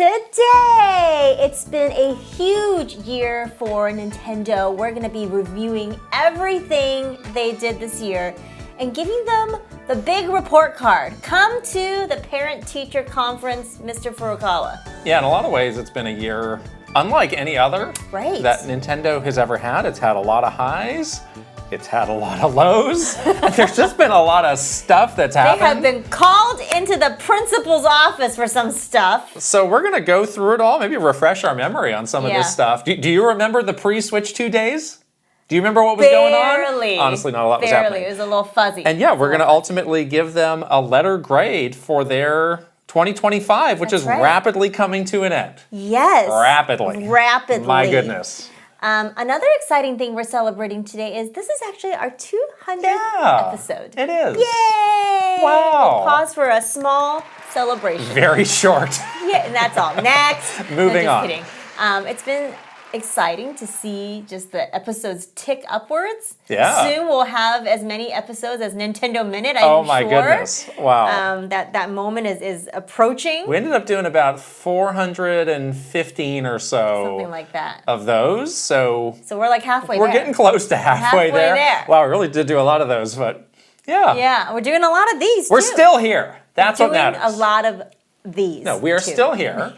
Today, it's been a huge year for Nintendo. We're going to be reviewing everything they did this year and giving them the big report card. Come to the parent-teacher conference, Mr. Furukawa. Yeah, in a lot of ways, it's been a year unlike any other that Nintendo has ever had. It's had a lot of highs. It's had a lot of lows. There's just been a lot of stuff that's happened. They have been called into the principal's office for some stuff. So we're going to go through it all, maybe refresh our memory on some of this stuff. Do you remember the pre-Switch 2 days? Do you remember what was going on? Honestly, not a lot was happening. It was a little fuzzy. And yeah, we're going to ultimately give them a letter grade for their 2025, which is rapidly coming to an end. Yes. Rapidly. My goodness. Another exciting thing we're celebrating today is this is actually our 200th episode. It is. Yay! Wow. We'll pause for a small celebration. Very short. Yeah, and that's all. Next. Moving on. Kidding. It's been exciting to see just the episodes tick upwards. Yeah. Soon we'll have as many episodes as Nintendo Minute, I'm Oh my goodness. Wow. That moment is approaching. We ended up doing about 415 or so. Something like that. Of those. So we're like halfway there. We're getting close to halfway there. Wow, we really did do a lot of those, but yeah. Yeah, we're doing a lot of these We're too. still here. That's what matters. A lot of these. No, we are still here.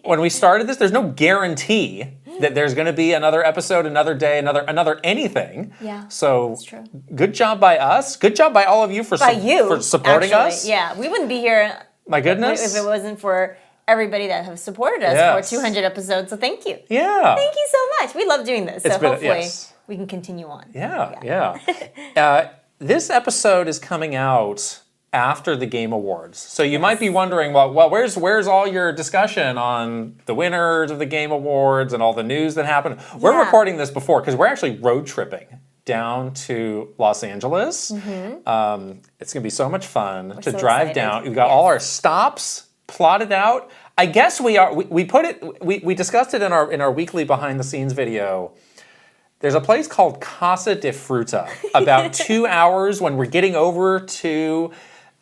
When we started this, there's no guarantee that there's going to be another episode, another day, another anything. Yeah, so that's true. Good job by us. Good job by all of you for supporting us. Yeah, we wouldn't be here. My goodness. If it wasn't for everybody that have supported us for 200 episodes. So thank you. Yeah. Thank you so much. We love doing this. So hopefully we can continue on. Yeah. This episode is coming out after the Game Awards. So you might be wondering, well, where's all your discussion on the winners of the Game Awards and all the news that happened? We're recording this before because we're actually road tripping down to Los Angeles. It's going to be so much fun to drive down. We've got all our stops plotted out. I guess we discussed it in our weekly behind the scenes video. There's a place called Casa de Fruta, about 2 hours when we're getting over to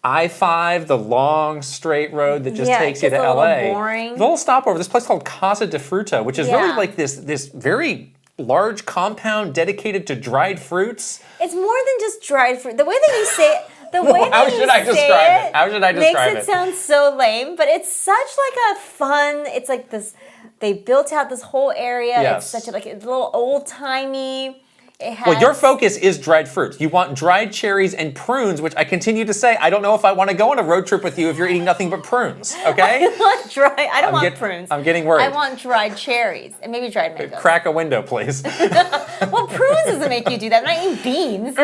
I-5, the long straight road that just takes you to LA. A little boring. The little stopover, this place called Casa de Fruta, which is really like this very large compound dedicated to dried fruits. It's more than just dried fruit. The way that you say it, How should I describe it? Makes it sound so lame, but it's such like a fun, it's like this, they built out this whole area. Yes. It's such a little old-timey. Well, your focus is dried fruits. You want dried cherries and prunes, which I continue to say, I don't know if I want to go on a road trip with you if you're eating nothing but prunes, okay? I don't want prunes. I'm getting worried. I want dried cherries and maybe dried mangoes. Crack a window, please. Well, prunes doesn't make you do that. I'm not eating beans.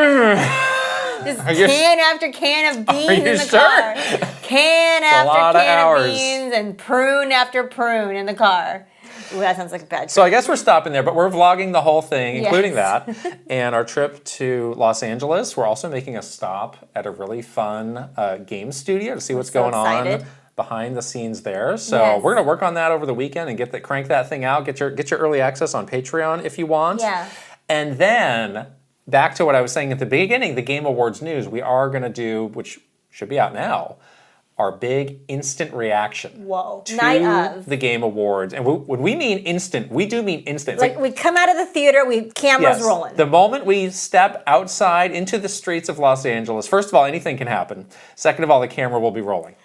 Just can after can of beans in the car. Can after can of beans and prune after prune in the car. Ooh, that sounds like a bad trip. So I guess we're stopping there, but we're vlogging the whole thing, including that. And our trip to Los Angeles, we're also making a stop at a really fun game studio to see what's going on behind the scenes there. So we're going to work on that over the weekend and crank that thing out. Get your early access on Patreon if you want. Yeah. And then back to what I was saying at the beginning, the Game Awards news, we are going to do, which should be out now, our big instant reaction to the Game Awards. And when we mean instant, we do mean instant. Like we come out of the theater, cameras rolling. The moment we step outside into the streets of Los Angeles, first of all, anything can happen. Second of all, the camera will be rolling.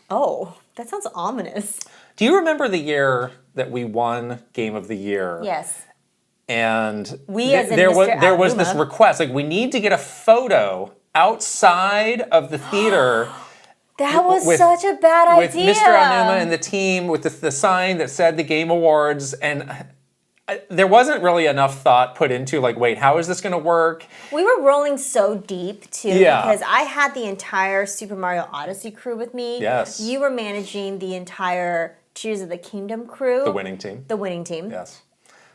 Oh, that sounds ominous. Do you remember the year that we won Game of the Year? Yes. And there was this request, like we need to get a photo outside of the theater. That was such a bad idea. With Mr. Aonuma and the team, with the sign that said the Game Awards, and there wasn't really enough thought put into, like, wait, how is this going to work? We were rolling so deep, too, because I had the entire Super Mario Odyssey crew with me. Yes. You were managing the entire Tears of the Kingdom crew. The winning team. The winning team. Yes.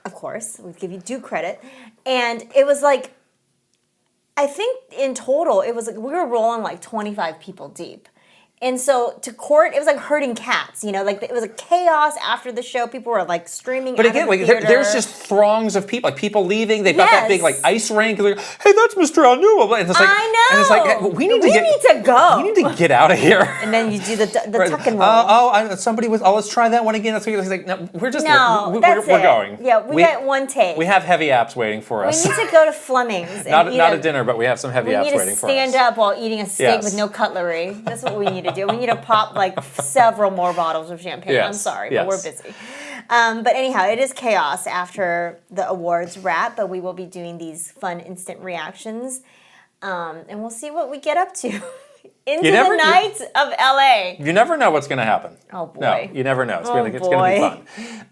Of course. We give you due credit. And it was like, I think in total, it was like we were rolling like 25 people deep. And so to court, it was like herding cats, you know, like it was a chaos after the show. People were like streaming. But out again, of the like theater. there's just throngs of people, like people leaving. They've got that big like Yes. ice rink. Like, hey, that's Mr. Anuel. And it's like, I know. And it's like we need to go. We need to get out of here. And then you do the tuck and roll. Somebody was. Oh, let's try that one again. That's what like. No, we're just. No, we're going. Yeah, we got one take. We have heavy apps waiting for us. We need to go to Fleming's. not a dinner, but we have some heavy apps waiting for us. We need to stand up while eating a steak Yes. with no cutlery. That's what we need to do. We need to pop like several more bottles of champagne. Yes. I'm sorry, Yes. but we're busy. But anyhow, it is chaos after the awards wrap, but we will be doing these fun instant reactions. And we'll see what we get up to. Into the night of LA. You never know what's going to happen. Oh, boy. No, you never know. It's going to be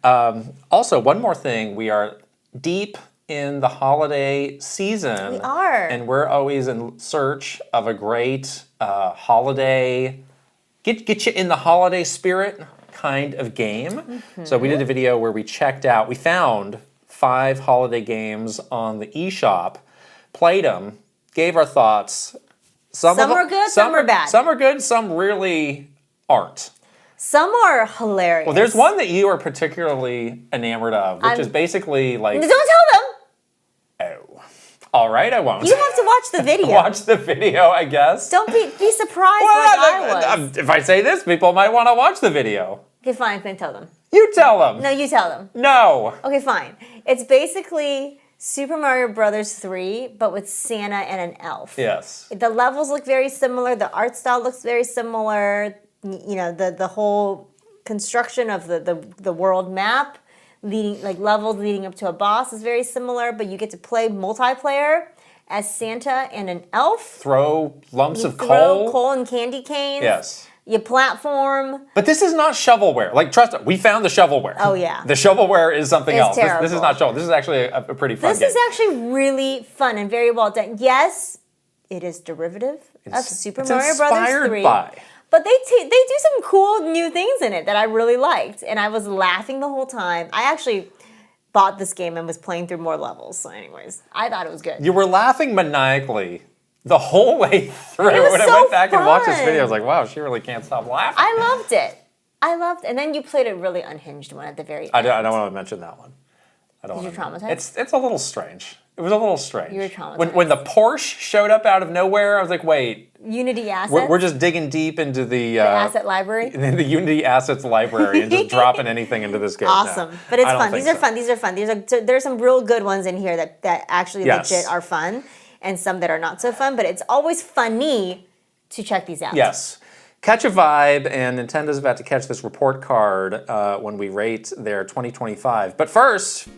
fun. Also, one more thing. We are deep in the holiday season. We are. And we're always in search of a great holiday, get you in the holiday spirit kind of game. Mm-hmm. So we did a video where we found 5 holiday games on the eShop, played them, gave our thoughts. Some are good, some are bad. Some are good, some really aren't. Some are hilarious. Well, there's one that you are particularly enamored of, which is basically like... Don't tell them! Oh. All right, I won't. You have to watch the video. Watch the video, I guess. Don't be surprised like I was. If I say this, people might want to watch the video. Okay, fine, then tell them. You tell them. No, you tell them. No. Okay, fine. It's basically Super Mario Brothers 3, but with Santa and an elf. Yes. The levels look very similar. The art style looks very similar. You know, the whole construction of the world map, levels leading up to a boss is very similar, but you get to play multiplayer as Santa and an elf. Throw lumps of coal. coal. Coal and candy canes. Yes. You platform. But this is not shovelware. Like, trust us, we found the shovelware. Oh, yeah. The shovelware is something else. Terrible. This is not shovel. This is actually a pretty fun game. This is actually really fun and very well done. Yes, it is derivative of Super Mario Brothers 3. But they do some cool new things in it that I really liked. And I was laughing the whole time. I actually bought this game and was playing through more levels. So anyways, I thought it was good. You were laughing maniacally the whole way through. It was when so I went back and watched this fun. video, I was like, wow, she really can't stop laughing. I loved it. And then you played a really unhinged one at the very end. I don't want to mention that one. Did you traumatize? It's a little strange. It was a little strange. You were traumatized. When the Porsche showed up out of nowhere, I was like, wait. Unity assets? We're just digging deep into the asset library? the Unity assets library and just dropping anything into this game. Awesome. No, but it's I don't fun. think These are fun. There's some real good ones in here that actually Yes. legit are fun, and some that are not so fun, but it's always funny to check these out. Yes. Catch a vibe, and Nintendo's about to catch this report card when we rate their 2025. But first,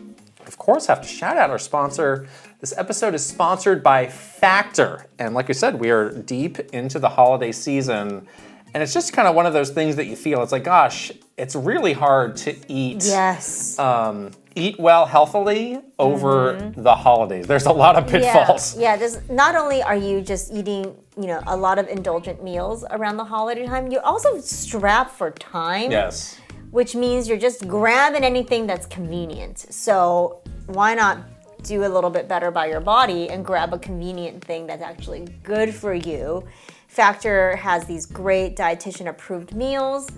of course, have to shout out our sponsor. This episode is sponsored by Factor. And like I said, we are deep into the holiday season. And it's just kind of one of those things that you feel, it's like, gosh, it's really hard to eat. Yes. Eat well healthily over the holidays. There's a lot of pitfalls. Yeah, not only are you just eating, a lot of indulgent meals around the holiday time, you're also strapped for time. Yes. Which means you're just grabbing anything that's convenient. So why not do a little bit better by your body and grab a convenient thing that's actually good for you? Factor has these great dietitian approved meals.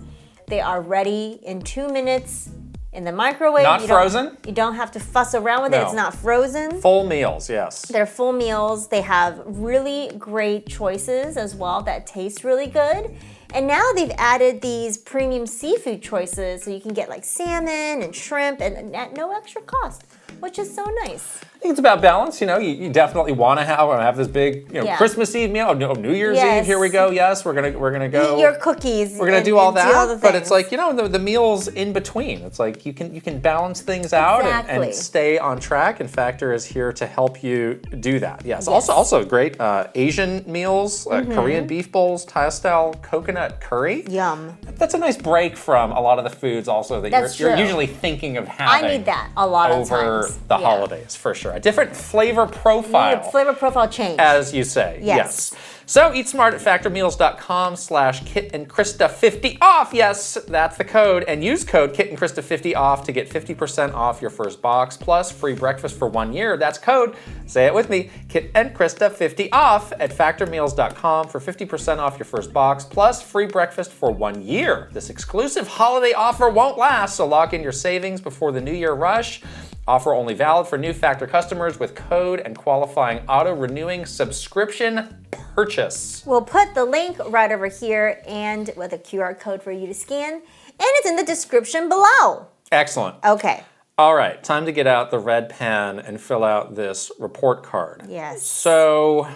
They are ready in 2 minutes in the microwave. Not frozen? You don't have to fuss around with it. It's not frozen. Full meals, yes. They're full meals. They have really great choices as well that taste really good. And now they've added these premium seafood choices so you can get like salmon and shrimp and at no extra cost, which is so nice. I think it's about balance. You definitely want to have this big, Christmas Eve meal. New Year's Eve. Here we go. Yes, we're gonna go. Eat your cookies. We're gonna do all that. the but it's like the meals in between. It's like you can balance things out and stay on track. And Factor is here to help you do that. Yes. Also great Asian meals, Korean beef bowls, Thai style coconut curry. Yum. That's a nice break from a lot of the foods also that you're usually thinking of having. I need that a lot of over times. the holidays for sure. A different flavor profile. Flavor profile change. As you say. Yes. So eat smart at factormeals.com/Kit and Krysta 50 off. Yes, that's the code. And use code Kit and Krysta 50 off to get 50% off your first box plus free breakfast for 1 year. That's code, say it with me, Kit and Krysta 50 off at factormeals.com for 50% off your first box plus free breakfast for 1 year. This exclusive holiday offer won't last, so lock in your savings before the New Year rush. Offer only valid for new Factor customers with code and qualifying auto-renewing subscription purchase. We'll put the link right over here and with a QR code for you to scan, and it's in the description below. Excellent. Okay. All right, time to get out the red pen and fill out this report card. Yes. So,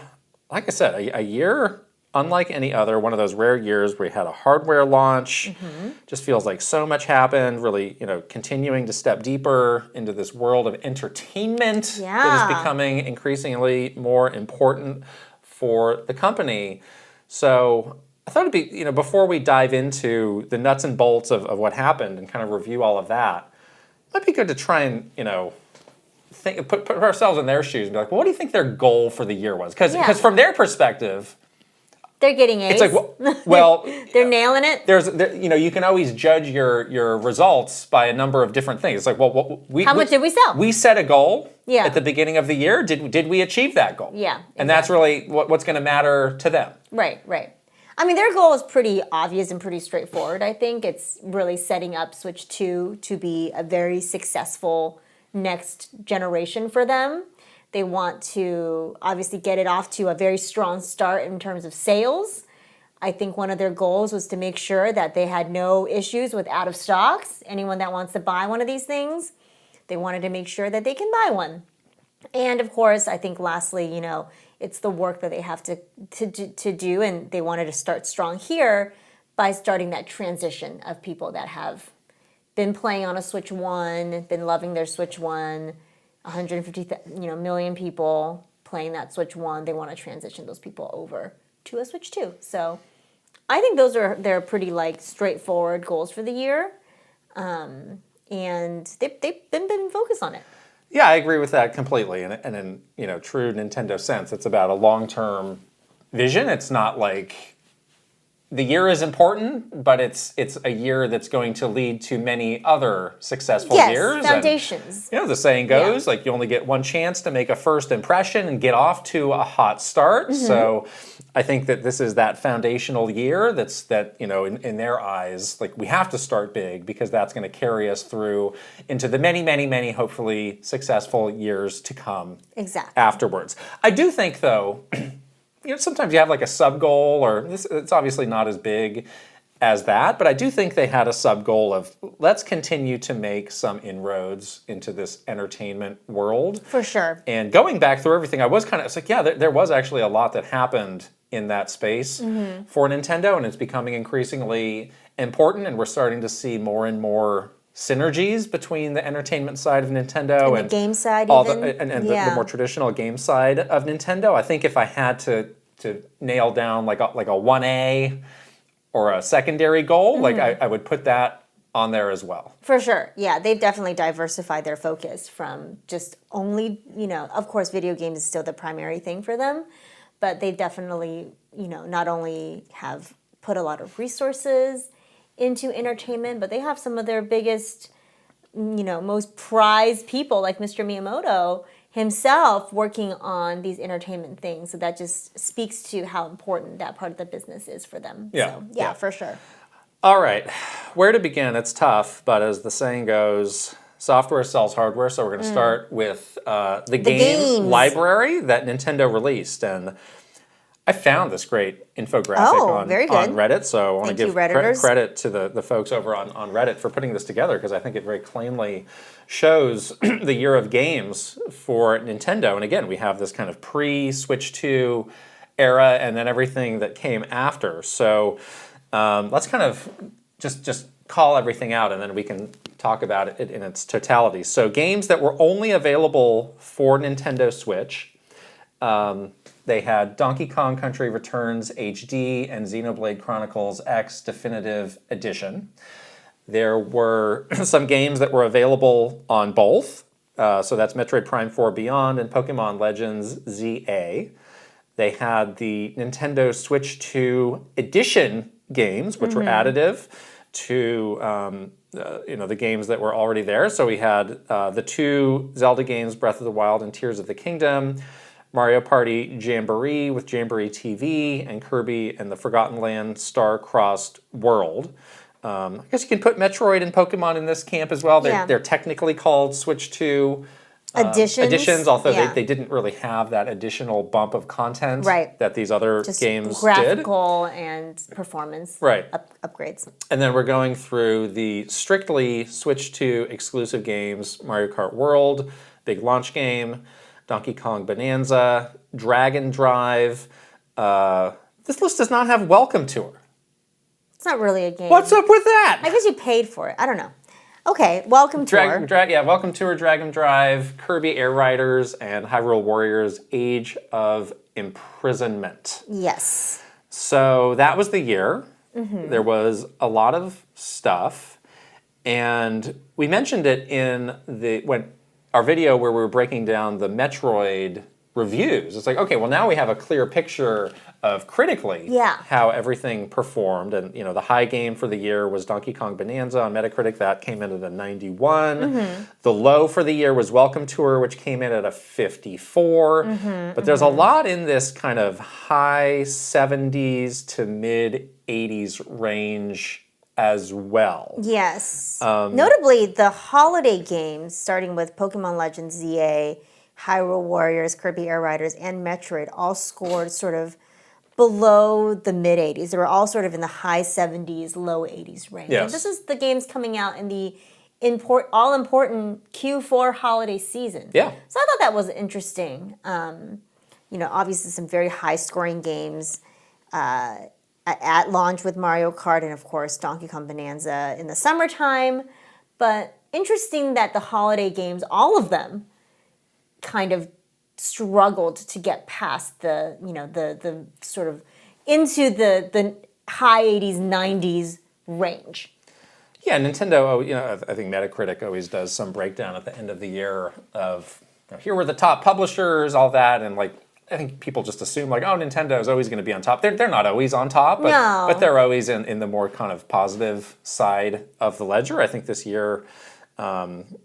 like I said, a year unlike any other, one of those rare years where we had a hardware launch. Just feels like so much happened, really, continuing to step deeper into this world of entertainment that is becoming increasingly more important for the company. So I thought it'd be, before we dive into the nuts and bolts of what happened and kind of review all of that, it might be good to try and, put ourselves in their shoes and be like, well, what do you think their goal for the year was? Because from their perspective, they're getting A's. It's like, well, they're nailing it. You can always judge your results by a number of different things. It's like, well, how much did we sell? We set a goal at the beginning of the year. Did we achieve that goal? Yeah, exactly. And that's really what's going to matter to them. Right. I mean, their goal is pretty obvious and pretty straightforward. I think it's really setting up Switch 2 to be a very successful next generation for them. They want to obviously get it off to a very strong start in terms of sales. I think one of their goals was to make sure that they had no issues with out of stocks. Anyone that wants to buy one of these things, they wanted to make sure that they can buy one. And of course, I think lastly, it's the work that they have to do, and they wanted to start strong here by starting that transition of people that have been playing on a Switch 1, been loving their Switch 1, 150 million people playing that Switch 1. They want to transition those people over to a Switch 2. So I think they're pretty straightforward goals for the year, and they've been focused on it. Yeah, I agree with that completely. And in true Nintendo sense, it's about a long-term vision. It's not like the year is important, but it's a year that's going to lead to many other successful years. Foundations. And, the saying goes, you only get one chance to make a first impression and get off to a hot start. So I think that this is that foundational year in their eyes, we have to start big because that's going to carry us through into the many, many, many hopefully successful years to come afterwards. I do think, though, sometimes you have a sub goal, or it's obviously not as big as that, but I do think they had a sub goal of let's continue to make some inroads into this entertainment world. For sure. And going back through everything, I was there was actually a lot that happened in that space for Nintendo, and it's becoming increasingly important, and we're starting to see more and more synergies between the entertainment side of Nintendo and the game side, the more traditional game side of Nintendo. I think if I had to nail down like a 1A or a secondary goal, I would put that on there as well. For sure, yeah, they've definitely diversified their focus from just only, of course, video games is still the primary thing for them, but they definitely, not only have put a lot of resources into entertainment, but they have some of their biggest, most prized people like Mr. Miyamoto himself working on these entertainment things. So that just speaks to how important that part of the business is for them. Yeah, so, yeah, for sure. All right, where to begin? It's tough, but as the saying goes, software sells hardware. So we're going to start with the game library that Nintendo released. And I found this great infographic on Reddit, so I want to give credit to the folks over on Reddit for putting this together, because I think it very cleanly shows the year of games for Nintendo. And again, we have this kind of pre-Switch 2 era and then everything that came after. So let's kind of just call everything out, and then we can talk about it in its totality. So games that were only available for Nintendo Switch. They had Donkey Kong Country Returns HD and Xenoblade Chronicles X Definitive Edition. There were some games that were available on both. So that's Metroid Prime 4 Beyond and Pokemon Legends ZA. They had the Nintendo Switch 2 Edition games, which were additive to the games that were already there. So we had the 2 Zelda games, Breath of the Wild and Tears of the Kingdom, Mario Party Jamboree with Jamboree TV, and Kirby and the Forgotten Land Star-Crossed World. I guess you can put Metroid and Pokemon in this camp as well. They're technically called Switch 2 editions, although they didn't really have that additional bump of content that these other games graphical and performance upgrades. And then we're going through the strictly Switch 2 exclusive games, Mario Kart World, big launch game, Donkey Kong Bonanza, Dragon Drive. This list does not have Welcome Tour. It's not really a game. What's up with that? I guess you paid for it. I don't know. Okay, Welcome Tour. Welcome Tour, Dragon Drive, Kirby Air Riders, and Hyrule Warriors Age of Imprisonment. Yes. So that was the year. There was a lot of stuff. And we mentioned it in our video where we were breaking down the Metroid reviews. It's like, okay, well now we have a clear picture of critically how everything performed. And the high game for the year was Donkey Kong Bonanza on Metacritic. That came in at a 91. The low for the year was Welcome Tour, which came in at a 54. But there's a lot in this kind of high 70s to mid 80s range as well. Yes. Notably, the holiday games, starting with Pokemon Legends ZA, Hyrule Warriors, Kirby Air Riders, and Metroid, all scored sort of below the mid-80s. They were all sort of in the high 70s, low 80s range. Yes. And this is the games coming out in the all-important Q4 holiday season. Yeah. So I thought that was interesting. Obviously some very high-scoring games at launch with Mario Kart and, of course, Donkey Kong Bonanza in the summertime. But interesting that the holiday games, all of them, kind of struggled to get past the sort of into the high 80s, 90s range. Yeah, Nintendo, I think Metacritic always does some breakdown at the end of the year of, here were the top publishers, all that, and I think people just assume Nintendo is always going to be on top. They're not always on top, but they're always in the more kind of positive side of the ledger. I think this year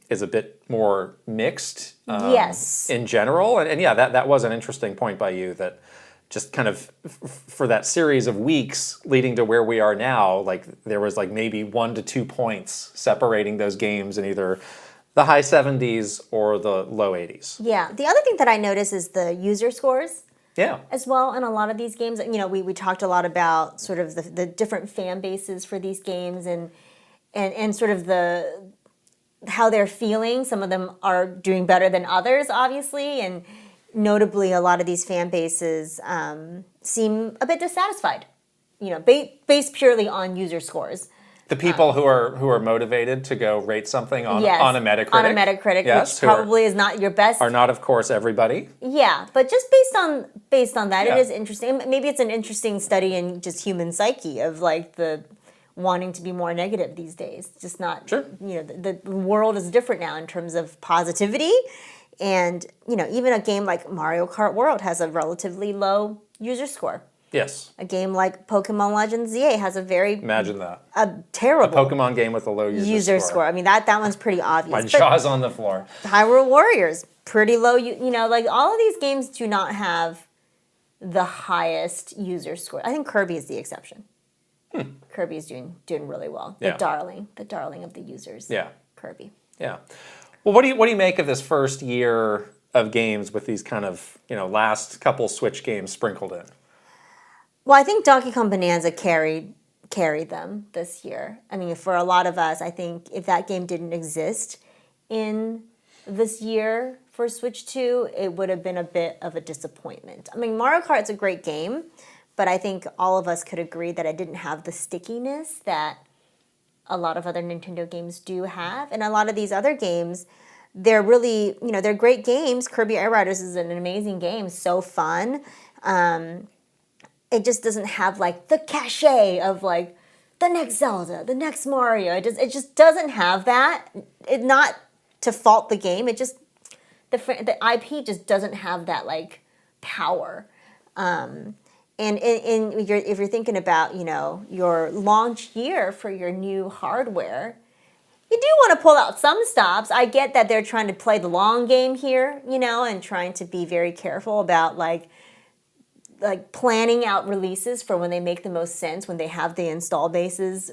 is a bit more mixed in general. And that was an interesting point by you, that just kind of for that series of weeks leading to where we are now, there was maybe 1 to 2 points separating those games in either the high 70s or the low 80s. Yeah. The other thing that I noticed is the user scores. Yeah. As well in a lot of these games. We talked a lot about sort of the different fan bases for these games and sort of how they're feeling. Some of them are doing better than others, obviously, and notably a lot of these fan bases seem a bit dissatisfied, based purely on user scores. The people who are motivated to go rate something on a Metacritic. On a Metacritic, which probably is not your best. Are not, of course, everybody. Yeah, but just based on that, it is interesting. Maybe it's an interesting study in just human psyche of the wanting to be more negative these days. Just not, the world is different now in terms of positivity. And, even a game like Mario Kart World has a relatively low user score. Yes. A game like Pokemon Legends ZA has a very... Imagine that. A terrible... A Pokemon game with a low user score. I mean, that one's pretty obvious. My jaw's on the floor. Hyrule Warriors, pretty low... all of these games do not have the highest user score. I think Kirby is the exception. Kirby is doing really well. The darling of the users. Yeah. Kirby. Yeah. Well, what do you make of this first year of games with these kind of, last couple Switch games sprinkled in? Well, I think Donkey Kong Bonanza carried them this year. I mean, for a lot of us, I think if that game didn't exist in this year for Switch 2, it would have been a bit of a disappointment. I mean, Mario Kart's a great game, but I think all of us could agree that it didn't have the stickiness that a lot of other Nintendo games do have. And a lot of these other games, they're really, they're great games. Kirby Air Riders is an amazing game, so fun. It just doesn't have the cachet of the next Zelda, the next Mario. It just doesn't have that. Not to fault the game. It just, the IP just doesn't have that power. And if you're thinking about, your launch year for your new hardware, you do want to pull out some stops. I get that they're trying to play the long game here, and trying to be very careful about like planning out releases for when they make the most sense, when they have the install bases,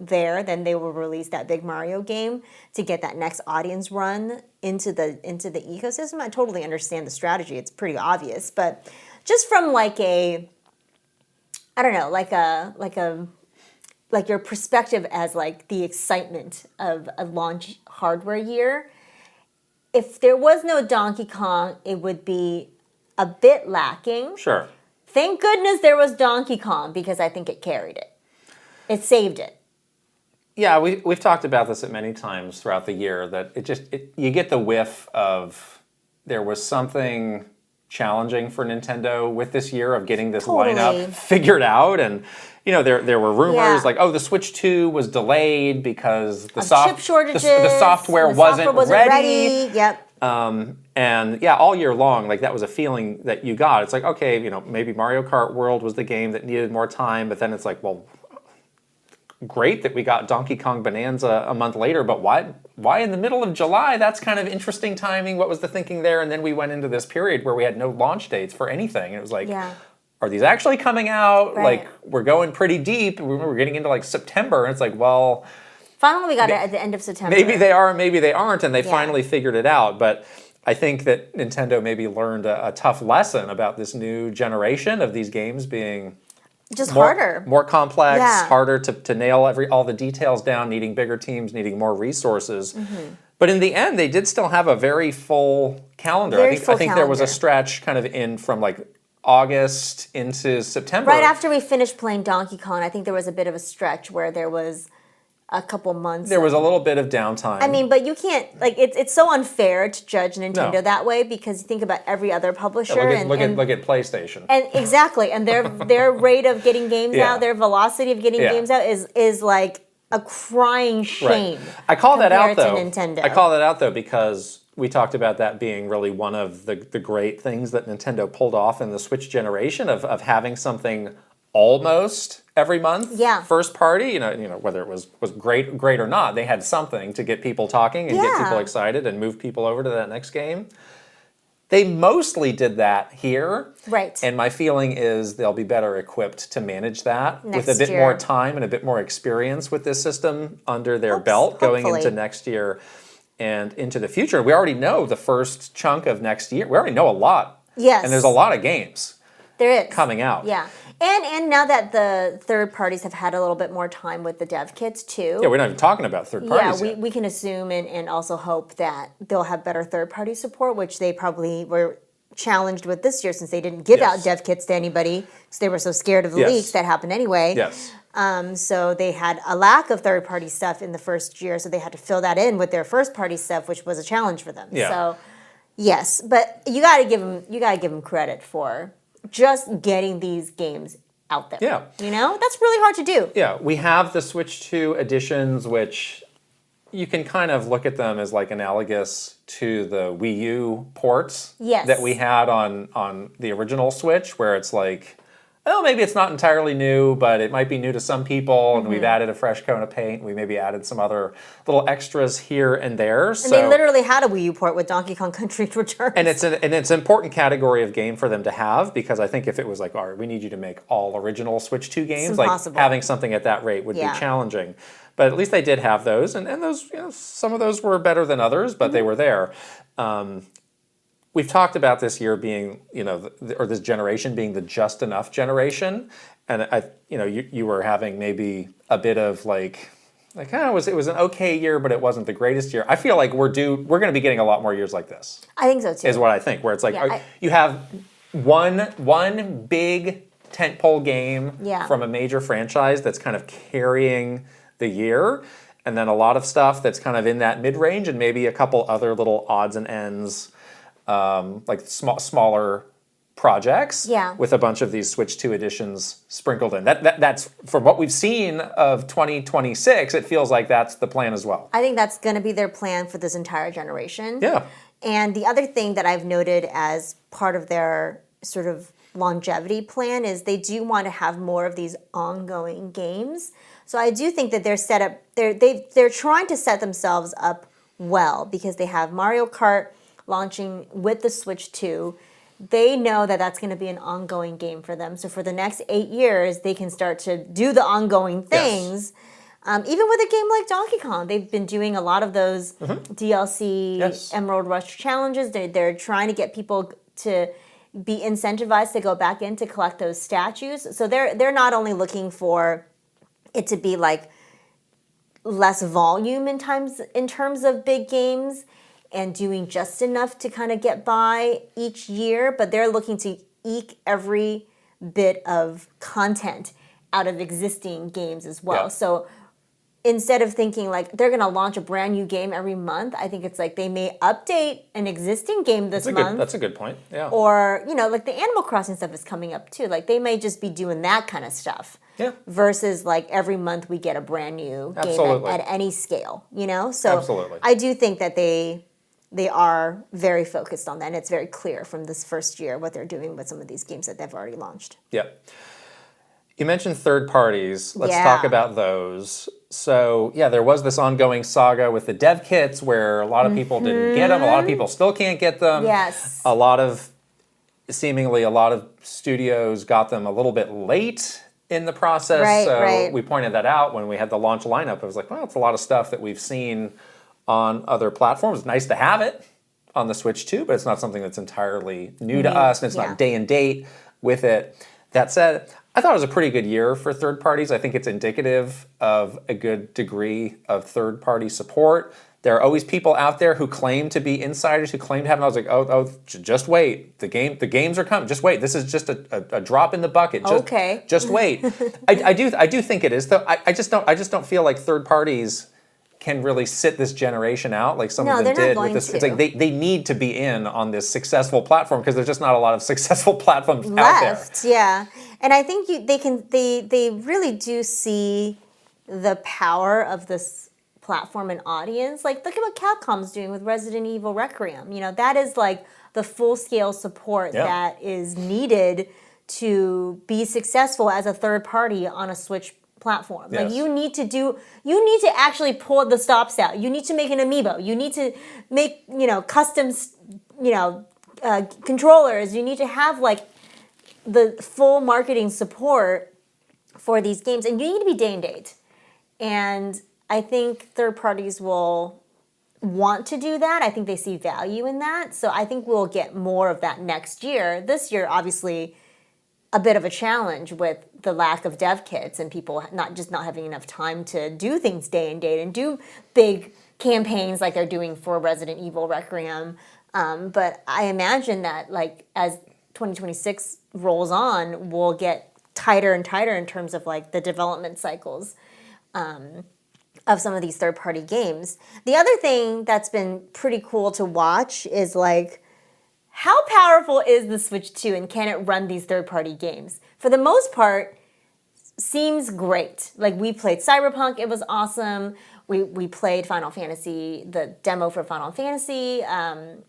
there, then they will release that big Mario game to get that next audience run into the ecosystem. I totally understand the strategy. It's pretty obvious, but just from like your perspective as like the excitement of a launch hardware year, if there was no Donkey Kong, it would be a bit lacking. Sure. Thank goodness there was Donkey Kong, because I think it carried it. It saved it. Yeah, we've talked about this at many times throughout the year, that you get the whiff of there was something challenging for Nintendo with this year of getting this lineup figured out. And there were rumors like, the Switch 2 was delayed because the chip shortages, the software wasn't ready. Yep. And all year long, like that was a feeling that you got. It's like, okay, maybe Mario Kart World was the game that needed more time, but then it's like, well, great that we got Donkey Kong Bonanza a month later, but why in the middle of July? That's kind of interesting timing. What was the thinking there? And then we went into this period where we had no launch dates for anything. And it was like, are these actually coming out? Right. Like, we're going pretty deep. We're getting into like September, and it's like, well, finally we got it at the end of September. Maybe they are, maybe they aren't, and they finally figured it out. But I think that Nintendo maybe learned a tough lesson about this new generation of these games being just harder, more complex, harder to nail all the details down, needing bigger teams, needing more resources. Mm-hmm. But in the end, they did still have a very full calendar. I think there was a stretch kind of in from like August into September. Right after we finished playing Donkey Kong, I think there was a bit of a stretch where there was a couple months. There was a little bit of downtime. I mean, but you can't, like, it's so unfair to judge Nintendo that way, because you think about every other publisher. Look at PlayStation. And exactly, and their rate of getting games out, their velocity of getting games out is like a crying shame. Right. I call that out though. Nintendo. I call that out though because we talked about that being really one of the great things that Nintendo pulled off in the Switch generation of having something almost every month, first party, whether it was great or not, they had something to get people talking and get people excited and move people over to that next game. They mostly did that here. Right. And my feeling is they'll be better equipped to manage that with a bit more time and a bit more experience with this system under their belt going into next year and into the future. We already know the first chunk of next year. We already know a lot. Yes. And there's a lot of games. There is. Coming out. Yeah. And now that the third parties have had a little bit more time with the dev kits too. Yeah, we're not even talking about third parties yet. We can assume and also hope that they'll have better third party support, which they probably were challenged with this year since they didn't give out dev kits to anybody because they were so scared of the leaks that happened anyway. Yes. So they had a lack of third party stuff in the first year, so they had to fill that in with their first party stuff, which was a challenge for them. Yeah. So yes, but you got to give them credit for just getting these games out there. Yeah. That's really hard to do. Yeah, we have the Switch 2 editions, which you can kind of look at them as like analogous to the Wii U ports that we had on the original Switch, where it's like, maybe it's not entirely new, but it might be new to some people, and we've added a fresh coat of paint. We maybe added some other little extras here and there. And they literally had a Wii U port with Donkey Kong Country Returns. And it's an important category of game for them to have, because I think if it was like, all right, we need you to make all original Switch 2 games, like having something at that rate would be challenging. But at least they did have those, and those, some of those were better than others, but they were there. We've talked about this year being, or this generation being the just enough generation, and you were having maybe a bit of like it was an okay year, but it wasn't the greatest year. I feel like we're going to be getting a lot more years like this. I think so too. Is what I think, where it's like you have one big tentpole game from a major franchise that's kind of carrying the year, and then a lot of stuff that's kind of in that mid range, and maybe a couple other little odds and ends. Like smaller projects with a bunch of these Switch 2 editions sprinkled in. That's from what we've seen of 2026, it feels like that's the plan as well. I think that's going to be their plan for this entire generation. Yeah. And the other thing that I've noted as part of their sort of longevity plan is they do want to have more of these ongoing games. So I do think that they're trying to set themselves up well because they have Mario Kart launching with the Switch 2. They know that that's going to be an ongoing game for them. So for the next 8 years, they can start to do the ongoing things. Yes. Even with a game like Donkey Kong, they've been doing a lot of those DLC Emerald Rush challenges. They're trying to get people to be incentivized to go back in to collect those statues. So they're not only looking for it to be like less volume in terms of big games and doing just enough to kind of get by each year, but they're looking to eke every bit of content out of existing games as well. Yeah. So instead of thinking like they're going to launch a brand new game every month, I think it's like they may update an existing game this month. That's a good point. Yeah. Or, like the Animal Crossing stuff is coming up too. Like they may just be doing that kind of stuff. Yeah. Versus like every month we get a brand new game at any scale, So Absolutely. I do think that they are very focused on that, and it's very clear from this first year what they're doing with some of these games that they've already launched. Yeah. You mentioned third parties. Let's talk about those. So, there was this ongoing saga with the dev kits where a lot of people didn't get them. A lot of people still can't get them. Yes. Seemingly a lot of studios got them a little bit late in the process. Right. We pointed that out when we had the launch lineup. It was like, well, it's a lot of stuff that we've seen on other platforms. It's nice to have it on the Switch too, but it's not something that's entirely new to us, and it's not day and date with it. That said, I thought it was a pretty good year for third parties. I think it's indicative of a good degree of third-party support. There are always people out there who claim to be insiders, who claim to have, and I was like, just wait. The games are coming. Just wait. This is just a drop in the bucket. Just wait. I do think it is, though. I just don't feel like third parties can really sit this generation out like some of them did with this. It's like they need to be in on this successful platform because there's just not a lot of successful platforms out there. Yeah. And I think they really do see the power of this platform and audience. Like look at what Capcom's doing with Resident Evil Requiem. That is like the full-scale support that is needed to be successful as a third party on a Switch platform. Yes. Like you need to actually pull the stops out. You need to make an amiibo. You need to make, custom, controllers. You need to have like the full marketing support for these games, and you need to be day and date. And I think third parties will want to do that. I think they see value in that. So I think we'll get more of that next year. This year, obviously, a bit of a challenge with the lack of dev kits and people not having enough time to do things day and date and do big campaigns like they're doing for Resident Evil Requiem. But I imagine that like as 2026 rolls on, we'll get tighter and tighter in terms of like the development cycles of some of these third-party games. The other thing that's been pretty cool to watch is like, how powerful is the Switch 2 and can it run these third-party games? For the most part, seems great. Like we played Cyberpunk, it was awesome. We played Final Fantasy, the demo for Final Fantasy, and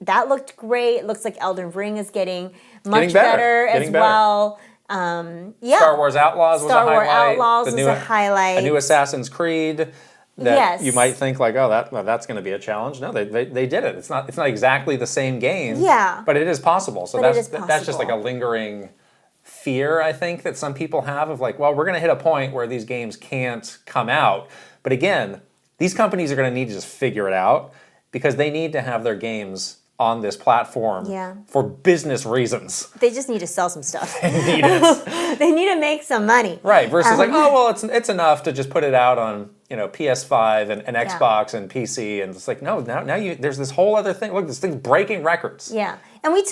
that looked great. It looks like Elden Ring is getting much better as well. Star Wars Outlaws was a highlight. Star Wars Outlaws was a highlight. A new Assassin's Creed. That you might think like, that's going to be a challenge. No, they did it. It's not exactly the same game. Yeah. But it is possible. So that's just like a lingering fear, I think, that some people have of like, well, we're going to hit a point where these games can't come out. But again, these companies are going to need to just figure it out because they need to have their games on this platform for business reasons. They just need to sell some stuff. They need it. They need to make some money. Right, versus it's enough to just put it out on PS5 and Xbox and PC, and it's like, no, now there's this whole other thing. Look, this thing's breaking records. Yeah, and we've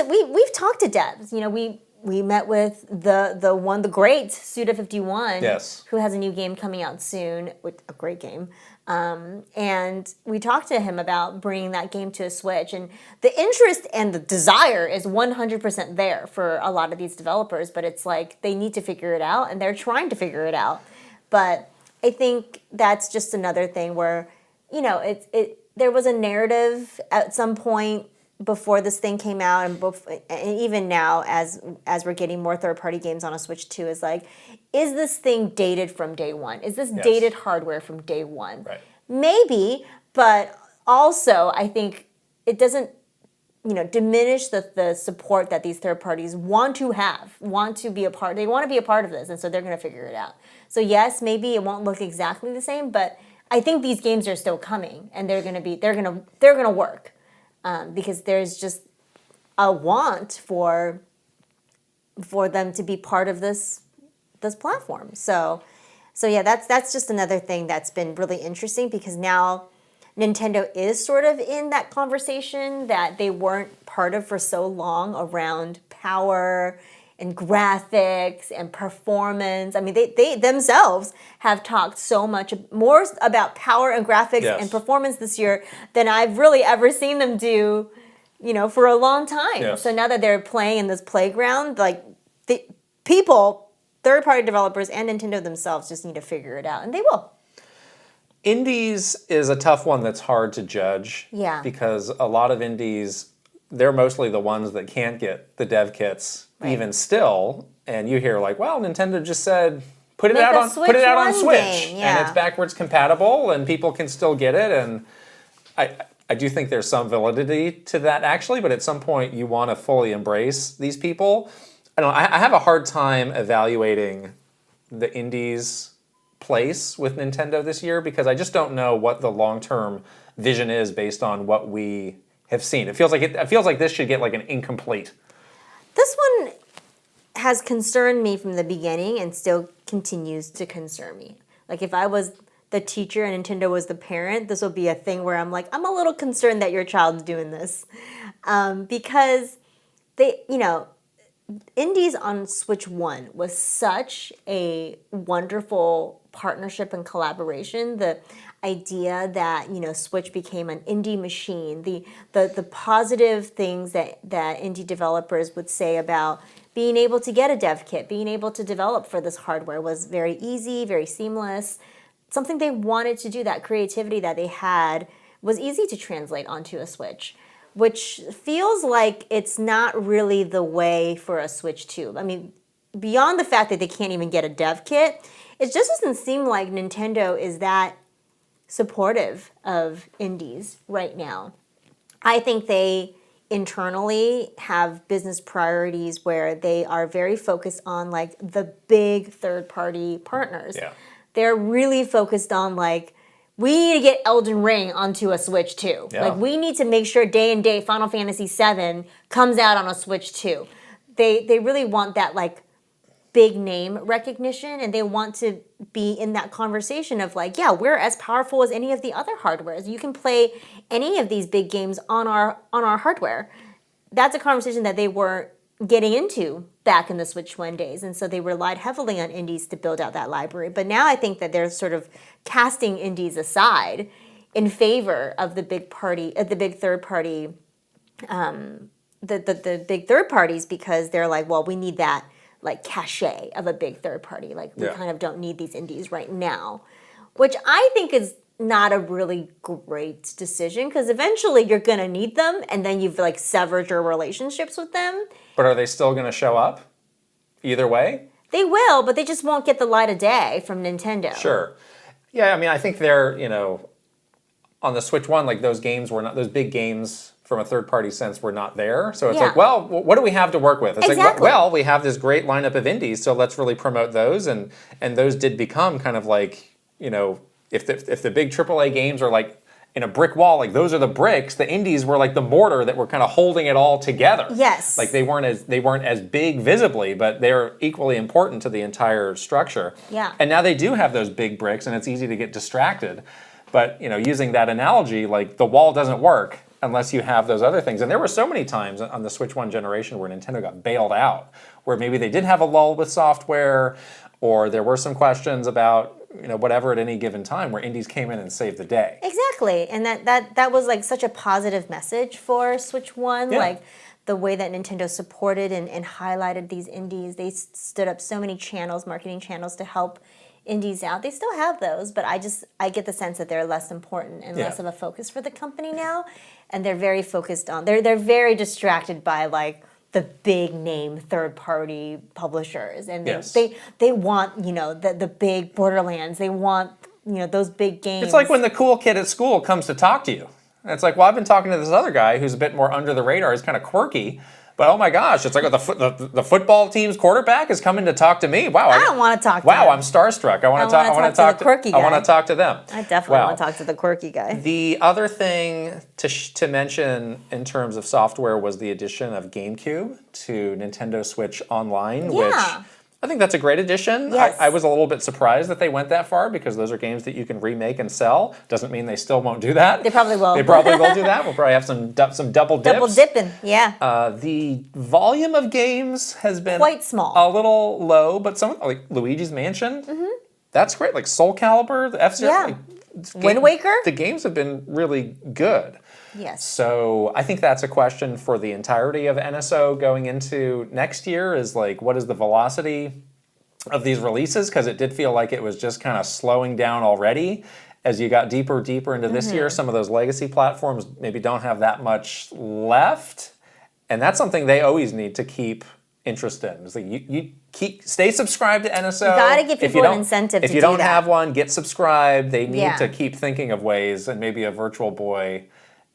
talked to devs. We met with the great Suda51, who has a new game coming out soon, a great game. And we talked to him about bringing that game to a Switch, and the interest and the desire is 100% there for a lot of these developers, but it's like they need to figure it out, and they're trying to figure it out. But I think that's just another thing where, there was a narrative at some point before this thing came out, and even now, as we're getting more third-party games on a Switch 2, is like, is this thing dated from day one? Is this dated hardware from day one? Right. Maybe, but also I think it doesn't, diminish the support that these third parties want to be a part. They want to be a part of this, and so they're going to figure it out. So yes, maybe it won't look exactly the same, but I think these games are still coming, and they're going to work. Because there's just a want for them to be part of this platform. So yeah, that's just another thing that's been really interesting, because now Nintendo is sort of in that conversation that they weren't part of for so long around power and graphics and performance. I mean, they themselves have talked so much more about power and graphics and performance this year than I've really ever seen them do, for a long time. Yes. So now that they're playing in this playground, like, the people, third-party developers and Nintendo themselves just need to figure it out, and they will. Indies is a tough one that's hard to judge. Yeah. Because a lot of indies, they're mostly the ones that can't get the dev kits even still, and you hear like, well, Nintendo just said put it out on Switch, and it's backwards compatible, and people can still get it. And I do think there's some validity to that actually, but at some point you want to fully embrace these people. I have a hard time evaluating the indies' place with Nintendo this year, because I just don't know what the long-term vision is based on what we have seen. It feels like this should get like an incomplete. This one has concerned me from the beginning and still continues to concern me. Like, if I was the teacher and Nintendo was the parent, this will be a thing where I'm like, I'm a little concerned that your child's doing this. Because they, Indies on Switch 1 was such a wonderful partnership and collaboration. The idea that Switch became an indie machine, the positive things that indie developers would say about being able to get a dev kit, being able to develop for this hardware was very easy, very seamless. Something they wanted to do, that creativity that they had was easy to translate onto a Switch, which feels like it's not really the way for a Switch 2. I mean, beyond the fact that they can't even get a dev kit, it just doesn't seem like Nintendo is that supportive of indies right now. I think they internally have business priorities where they are very focused on like the big third-party partners. Yeah. They're really focused on like, we need to get Elden Ring onto a Switch 2. Yeah. Like, we need to make sure day and date Final Fantasy VII comes out on a Switch 2. They really want that like big name recognition, and they want to be in that conversation of like, yeah, we're as powerful as any of the other hardwares. You can play any of these big games on our hardware. That's a conversation that they were getting into back in the Switch 1 days, and so they relied heavily on indies to build out that library. But now I think that they're sort of casting indies aside in favor of the big third party, the big third parties, because they're like, well, we need that like cachet of a big third party. Like, we kind of don't need these indies right now, which I think is not a really great decision, because eventually you're going to need them, and then you've like severed your relationships with them. But are they still going to show up either way? They will, but they just won't get the light of day from Nintendo. Sure. Yeah, I mean, I think they're, on the Switch 1, like those big games from a third-party sense were not there. So it's like, well, what do we have to work with? It's like, well, we have this great lineup of indies, so let's really promote those. And those did become kind of like, if the big AAA games are like in a brick wall, like those are the bricks, the indies were like the mortar that were kind of holding it all together. Yes. Like they weren't as big visibly, but they're equally important to the entire structure. Yeah. And now they do have those big bricks, and it's easy to get distracted. But, using that analogy, like the wall doesn't work unless you have those other things. And there were so many times on the Switch 1 generation where Nintendo got bailed out, where maybe they did have a lull with software, or there were some questions about, whatever at any given time, where indies came in and saved the day. Exactly. And that was like such a positive message for Switch 1. Yeah. Like the way that Nintendo supported and highlighted these indies. They stood up so many channels, marketing channels, to help indies out. They still have those, but I get the sense that they're less important and less of a focus for the company now, and they're very focused on. They're very distracted by like the big name third party publishers, and they want the big Borderlands. They want those big games. It's like when the cool kid at school comes to talk to you. And it's like, well, I've been talking to this other guy who's a bit more under the radar. He's kind of quirky. But oh my gosh, it's like the football team's quarterback is coming to talk to me. Wow, I don't want to talk to him. Wow, I'm starstruck. I want to talk to the quirky guy. I want to talk to them. I definitely want to talk to the quirky guy. The other thing to mention in terms of software was the addition of GameCube to Nintendo Switch Online, which I think that's a great addition. Yes. I was a little bit surprised that they went that far because those are games that you can remake and sell. Doesn't mean they still won't do that. They probably will. They probably will do that. We'll probably have some double dips. Double dipping, yeah. The volume of games has been quite small, a little low, but some like Luigi's Mansion, that's great. Like Soul Calibur, the F-Zero, Wind Waker. The games have been really good. Yes. So I think that's a question for the entirety of NSO going into next year is like, what is the velocity of these releases? Because it did feel like it was just kind of slowing down already as you got deeper into this year. Some of those legacy platforms maybe don't have that much left. And that's something they always need to keep interest in. It's like you stay subscribed to NSO. You got to give people an incentive to do that. If you don't have one, get subscribed. They need to keep thinking of ways, and maybe a Virtual Boy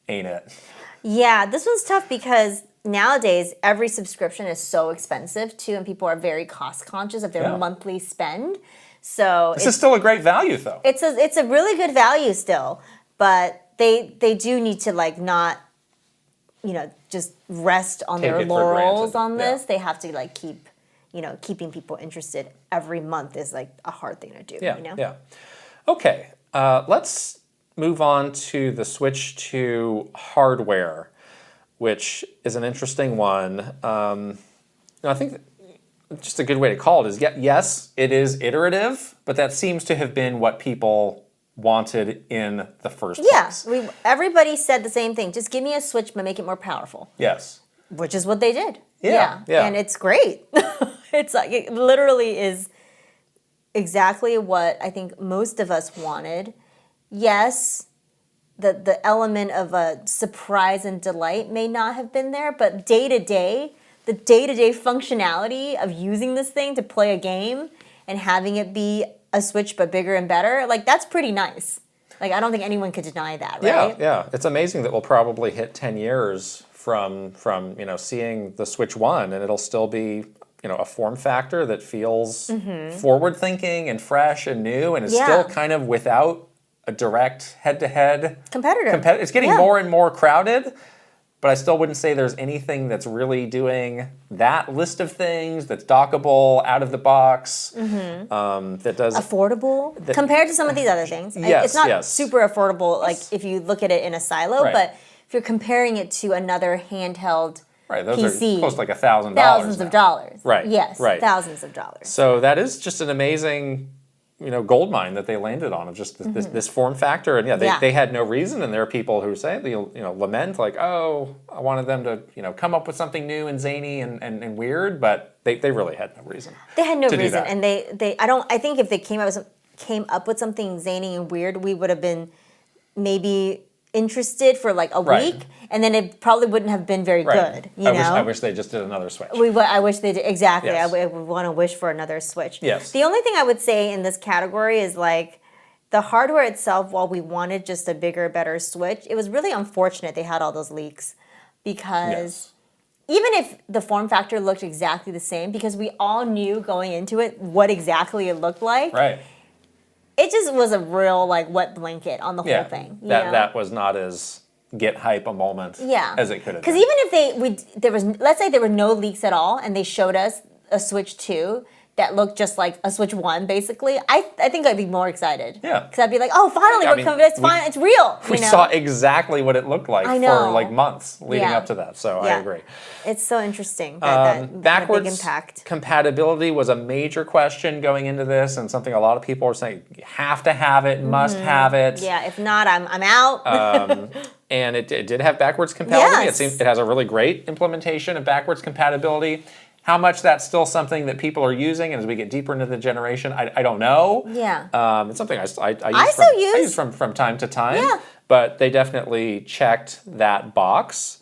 ain't it. Yeah, this one's tough because nowadays every subscription is so expensive too, and people are very cost conscious of their monthly spend. So this is still a great value though. It's a really good value still, but they do need to like not just rest on their laurels on this. They have to like keep keeping people interested every month is like a hard thing to do. Yeah. Okay. Let's move on to the switch to hardware, which is an interesting one. I think just a good way to call it is, yes, it is iterative, but that seems to have been what people wanted in the first place. Yeah, everybody said the same thing. Just give me a Switch, but make it more powerful. Yes. Which is what they did. Yeah. And it's great. It's like, it literally is exactly what I think most of us wanted. Yes, the element of a surprise and delight may not have been there, but day-to-day, the day-to-day functionality of using this thing to play a game and having it be a Switch but bigger and better, like that's pretty nice. Like I don't think anyone could deny that, right? Yeah. It's amazing that we'll probably hit 10 years from seeing the Switch 1 and it'll still be a form factor that feels forward-thinking and fresh and new and is still kind of without a direct head-to-head competitor. It's getting more and more crowded, but I still wouldn't say there's anything that's really doing that list of things that's dockable, out of the box, that does... Affordable? Compared to some of these other things. Yes, it's not super affordable, like if you look at it in a silo, but if you're comparing it to another handheld those PC, are close to like $1,000. Thousands of dollars. Right. Yes, right. Thousands of dollars. So that is just an amazing... gold mine that they landed on of just this form factor, and they had no reason, and there are people who say lament like, oh, I wanted them to come up with something new and zany and weird, but they really had no reason. They had no reason, and I think if they came up with something zany and weird, we would have been maybe interested for like a week, and then it probably wouldn't have been very good. I wish they just did another Switch. I wish they did, exactly. Yes. I would want to wish for another Switch. Yes. The only thing I would say in this category is like the hardware itself. While we wanted just a bigger, better Switch, it was really unfortunate they had all those leaks because even if the form factor looked exactly the same, because we all knew going into it what exactly it looked like. Right. It just was a real like wet blanket on the whole thing. That was not as get hype a moment as it could have been. Because even if let's say there were no leaks at all and they showed us a Switch 2 that looked just like a Switch 1 basically, I think I'd be more excited. Yeah. Because I'd be like, oh, finally, it's fine, it's real. We saw exactly what it looked like for like months leading up to that, so I agree. It's so interesting that backwards big impact. Compatibility was a major question going into this, and something a lot of people are saying, you have to have it, must have it. Yeah, if not, I'm out. And it did have backwards compatibility. It has a really great implementation of backwards compatibility. How much that's still something that people are using, and as we get deeper into the generation, I don't know. Yeah. It's something I still use from time to time. Yeah. But they definitely checked that box.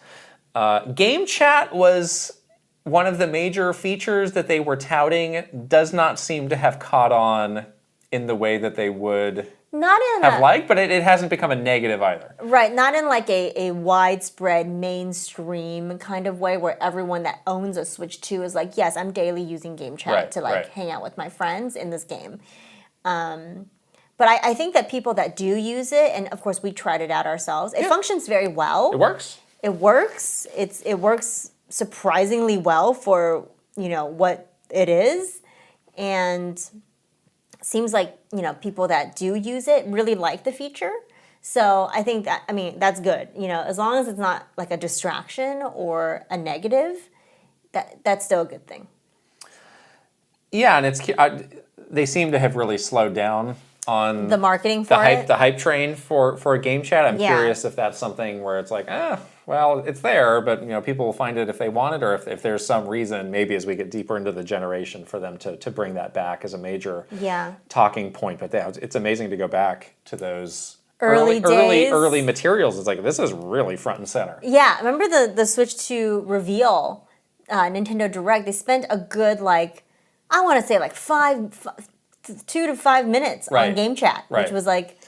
Game chat was one of the major features that they were touting. Does not seem to have caught on in the way that they would have liked, but it hasn't become a negative either. Right, not in like a widespread mainstream kind of way where everyone that owns a Switch 2 is like, yes, I'm daily using game chat to hang out with my friends in this game. But I think that people that do use it, and of course we tried it out ourselves, it functions very well. It works. It works. It works surprisingly well for, what it is. And seems like, people that do use it really like the feature. So I think that's good. As long as it's not like a distraction or a negative, that's still a good thing. Yeah, and they seem to have really slowed down on the marketing for the hype train for a game chat. I'm curious if that's something where it's like, well, it's there, but people will find it if they want it, or if there's some reason, maybe as we get deeper into the generation, for them to bring that back as a major talking point. But it's amazing to go back to those early materials. It's like, this is really front and center. Yeah, remember the Switch 2 reveal, Nintendo Direct? They spent a good I want to say 2 to 5 minutes on game chat, which was like,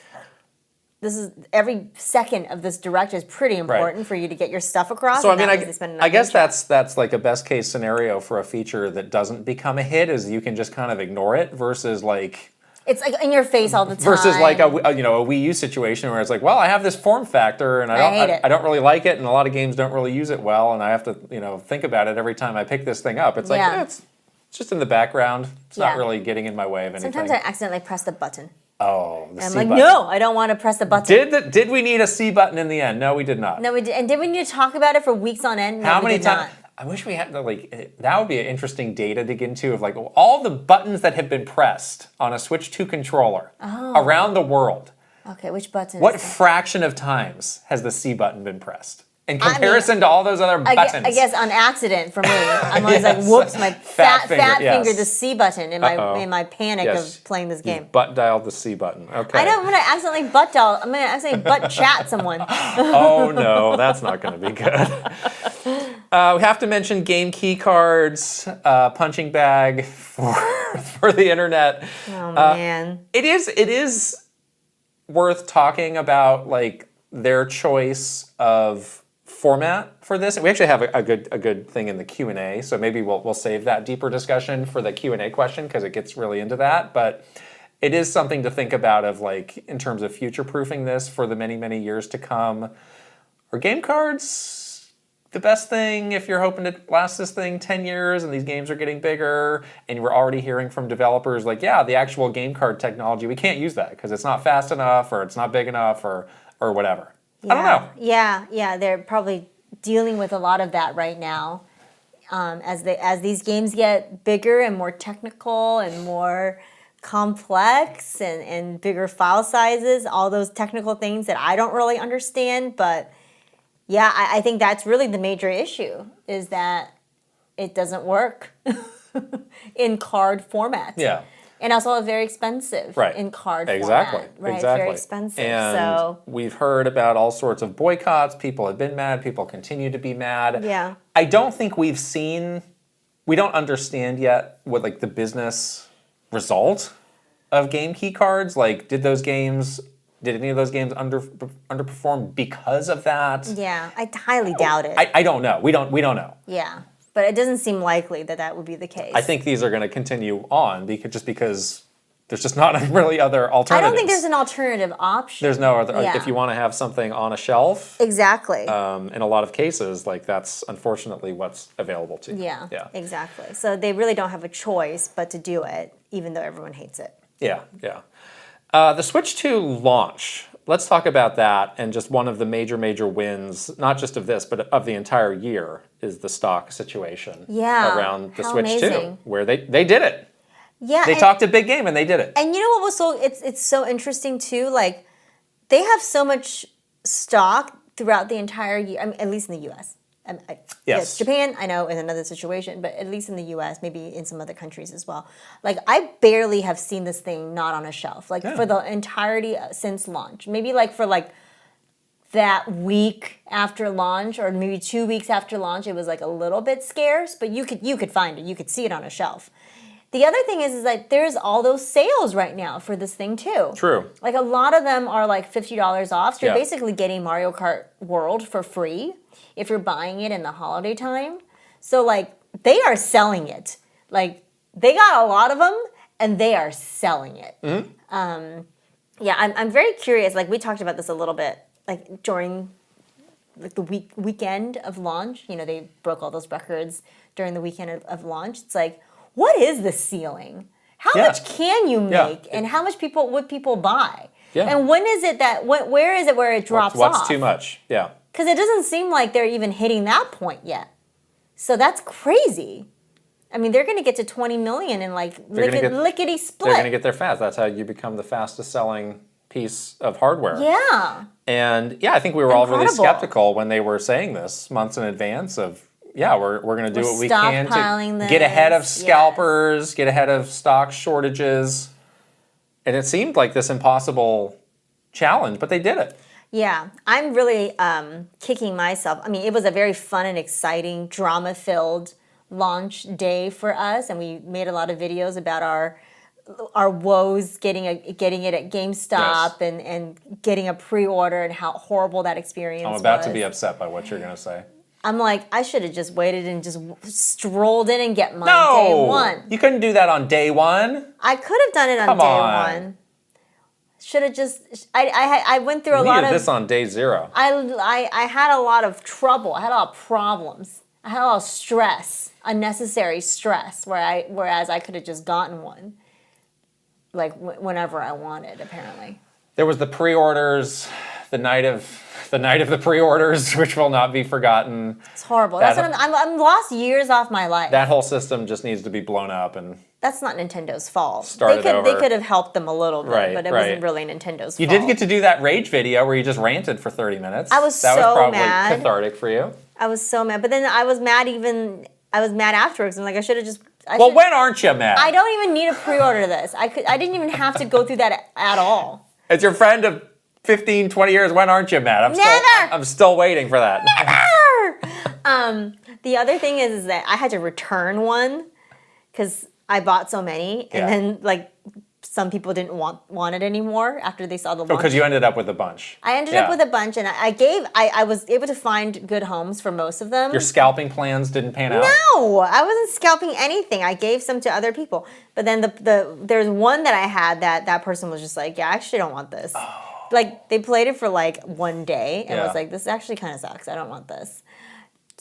this is every second of this Direct is pretty important for you to get your stuff across. So I guess that's like a best case scenario for a feature that doesn't become a hit, is you can just kind of ignore it, versus it's like in your face all the time. Versus like a Wii U situation where it's like, well, I have this form factor and I don't really like it, and a lot of games don't really use it well, and I have to think about it every time I pick this thing up. It's like it's just in the background. It's not really getting in my way of anything. Sometimes I accidentally press the button. Oh, the C button. button. No, I don't want to press the button. Did we need a C button in the end? No, we did not. No, we did. And did we need to talk about it for weeks on end? No, How many times? I wish we had that would be an interesting data to dig into, of all the buttons that have been pressed on a Switch 2 controller around the world. Okay, which buttons? What fraction of times has the C button been pressed in comparison to all those other buttons? I guess on accident for me. I'm always like, whoops, my fat finger the C button in my panic of playing this game. Butt dialed the C button. Okay. I know, I'm going to accidentally I'm going to accidentally butt chat someone. Oh no, that's not going to be good. We have to mention game key cards, punching bag for the internet. Oh man. It is worth talking about their choice of format for this. We actually have a good thing in the Q&A, so maybe we'll save that deeper discussion for the Q&A question, because it gets really into that. But it is something to think about in terms of future-proofing this for the many, many years to come. Are game cards the best thing if you're hoping to last this thing 10 years and these games are getting bigger, and we're already hearing from developers the actual game card technology, we can't use that because it's not fast enough, or it's not big enough, or whatever. I don't know. Yeah, they're probably dealing with a lot of that right now. As these games get bigger and more technical and more complex and bigger file sizes, all those technical things that I don't really understand, but yeah, I think that's really the major issue, is that it doesn't work in card format. Yeah. And also very expensive in card format. Right, exactly. Very expensive. And we've heard about all sorts of boycotts. People have been mad. People continue to be mad. Yeah. I don't think we don't understand yet what the business result of game key cards. Did any of those games underperform because of that? Yeah, I highly doubt it. I don't know. We don't know. Yeah. But it doesn't seem likely that would be the case. I think these are going to continue on because there's just not really other alternatives. I don't think there's an alternative option. There's no other. If you want to have something on a shelf. Exactly. In a lot of cases, that's unfortunately what's available to you. Yeah, exactly. So they really don't have a choice but to do it, even though everyone hates it. Yeah. The Switch 2 launch. Let's talk about that, and just one of the major wins, not just of this, but of the entire year, is the stock situation around the Switch 2, where they did it. Yeah. They talked a big game, and they did it. And you know what was it's so interesting, too? They have so much stock throughout the entire year, at least in the U.S., Yes. Japan, I know, in another situation, but at least in the US, maybe in some other countries as well. Like, I barely have seen this thing not on a shelf. Like, for the entirety since launch. Maybe, like, for, like, that week after launch, or maybe 2 weeks after launch, it was, like, a little bit scarce, but you could find it. You could see it on a shelf. The other thing is that there's all those sales right now for this thing, too. True. Like, a lot of them are, like, $50 off, so you're Yeah. basically getting Mario Kart World for free if you're buying it in the holiday time. So, like, they are selling it. Like, they got a lot of them, and they are selling it. Yeah, I'm very curious. Like, we talked about this a little bit, like, during like the weekend of launch. You know, they broke all those records during the weekend of launch. It's like, what is the ceiling? How much can you make, and how much would people buy? Yeah. And when is it that where is it where it drops off? What's too much? Yeah. Because it doesn't seem like they're even hitting that point yet. So that's crazy. I mean, they're going to get to 20 million in like lickety split. They're going to get there fast. That's how you become the fastest selling piece of hardware. Yeah. And yeah, I think we were all really skeptical when they were saying this months in advance of, we're going to do what we can to get ahead of scalpers, get ahead of stock shortages. And it seemed like this impossible challenge, but they did it. Yeah, I'm really kicking myself. I mean, it was a very fun and exciting, drama-filled launch day for us, and we made a lot of videos about our woes getting it at GameStop and getting a pre-order and how horrible that experience was. I'm about to be upset by what you're going to say. I'm like, I should have just waited and just strolled in and get mine day one. You couldn't do that on day one. I could have done it on day one. Should have just. I went through a lot of this on day zero. I had a lot of trouble. I had a lot of problems. I had a lot of stress, unnecessary stress. Whereas I could have just gotten one, like whenever I wanted. Apparently, there was the pre-orders, the night of the pre-orders, which will not be forgotten. It's horrible. That's what I'm lost years off my life. That whole system just needs to be blown up and. That's not Nintendo's fault. They could have helped them a little bit, but it wasn't really Nintendo's fault. You did get to do that rage video where you just ranted for 30 minutes. That was probably mad. Cathartic for you. I was so mad, but then I was mad afterwards. I'm like, I should have just. When aren't you mad? I don't even need to pre-order this. I didn't even have to go through that at all. As your friend of 15, 20 years, when aren't you mad? I'm still waiting for that. Never. The other thing is that I had to return one because I bought so many, and then like some people didn't want it anymore after they saw the launch. Because you ended up with a bunch. I ended up with a bunch, and I was able to find good homes for most of them. Your scalping plans didn't pan out? No, I wasn't scalping anything. I gave some to other people. But then there's one that I had that person was just like, yeah, I actually don't want this. Oh. Like, they played it for like one day, and was like, this actually kind of sucks. I don't want this.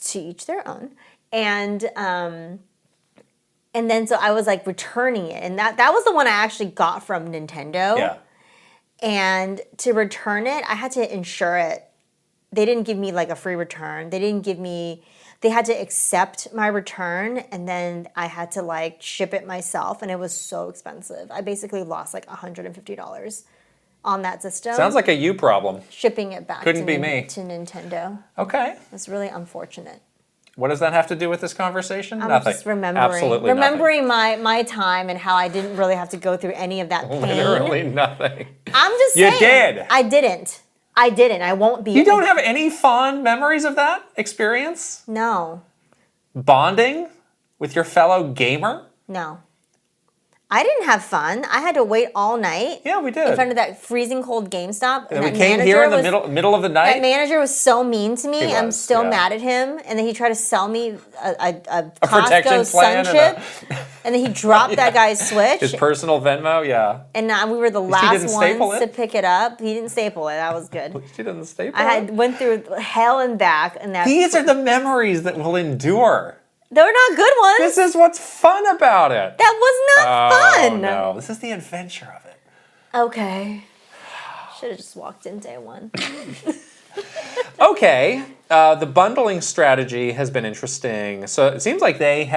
To each their own. And then so I was like returning it. And that was the one I actually got from Nintendo. Yeah. And to return it, I had to insure it. They didn't give me like a free return. They had to accept my return, and then I had to like ship it myself, and it was so expensive. I basically lost like $150 on that system. Sounds like a you problem. Shipping it back Couldn't be me. To Nintendo. Okay. It's really unfortunate. What does that have to do with this conversation? I'm Nothing. just remembering. Absolutely remembering my time and how I didn't really have to go through any of that pain. Literally nothing. I'm just saying. You did. I didn't. I won't be. You don't have any fond memories of that experience? No. Bonding with your fellow gamer? No. I didn't have fun. I had to wait all night. Yeah, we did. In front of that freezing cold GameStop. And we came here in the middle of the night. That manager was so mean to me. I'm still mad at him. And then he tried to sell me a Costco Sun Chip. And then he dropped that guy's Switch. His personal Venmo, yeah. And we were the last ones to pick it up. He didn't staple it. That was good. He didn't staple it? I went through hell and back. These are the memories that will endure. They're not good ones. This is what's fun about it. That was not fun. No, this is the adventure of it. Okay. Should have just walked in day one. Okay. The bundling strategy has been interesting. So it seems like they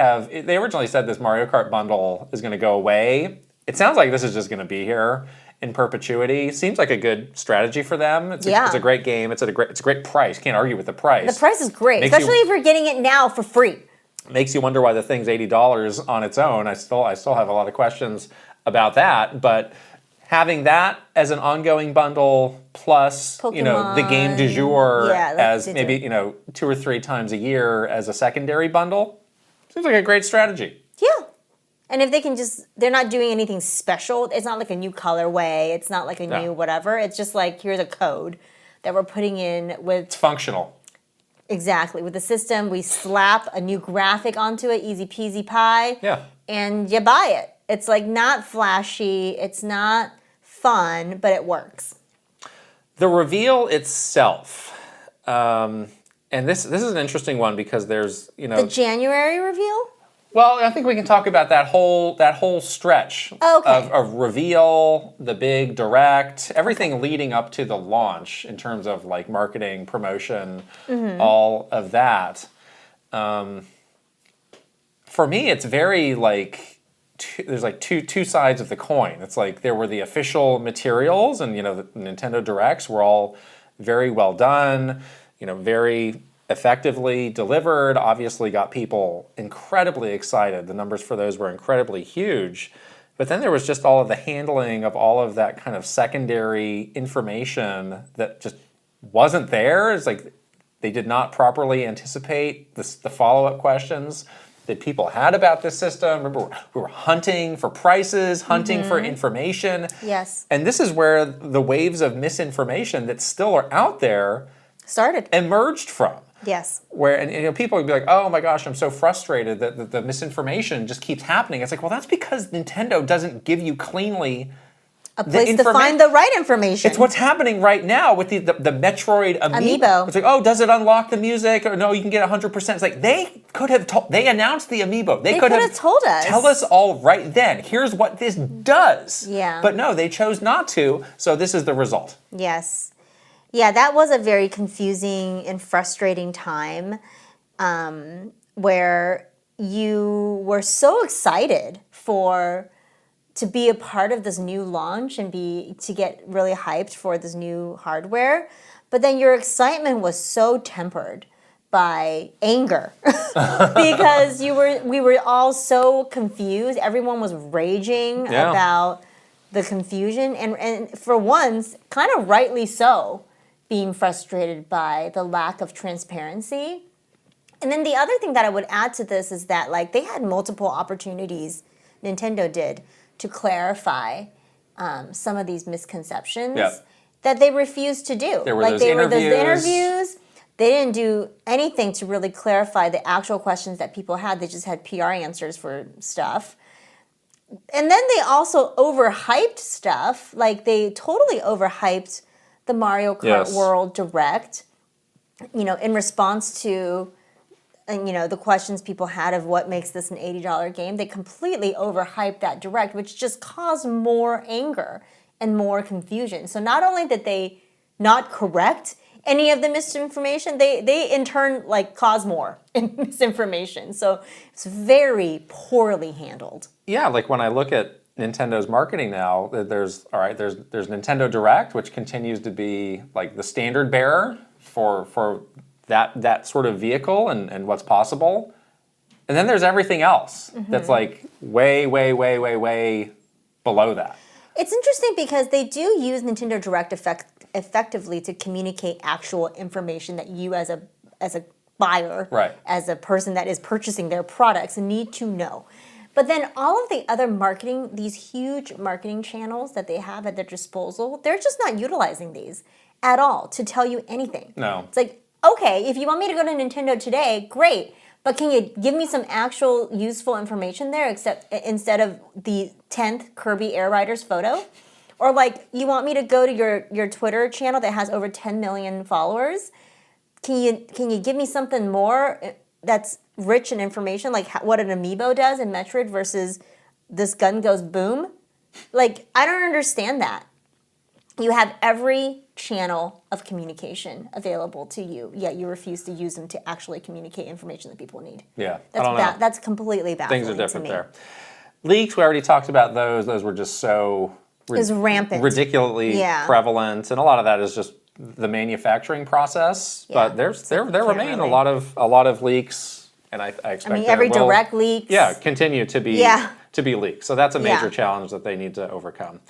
originally said this Mario Kart bundle is going to go away. It sounds like this is just going to be here. in perpetuity. Seems like a good strategy for them. It's a great game. It's a great price. Can't argue with the price. The price is great, especially if you're getting it now for free. Makes you wonder why the thing's $80 on its own. I still have a lot of questions about that, but having that as an ongoing bundle plus Pokemon, the game du jour as maybe 2 or 3 times a year as a secondary bundle seems like a great strategy. Yeah. And if they can they're not doing anything special. It's not like a new colorway. It's not like a new whatever. It's just like, here's a code that we're putting in with... It's functional. Exactly. With the system, we slap a new graphic onto it, easy peasy pie. Yeah. And you buy it. It's like not flashy. It's not fun, but it works. The reveal itself, and this is an interesting one because there's the January reveal. Well, I think we can talk about that whole stretch of reveal, the big direct, everything leading up to the launch in terms of like marketing, promotion, all of that. For me, it's very like there's like two sides of the coin. It's like there were the official materials, and the Nintendo Directs were all very well done, very effectively delivered, obviously got people incredibly excited. The numbers for those were incredibly huge. But then there was just all of the handling of all of that kind of secondary information that just wasn't there. It's like they did not properly anticipate the follow-up questions that people had about this system. Remember, we were hunting for prices, hunting for information. Yes. And this is where the waves of misinformation that still are out there emerged from. Yes. Where people would be like, "Oh my gosh, I'm so frustrated that the misinformation just keeps happening." It's like, well, that's because Nintendo doesn't give you cleanly a place to find the right information. It's what's happening right now with the Metroid Amiibo. It's like, oh, does it unlock the music? Or no, you can get 100%. It's like they could have they announced the Amiibo. They could have told us. Tell us all right then. Here's what this does. Yeah. But no, they chose not to. So this is the result. Yes. Yeah, that was a very confusing and frustrating time where you were so excited to be a part of this new launch and to get really hyped for this new hardware, but then your excitement was so tempered by anger because we were all so confused. Everyone was raging about the confusion, and for once, kind of rightly so, being frustrated by the lack of transparency. And then the other thing that I would add to this is that like they had multiple opportunities, Nintendo did, to clarify some of these misconceptions that they refused to do. There were those interviews. They didn't do anything to really clarify the actual questions that people had. They just had PR answers for stuff. And then they also overhyped stuff. Like they totally overhyped the Mario Kart World Direct, in response to the questions people had of what makes this an $80 game. They completely overhyped that Direct, which just caused more anger and more confusion. So not only did they not correct any of the misinformation, they in turn caused more misinformation. So it's very poorly handled. Yeah, like when I look at Nintendo's marketing now, there's Nintendo Direct, which continues to be like the standard bearer for that sort of vehicle and what's possible. And then there's everything else that's like way below that. It's interesting because they do use Nintendo Direct effectively to communicate actual information that you as a buyer, as a person that is purchasing their products, need to know. But then all of the other marketing, these huge marketing channels that they have at their disposal, they're just not utilizing these at all to tell you anything. No. It's like, okay, if you want me to go to Nintendo today, great. But can you give me some actual useful information there instead of the 10th Kirby Air Riders photo? Or you want me to go to your Twitter channel that has over 10 million followers? Can you give me something more that's rich in information, like what an amiibo does in Metroid versus this gun goes boom? I don't understand that. You have every channel of communication available to you, yet you refuse to use them to actually communicate information that people need. Yeah, I don't know. That's completely baffling. Things are different there. Leaks, we already talked about those. Those were just so is rampant, ridiculously prevalent, and a lot of that is just the manufacturing process. Yeah. But there remain a lot of leaks, and I expect every direct leaks. Continue to be leaked. So that's a major challenge that they need to overcome.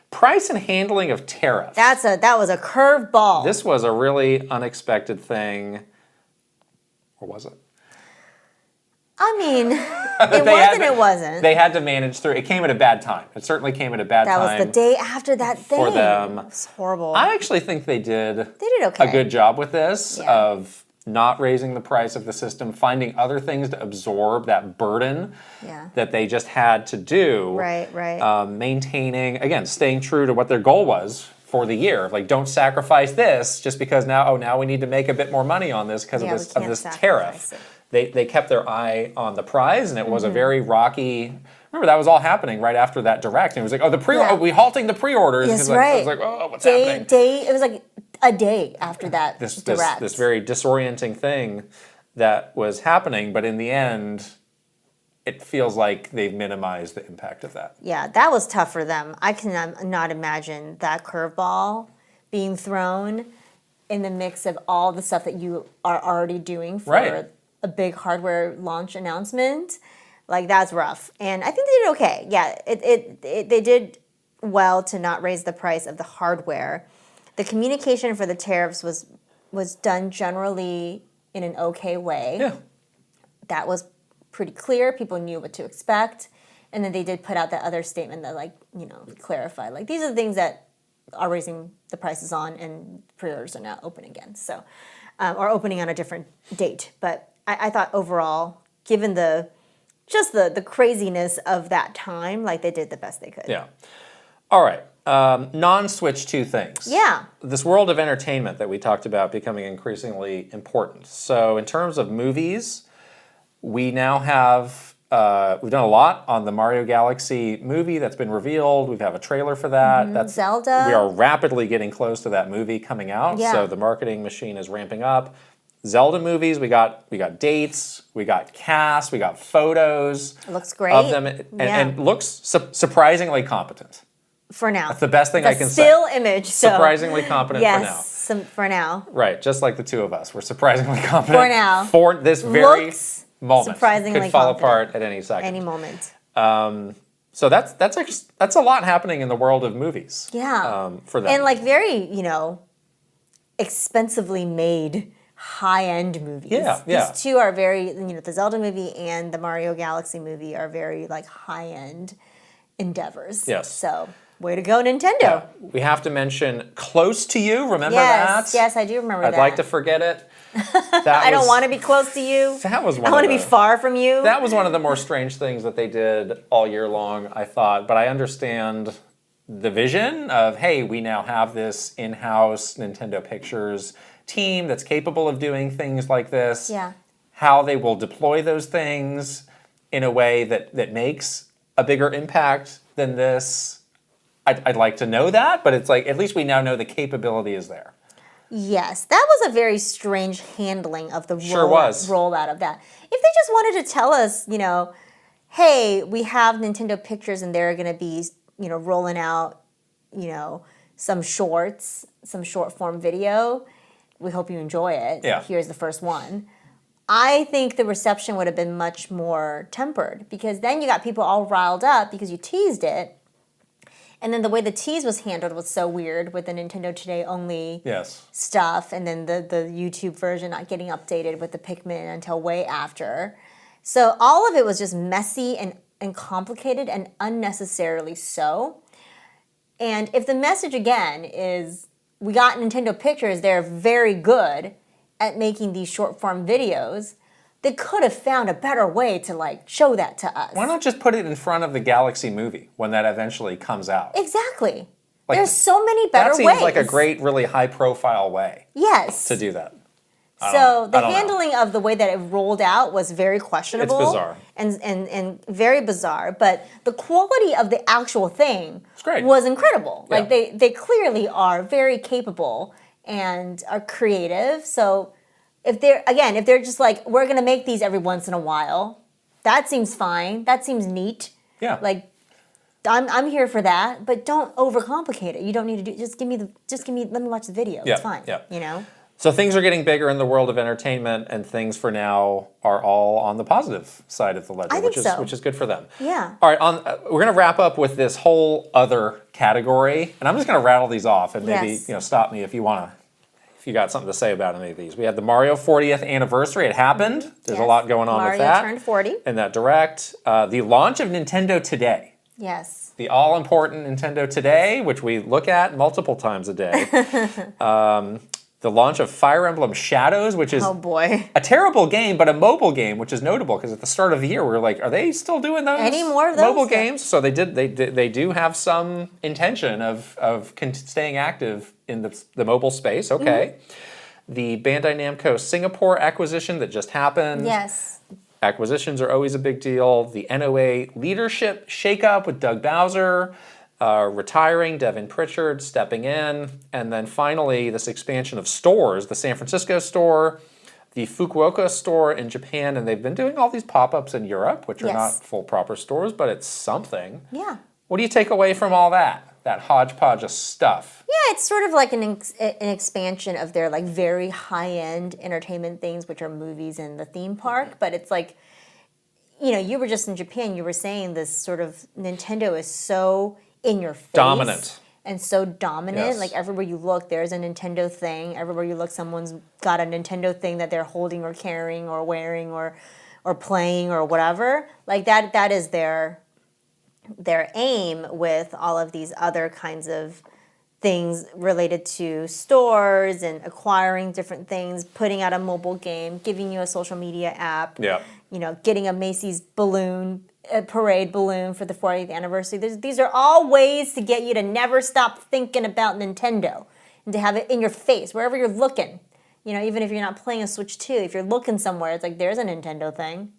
Price and handling of tariffs. That was a curveball. This was a really unexpected thing, or was it? I mean, it wasn't. They had to manage through. It came at a bad time. It certainly came at a bad time. That was the day after that thing. For them. It was horrible. I actually think they did okay. a good job with this of not raising the price of the system, finding other things to absorb that burden that they just had to do. Right. Maintaining, again, staying true to what their goal was for the year. Like, don't sacrifice this just because now we need to make a bit more money on this because of this tariff. They kept their eye on the prize, and it was a very rocky. Remember, that was all happening right after that direct, and it was like, we halting the pre-orders. Yes, right. I was like, oh, what's happening? It was like a day after that direct. This very disorienting thing that was happening, but in the end, it feels like they've minimized the impact of that. Yeah, that was tough for them. I cannot imagine that curveball being thrown in the mix of all the stuff that you are already doing for a big hardware launch announcement. Like, that's rough. And I think they did okay. Yeah, they did well to not raise the price of the hardware. The communication for the tariffs was done generally in an okay way. Yeah. That was pretty clear. People knew what to expect. And then they did put out that other statement that, clarified, these are the things that are raising the prices on, and pre-orders are now open again. So, or opening on a different date. But I thought overall, given the craziness of that time, they did the best they could. Yeah. All right. Non-Switch 2 things. Yeah. This world of entertainment that we talked about becoming increasingly important. So in terms of movies, we now have, we've done a lot on the Mario Galaxy movie that's been revealed. We have a trailer for that. That's Zelda. We are rapidly getting close to that movie coming out. Yeah. So the marketing machine is ramping up. Zelda movies, we got dates, we got cast, we got photos. It looks great. Of them, and looks surprisingly competent. For now. That's the best thing I can say. Still image. So. Surprisingly competent for now. Yes, for now. Right, just like the two of us. We're surprisingly competent. For now. For this very looks moment. Surprisingly could fall confident. apart at any second. Any moment. So that's a lot happening in the world of movies. Yeah. For them. And very, expensively made high-end movies. Yeah. These two are very, the Zelda movie and the Mario Galaxy movie are very high-end endeavors. Yes. So, way to go, Nintendo. Yeah. We have to mention Close to You. Remember that? Yes, I do remember that. I'd like to forget it. I don't want to be close to you. That was I want to be far from you. That was one of the more strange things that they did all year long, I thought. But I understand the vision of, hey, we now have this in-house Nintendo Pictures team that's capable of doing things like this. Yeah. How they will deploy those things in a way that makes a bigger impact than this. I'd like to know that, but it's at least we now know the capability is there. Yes, that was a very strange handling of the rollout of that. If they just wanted to tell us, hey, we have Nintendo Pictures and they're going to be, rolling out, some short form video. We hope you enjoy it. Yeah. Here's the first one. I think the reception would have been much more tempered, because then you got people all riled up because you teased it. And then the way the tease was handled was so weird with the Nintendo Today only stuff, and then the YouTube version not getting updated with the Pikmin until way after. So all of it was just messy and complicated and unnecessarily so. And if the message again is, we got Nintendo Pictures, they're very good at making these short form videos, they could have found a better way to show that to us. Why not just put it in front of the Galaxy movie when that eventually comes out? Exactly. There's so many better ways. That seems like a great, really high profile way. Yes. To do that. So the handling of the way that it rolled out was very questionable. It's bizarre. And very bizarre. But the quality of the actual thing was incredible. Yeah. They clearly are very capable and are creative. So if they're just we're going to make these every once in a while, that seems fine. That seems neat. Yeah. I'm here for that, but don't overcomplicate it. You don't need to do. Let me watch the video. Yeah, It's fine. yeah. You know. So things are getting bigger in the world of entertainment, and things for now are all on the positive side of the ledger, I think so. which is good for them. Yeah. All right, we're going to wrap up with this whole other category, and I'm just going to rattle these off, and maybe Yes. stop me if you got something to say about any of these. We had the Mario 40th anniversary. It happened. There's a Yes. lot going on Mario with that. turned 40. And that direct. The launch of Nintendo Today. Yes. The all-important Nintendo Today, which we look at multiple times a day. The launch of Fire Emblem Shadows, which is Oh boy. a terrible game, but a mobile game, which is notable because at the start of the year we were like, are they still doing those Any more of those? mobile games? So they do have some intention of staying active in the mobile space. Okay. The Bandai Namco Singapore acquisition that just happened. Yes. Acquisitions are always a big deal. The NOA leadership shakeup with Doug Bowser. Retiring, Devin Pritchard stepping in, and then finally this expansion of stores, the San Francisco store, the Fukuoka store in Japan, and they've been doing all these pop-ups in Europe, which are not full proper stores, but it's something. Yeah. What do you take away from all that hodgepodge of stuff? Yeah, it's sort of like an expansion of their like very high-end entertainment things, which are movies and the theme park, but it's like, you were just in Japan, you were saying this sort of Nintendo is so in your face. Dominant. And so dominant. Yes. Like everywhere you look, there's a Nintendo thing. Everywhere you look, someone's got a Nintendo thing that they're holding or carrying or wearing or playing or whatever. Like that is their aim with all of these other kinds of things related to stores and acquiring different things, putting out a mobile game, giving you a social media app. Yeah. Getting a Macy's parade balloon for the 40th anniversary. These are all ways to get you to never stop thinking about Nintendo and to have it in your face wherever you're looking. Even if you're not playing a Switch 2, if you're looking somewhere, it's like there's a Nintendo thing.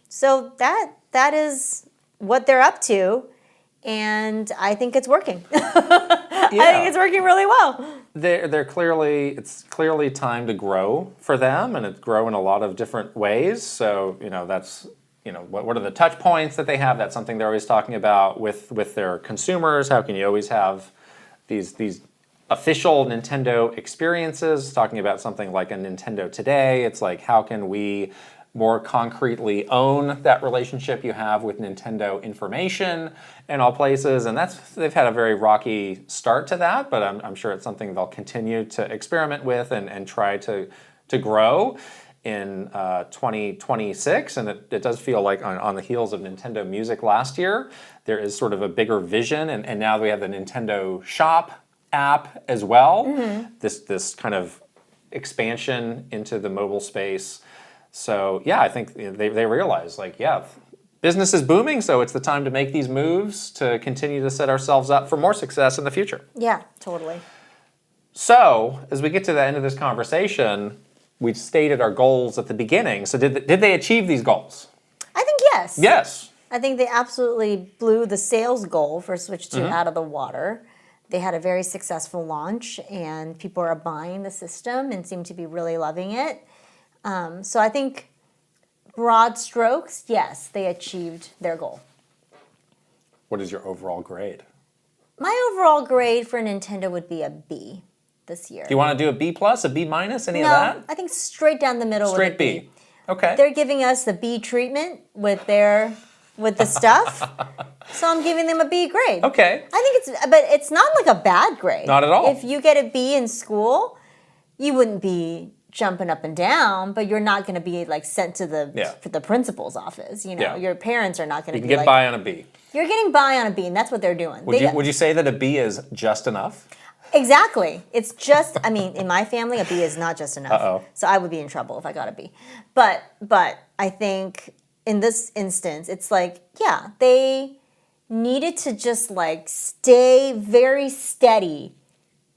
So that is what they're up to, and I think it's working. I think it's working really well. It's clearly time to grow for them, and it's grow in a lot of different ways. So that's. What are the touch points that they have? That's something they're always talking about with their consumers. How can you always have these official Nintendo experiences? Talking about something like a Nintendo Today, it's like how can we more concretely own that relationship you have with Nintendo information in all places? And they've had a very rocky start to that, but I'm sure it's something they'll continue to experiment with and try to grow in 2026, and it does feel like on the heels of Nintendo Music last year, there is sort of a bigger vision, and now we have the Nintendo Shop app as well. Mm-hmm. This kind of expansion into the mobile space. So yeah, I think they realize business is booming, so it's the time to make these moves to continue to set ourselves up for more success in the future. Yeah, totally. So as we get to the end of this conversation, we stated our goals at the beginning. So did they achieve these goals? I think yes. Yes. I think they absolutely blew the sales goal for Switch 2 out of the water. They had a very successful launch, and people are buying the system and seem to be really loving it. So I think, broad strokes, yes, they achieved their goal. What is your overall grade? My overall grade for Nintendo would be a B this year. Do you want to do a B+, a B-, any of No, that? I think straight down the middle Straight with a B. Okay. They're giving us the B treatment with the stuff, so I'm giving them a B grade. Okay. I think but it's not like a bad grade. Not at all. If you get a B in school, you wouldn't be jumping up and down, but you're not going to be like sent to the principal's office. Your parents are not going to be. You can get by on a B. You're getting by on a B, and that's what they're doing. Would you say that a B is just enough? Exactly. It's just, in my family, a B is not just enough. Uh-oh. So I would be in trouble if I got a B. But I think in this instance, it's like, yeah, they needed to just like stay very steady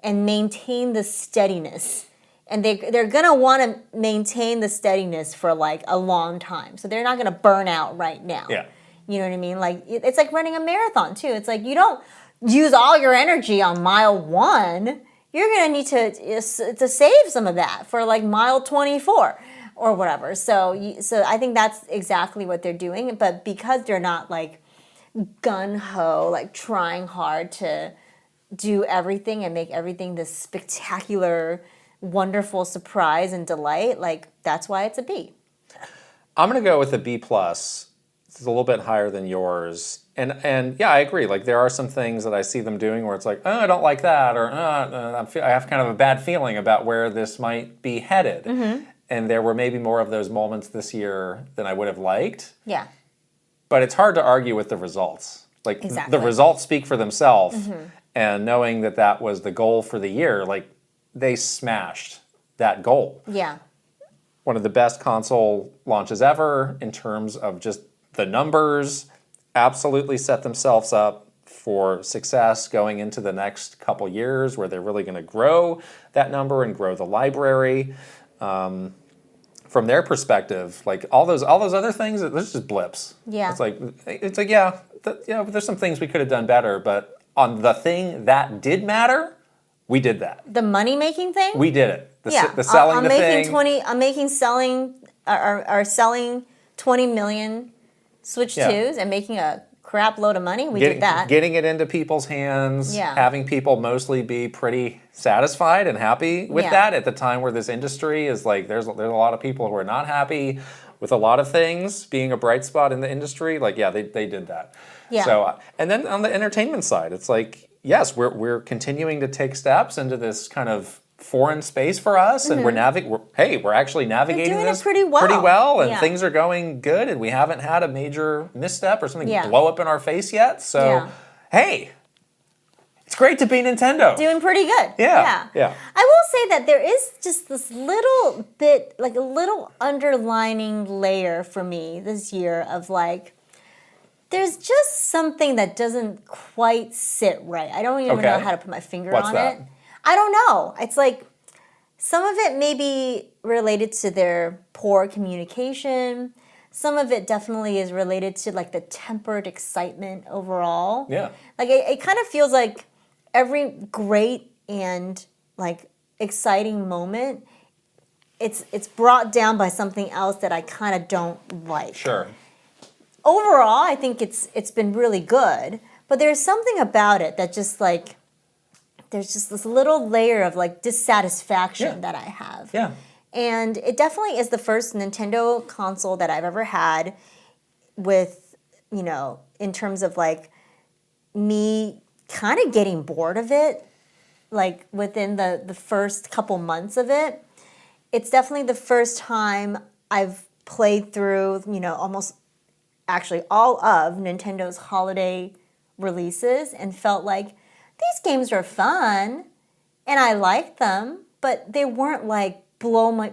and maintain the steadiness. And they're going to want to maintain the steadiness for like a long time. So they're not going to burn out right now. Yeah. You know what I mean? Like, it's like running a marathon too. It's like you don't use all your energy on mile 1, you're going to need to save some of that for like mile 24 or whatever. So I think that's exactly what they're doing. But because they're not like gung-ho, like trying hard to do everything and make everything this spectacular, wonderful surprise and delight, like that's why it's a B. I'm going to go with a B+. It's a little bit higher than yours. And yeah, I agree. Like there are some things that I see them doing where it's like, oh, I don't like that, or I have kind of a bad feeling about where this might be headed. And there were maybe more of those moments this year than I would have liked. Yeah. But it's hard to argue with the results. Like Exactly. the results speak for themselves. And knowing that that was the goal for the year, like they smashed that goal. Yeah. One of the best console launches ever in terms of just the numbers, absolutely set themselves up for success going into the next couple years where they're really going to grow that number and grow the library. From their perspective, like all those other things, there's just blips. Yeah. It's like yeah, there's some things we could have done better, but on the thing that did matter, we did that. The money-making thing? We did it. The selling I'm the making thing. I'm making selling selling 20 million Switch 2s and making a crap load of money. We did that. Getting it into people's hands, Yeah. having people mostly be pretty satisfied and happy with that at the time where this industry is like, there's a lot of people who are not happy with a lot of things being a bright spot in the industry. Like, yeah, they did that. Yeah. So, and then on the entertainment side, it's like, yes, we're continuing to take steps into this kind of foreign space for us, and we're actually navigating doing it this pretty well. and Yeah. things are going good, and we haven't had a major misstep or something Yeah. blow up in our face yet. So, Yeah. hey, it's great to be Nintendo. Doing pretty good. Yeah. I will say that there is just this little bit, like a little underlining layer for me this year of like, there's just something that doesn't quite sit right. I don't even know how to put my finger What's on that? it. I don't know. It's like some of it may be related to their poor communication. Some of it definitely is related to like the tempered excitement overall. Yeah. Like it kind of feels like every great and like exciting moment, it's brought down by something else that I kind of don't like. Sure. Overall, I think it's been really good, but there's something about it that just like there's just this little layer of like dissatisfaction that I have. Yeah. And it definitely is the first Nintendo console that I've ever had with, you know, in terms of like me kind of getting bored of it, like within the first couple months of it. It's definitely the first time I've played through, you know, almost actually all of Nintendo's holiday releases and felt like these games are fun and I liked them, but they weren't like blow me.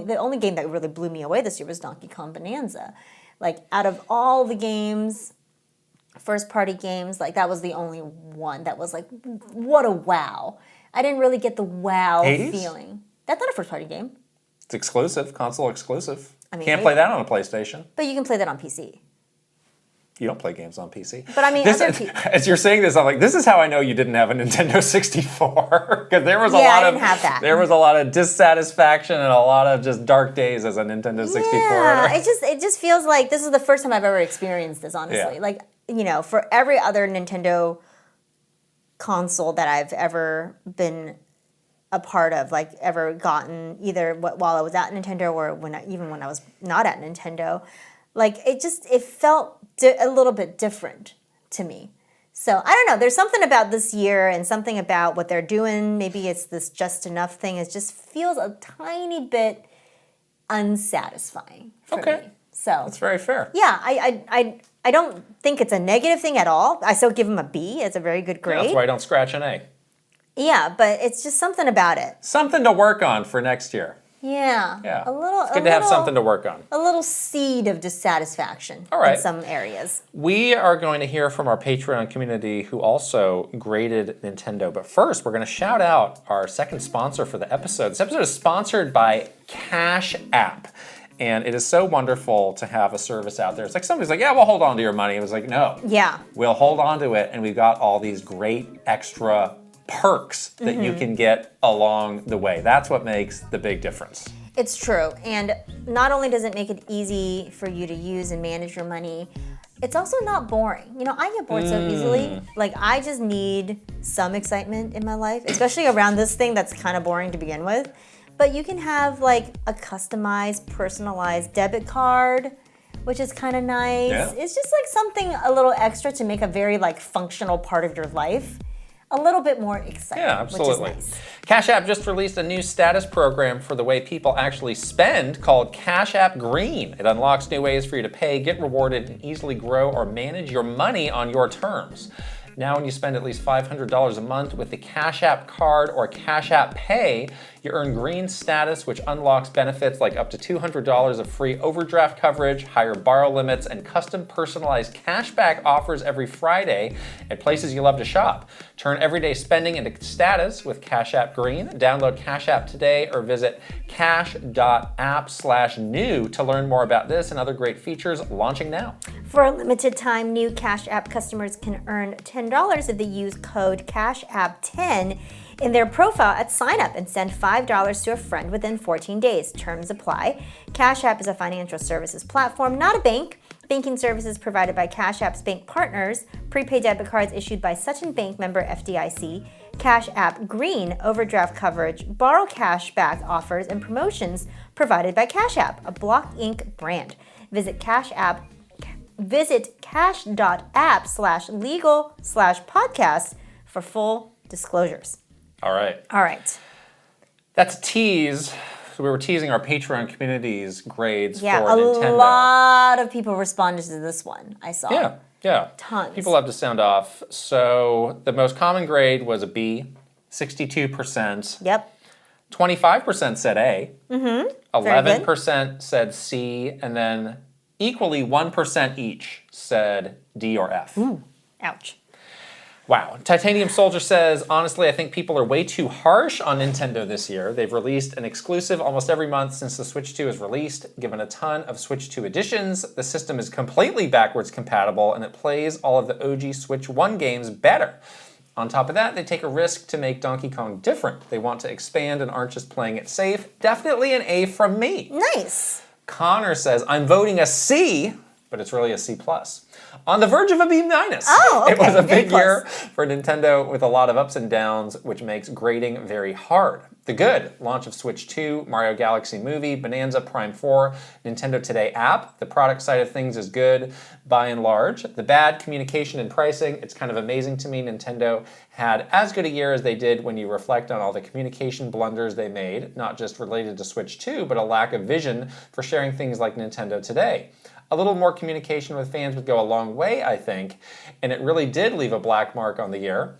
The only game that really blew me away this year was Donkey Kong Bonanza. Like out of all the games, first party games, like that was the only one that was like, what a wow. I didn't really get the wow Hades? feeling. That's not a first party game. It's exclusive, console exclusive. I mean, Can't play that on a PlayStation. But you can play that on PC. You don't play games on PC. But I mean, as you're saying this, I'm like, this is how I know you didn't have a Nintendo 64, because there was a lot I of didn't have that. There was a lot of dissatisfaction and a lot of just dark days as a Nintendo 64. Yeah, it just feels like this is the first time I've ever experienced this. Honestly, Yeah. like you know, for every other Nintendo console that I've ever been a part of, like ever gotten, either while I was at Nintendo or even when I was not at Nintendo, like it felt a little bit different to me. So I don't know. There's something about this year and something about what they're doing. Maybe it's this just enough thing. It just feels a tiny bit unsatisfying for me. So That's very fair. yeah, I don't think it's a negative thing at all. I still give them a B. It's a very good grade. Yeah, that's why I don't scratch an A. Yeah, but it's just something about it. Something to work on for next year. Yeah. Yeah. It's good to have something to work on. A little seed of dissatisfaction All right. in some areas. We are going to hear from our Patreon community who also graded Nintendo. But first, we're going to shout out our second sponsor for the episode. This episode is sponsored by Cash App. And it is so wonderful to have a service out there. It's like somebody's like, yeah, we'll hold on to your money. It was like, no. Yeah. We'll hold on to it. And we've got all these great extra perks that you can get along the way. That's what makes the big difference. It's true. And not only does it make it easy for you to use and manage your money, It's also not boring. You know, I get bored so easily. Like, I just need some excitement in my life, especially around this thing that's kind of boring to begin with. But you can have like a customized, personalized debit card, which is kind of nice. Yeah. It's just like something a little extra to make a very like functional part of your life a little bit more exciting. Yeah, absolutely. Which is nice. Cash App just released a new status program for the way people actually spend called Cash App Green. It unlocks new ways for you to pay, get rewarded, and easily grow or manage your money on your terms. Now, when you spend at least $500 a month with the Cash App card or Cash App Pay, you earn green status, which unlocks benefits like up to $200 of free overdraft coverage, higher borrow limits, and custom personalized cashback offers every Friday at places you love to shop. Turn everyday spending into status with Cash App Green. Download Cash App today or visit cash.app/new to learn more about this and other great features launching now. For a limited time, new Cash App customers can earn $10 if they use code CashApp10 in their profile at sign up and send $5 to a friend within 14 days. Terms apply. Cash App is a financial services platform, not a bank. Banking services provided by Cash App's bank partners, prepaid debit cards issued by such a bank member FDIC, Cash App Green, overdraft coverage, borrow cash back offers, and promotions provided by Cash App, a Block Inc. brand. Visit cash.app/legal/podcast for full disclosures. All right. All right. That's a tease. So we were teasing our Patreon community's grades Yeah, for a Nintendo. lot of people responded to this one, I saw. Yeah. Tons. People love to sound off. So the most common grade was a B, 62%. Yep. 25% said A. Mm-hmm. 11% said C, and then equally 1% each said D or F. Ouch. Wow. Titanium Soldier says, honestly, I think people are way too harsh on Nintendo this year. They've released an exclusive almost every month since the Switch 2 is released, given a ton of Switch 2 editions. The system is completely backwards compatible, and it plays all of the OG Switch 1 games better. On top of that, they take a risk to make Donkey Kong different. They want to expand and aren't just playing it safe. Definitely an A from me. Nice. Connor says, I'm voting a C, but it's really a C+. On the verge of a B-. Oh, okay. It was a big Very year for Nintendo with a lot of ups and downs, which makes grading very hard. The good, launch of Switch 2, Mario Galaxy Movie, Bonanza Prime 4, Nintendo Today app. The product side of things is good by and large. The bad, communication and pricing. It's kind of amazing to me Nintendo had as good a year as they did when you reflect on all the communication blunders they made, not just related to Switch 2, but a lack of vision for sharing things like Nintendo Today. A little more communication with fans would go a long way, I think, and it really did leave a black mark on the year,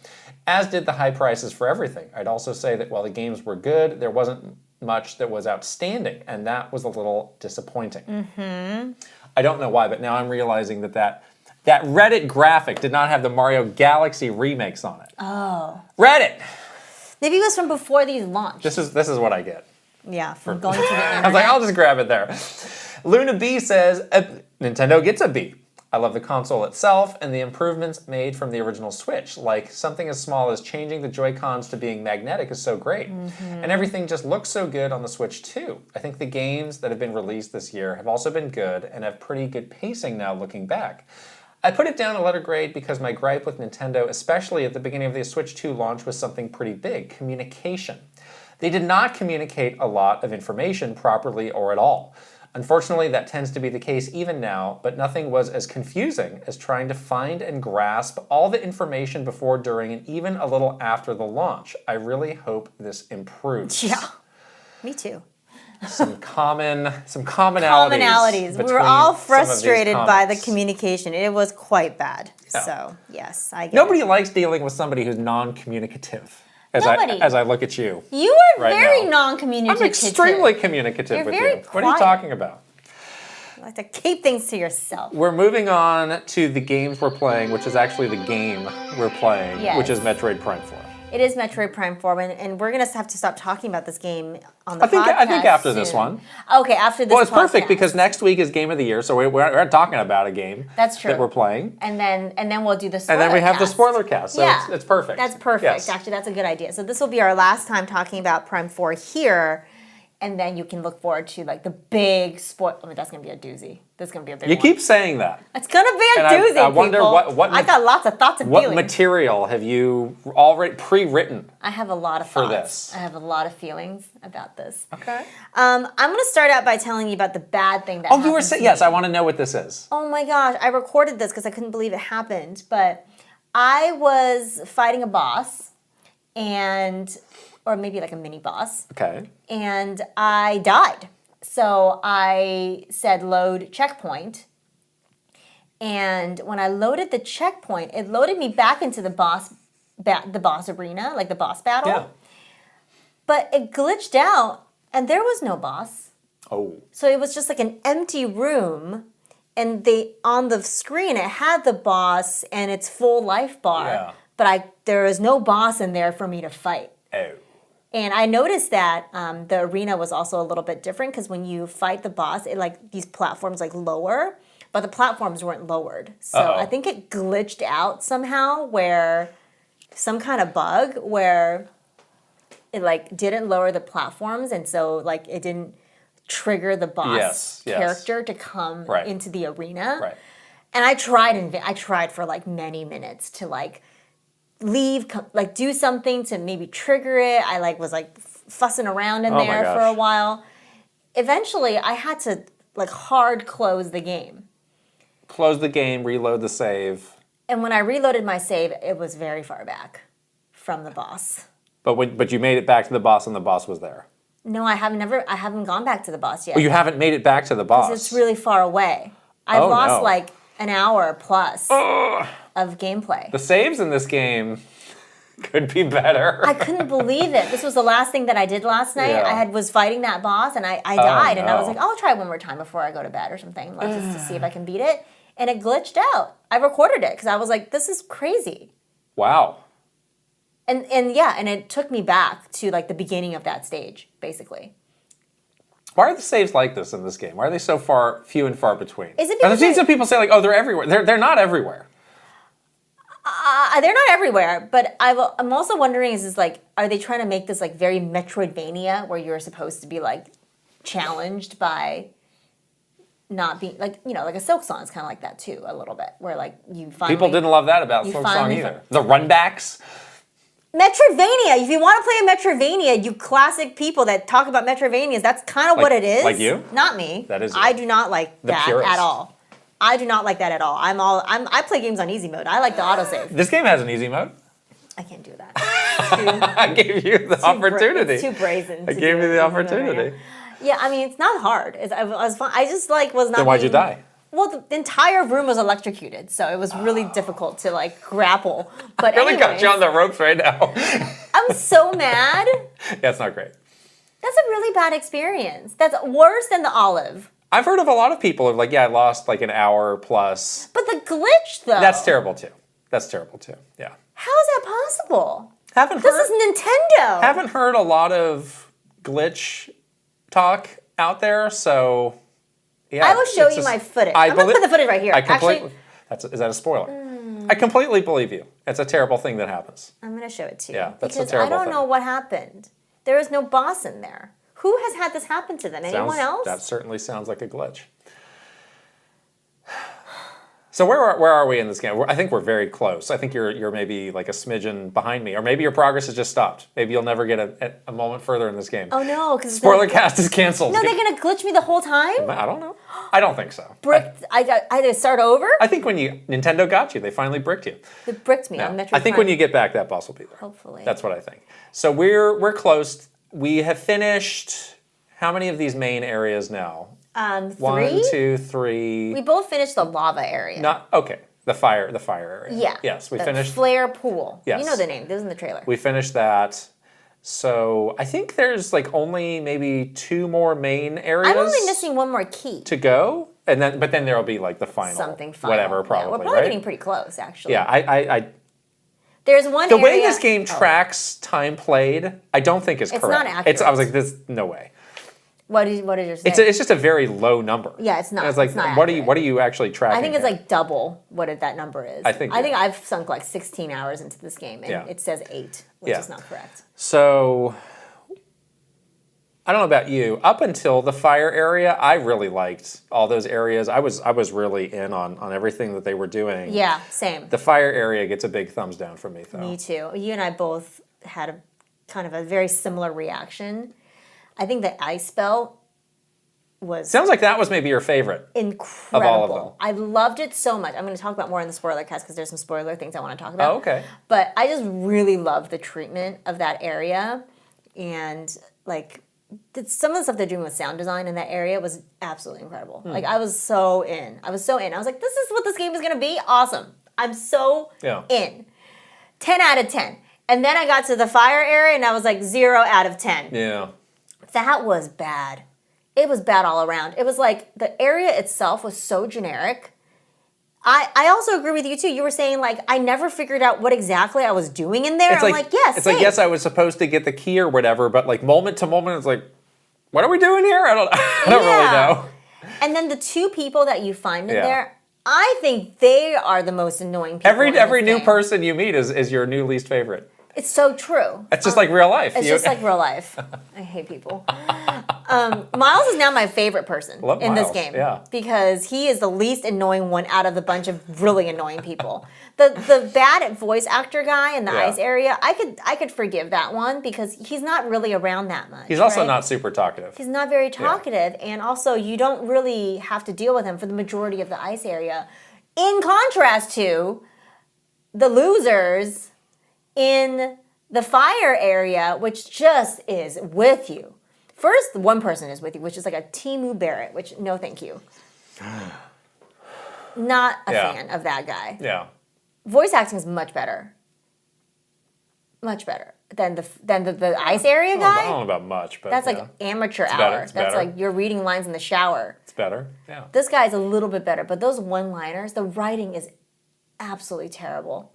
as did the high prices for everything. I'd also say that while the games were good, there wasn't much that was outstanding, and that was a little disappointing. Mm-hmm. I don't know why, but now I'm realizing that Reddit graphic did not have the Mario Galaxy remakes on it. Oh. Reddit! Maybe it was from before these launched. This is what I get. Yeah, from going to the internet. I was like, I'll just grab it there. Luna B says, Nintendo gets a B. I love the console itself and the improvements made from the original Switch. Like, something as small as changing the Joy-Cons to being magnetic is so great. Mm-hmm. And everything just looks so good on the Switch too. I think the games that have been released this year have also been good and have pretty good pacing now looking back. I put it down a letter grade because my gripe with Nintendo, especially at the beginning of the Switch 2 launch, was something pretty big: communication. They did not communicate a lot of information properly or at all. Unfortunately, that tends to be the case even now, but nothing was as confusing as trying to find and grasp all the information before, during, and even a little after the launch. I really hope this improves. Yeah, me too. Some commonalities. We were all frustrated by the comments. communication. It was quite bad. Yeah. So, yes, I get Nobody it. likes dealing with somebody who's non-communicative. Nobody. As I look at you. You are right very now. non-communicative. I'm extremely communicative You're with very you. What are you quiet. talking about? You like to keep things to yourself. We're moving on to the games we're playing, which is actually the game we're playing, Yes. which is Metroid Prime 4. It is Metroid Prime 4, and we're going to have to stop talking about this game on the podcast I think after soon. this one. Okay, after this Well, it's podcast. perfect because next week is Game of the Year, so we're talking about a game That's true. that we're playing. And then we'll do the spoiler And then we have the cast. spoiler cast, so Yeah, it's perfect. That's perfect. Yes. Actually, that's a good idea. So this will be our last time talking about Prime 4 here. and then you can look forward to like the big spoil. I mean, that's gonna be a doozy. That's gonna be a big You one. keep saying that. It's gonna be a And doozy, I wonder people. what I got lots of thoughts and what feelings. material have you already pre-written? I have a lot of for thoughts. this? I have a lot of feelings about this. Okay. I'm gonna start out by telling you about the bad thing that happened. You were saying, yes, I want to know what this is. Oh my gosh, I recorded this because I couldn't believe it happened. But I was fighting a boss, or maybe like a mini boss, Okay. and I died. So I said load checkpoint. And when I loaded the checkpoint, it loaded me back into the boss arena, like the boss battle. Yeah. But it glitched out, and there was no boss. Oh. So it was just like an empty room, and on the screen it had the boss and its full life bar. Yeah. But there was no boss in there for me to fight. Oh. And I noticed that the arena was also a little bit different because when you fight the boss, it like these platforms like lower, but the platforms weren't lowered. So I think it glitched out somehow, where some kind of bug where it like didn't lower the platforms, and so like it didn't trigger the boss character to come into the arena. Right. And I tried for like many minutes to like leave, like do something to maybe trigger it. I like was like fussing around in there for a while. Eventually, I had to like hard close the game. Close the game, reload the save. And when I reloaded my save, it was very far back from the boss. But you made it back to the boss, and the boss was there. No, I haven't gone back to the boss yet. Oh, you haven't made it back to the boss. It's really far away. I've lost like an hour plus of gameplay. The saves in this game could be better. I couldn't believe it. This was the last thing that I did last night. Yeah. I was fighting that boss, and I died. And I was no. like, I'll try one more time before I go to bed or something, like just to see if I can beat it. And it glitched out. I recorded it because I was like, this is crazy. Wow. And it took me back to like the beginning of that stage, basically. Why are the saves like this in this game? Why are they so few and far between? Is it I've because seen some people say like, oh, they're everywhere. They're not everywhere. they're not everywhere, but I'm also wondering is like, are they trying to make this like very Metroidvania where you're supposed to be like challenged by not being like, like a Silk Song is kind of like that too, a little bit, where like you finally... People didn't love that about Silk Song either. The runbacks. Metroidvania. If you want to play a Metroidvania, you classic people that talk about Metroidvanias, that's kind of what it is. Like you? Not me. That is you. I do not like that purist. at all. I do not like that at all. I play games on easy mode. I like the autosave. This game has an easy mode. I can't do that. I gave you the opportunity. It's too brazen. I gave you the opportunity. Yeah, I mean, it's not hard. I was fun. I just like was not. Then why'd you die? Well, the entire room was electrocuted, so it was really difficult to like grapple. But Really got you on the ropes right now. I'm so mad. That's not great. That's a really bad experience. That's worse than the olive. I've heard of a lot of people who are like, yeah, I lost like an hour plus. But the glitch, though. That's terrible too. Yeah. How is that possible? This is Nintendo. Haven't heard a lot of glitch talk out there, so yeah. I will show you my footage. I'm going to put the footage right here. Is that a spoiler? I completely believe you. It's a terrible thing that happens. I'm going to show it to you. Yeah, that's because a terrible thing. I don't know what happened. There is no boss in there. Who has had this happen to them? Anyone else? That certainly sounds like a glitch. So where are we in this game? I think we're very close. I think you're maybe like a smidgen behind me, or maybe your progress has just stopped. Maybe you'll never get a moment further in this game. Oh no, because spoiler cast is canceled. No, they're gonna glitch me the whole time. I don't know. I don't think so. I had to start over. I think when Nintendo got you, they finally bricked you. They bricked me on Metroid I think Prime. when you get back, that boss will be there. Hopefully. That's what I think. So we're close. We have finished. How many of these main areas now? 3. 1, 2, 3. We both finished the lava area. Not okay. The fire area. Yeah. Yes, we the finished. Flare Pool. Yes. You know the name. This is in the trailer. We finished that. So I think there's like only maybe 2 more main areas. I'm only missing one more key to go, but then there'll be like the final. Something final. Whatever, probably. Yeah, we're probably getting pretty close, actually. Yeah, I There's one. The way this game tracks time played, I don't think is correct. It's not accurate. I was like, this no way. What did you say? It's just a very low number. Yeah, it's not. And it's like, it's not what accurate. are you actually tracking? I think it's here? like double what that number is. I think I've sunk like 16 hours into this game, and it says 8, which is not correct. So I don't know about you. Up until the fire area, I really liked all those areas. I was really in on everything that they were doing. Yeah, same. The fire area gets a big thumbs down from me, though. Me too. You and I both had a kind of a very similar reaction. I think the ice belt was Sounds like that was maybe your favorite. incredible. Of all of them. I loved it so much. I'm going to talk about more in the spoiler cast because there's some spoiler things I want to talk about. Oh, okay. But I just really loved the treatment of that area, and like some of the stuff they're doing with sound design in that area was absolutely incredible. Like I was so in. I was like, this is what this game is going to be. Awesome. I'm so in. 10 out of 10. And then I got to the fire area and I was like 0 out of 10. Yeah. That was bad. It was bad all around. It was like the area itself was so generic. I also agree with you too. You were saying like I never figured out what exactly I was doing in there. I'm like yes. It's like yes, I was supposed to get the key or whatever, but like moment to moment, it's like, what are we doing here? I don't really know. And then the two people that you find in there, I think they are the most annoying people. Every new person you meet is your new least favorite. It's so true. It's just like real life. It's just like real life. I hate people. Miles is now my favorite person in this game because he is the least annoying one out of the bunch of really annoying people. The bad voice actor guy in the ice area, I could forgive that one because he's not really around that much. He's also not super talkative. He's not very talkative, and also you don't really have to deal with him for the majority of the ice area. In contrast to the losers in the fire area, which just is with you. First, one person is with you, which is like a Timu Barrett, which no thank you. Not a fan of that guy. Yeah. Voice acting is much better. Much better than the ice area guy. I don't know about much, but that's like amateur hour. Better. That's like you're reading lines in the shower. It's better. Yeah. This guy's a little bit better, but those one-liners, the writing is absolutely terrible.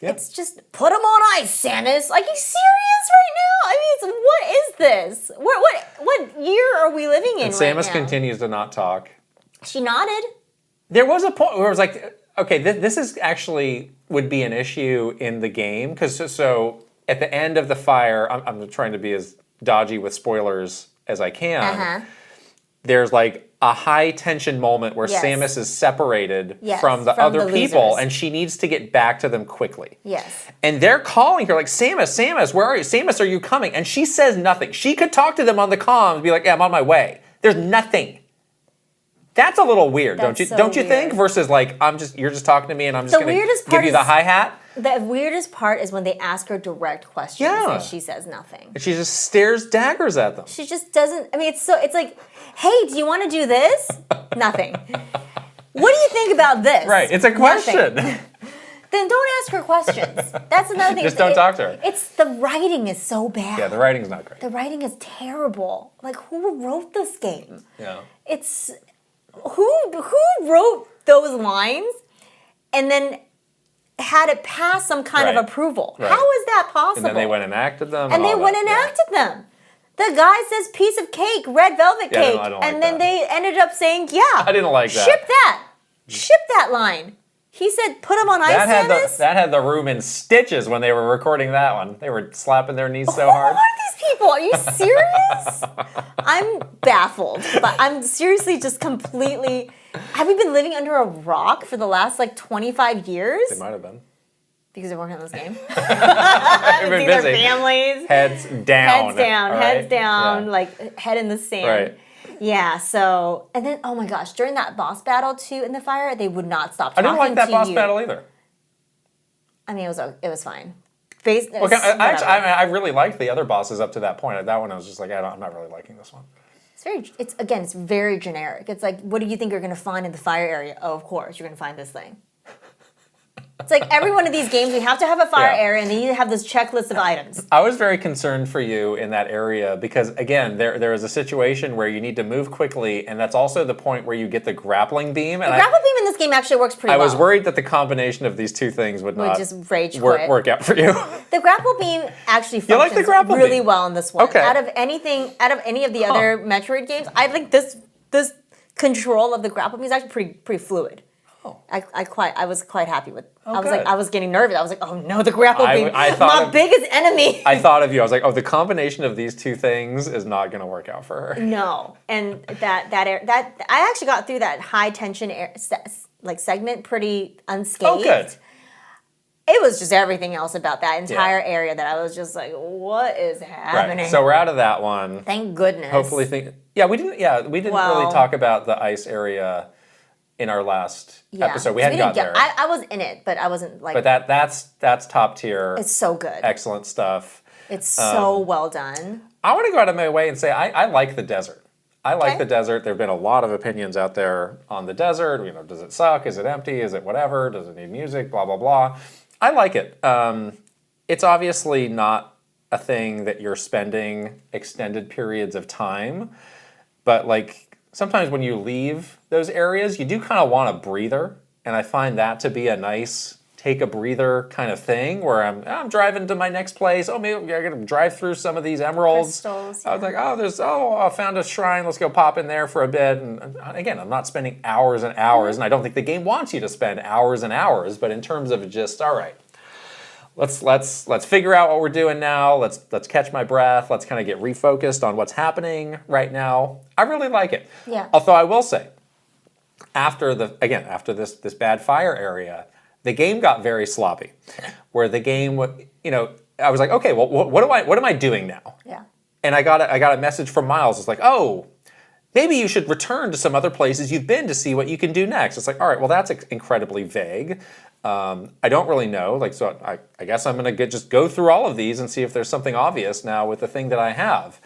Yep. It's just, put him on ice, Samus. Like, are you serious right now? I mean, what is this? What year are we living in right now? Samus continues to not talk. She nodded. There was a point where I was like, okay, this is actually would be an issue in the game. Because so at the end of the fire, I'm trying to be as dodgy with spoilers as I can. There's like a high tension moment where Samus is separated from the other people and she needs to get back to them quickly. Yes. And they're calling her like, Samus, where are you? Samus, are you coming? And she says nothing. She could talk to them on the comms and be like, yeah, I'm on my way. There's nothing. That's a little weird, don't you think? Versus like, you're just talking to me and I'm just going to give you the hi-hat. The weirdest part is when they ask her direct questions and she says nothing. And she just stares daggers at them. She just doesn't, I mean, it's like, hey, do you want to do this? Nothing. What do you think about this? Right, it's a question. Then don't ask her questions. That's another thing. Just don't talk to her. It's the writing is so bad. Yeah, the writing's not great. The writing is terrible. Like, who wrote this game? Yeah. It's, who wrote those lines and then had it pass some kind of approval? Right. How is that possible? And then they went and acted them. And they went and acted them. The guy says piece of cake, red velvet cake, I don't like and then that. they ended up saying, yeah. I didn't like that. Ship that line. He said, put him on ice, Samus. That had the room in stitches when they were recording that one. They were slapping their knees so hard. Who are these people? Are you serious? I'm baffled. But I'm seriously just completely... Have we been living under a rock for the last, 25 years? They might have been. Because they're working on this game. They've been busy. Their families. Heads down. Heads down, head in the sand. Right. Yeah, so, and then, oh my gosh, during that boss battle, too, in the fire, they would not stop talking to you. I didn't like that boss battle either. I mean, it was fine. I really liked the other bosses up to that point. At that one, I was just like, I'm not really liking this one. It's very generic. It's like, what do you think you're going to find in the fire area? Oh, of course, you're going to find this thing. It's like every one of these games, we have to have a fire area, and then you have this checklist of items. I was very concerned for you in that area because, again, there is a situation where you need to move quickly, and that's also the point where you get the grappling beam. The grappling beam in this game actually works pretty well. I was worried that the combination of these two things would not just rage work out for you. The grapple beam actually functions really well in this one. Okay. Out of any of the other Metroid games, I think this control of the grapple beam is actually pretty fluid. I was quite happy with. Oh, I was like, good. I was getting nervous. I was like, oh no, the grapple beam, I thought my biggest enemy. I thought of you. I was like, oh, the combination of these two things is not going to work out for her. No, and that I actually got through that high tension segment pretty unscathed. Oh, good. It was just everything else about that entire area that I was just like, what is happening? Right. So we're out of that one. Thank goodness. Hopefully, we didn't really talk about the ice area in our last episode. We hadn't got there. I was in it, but I wasn't like. But that's top tier. It's so good. Excellent stuff. It's so well done. I want to go out of my way and say I like the desert. I like the desert. There have been a lot of opinions out there on the desert. You know, does it suck? Is it empty? Is it whatever? Does it need music? Blah blah blah. I like it. It's obviously not a thing that you're spending extended periods of time, but like sometimes when you leave those areas, you do kind of want a breather, and I find that to be a nice take a breather kind of thing where I'm driving to my next place. Oh, maybe I got to drive through some of these emeralds. Crystals, I was like, I found a shrine. Let's go pop in there for a bit. And again, I'm not spending hours and hours, and I don't think the game wants you to spend hours and hours. But in terms of just, all right, let's figure out what we're doing now. Let's catch my breath. Let's kind of get refocused on what's happening right now. I really like it. Yeah. Although I will say, after this bad fire area, the game got very sloppy, where the game, I was like, okay, well, what am I doing now? Yeah. And I got a message from Miles. It's like, oh, maybe you should return to some other places you've been to see what you can do next. It's like, all right, well, that's incredibly vague. I don't really know. Like, so I guess I'm gonna just go through all of these and see if there's something obvious now with the thing that I have.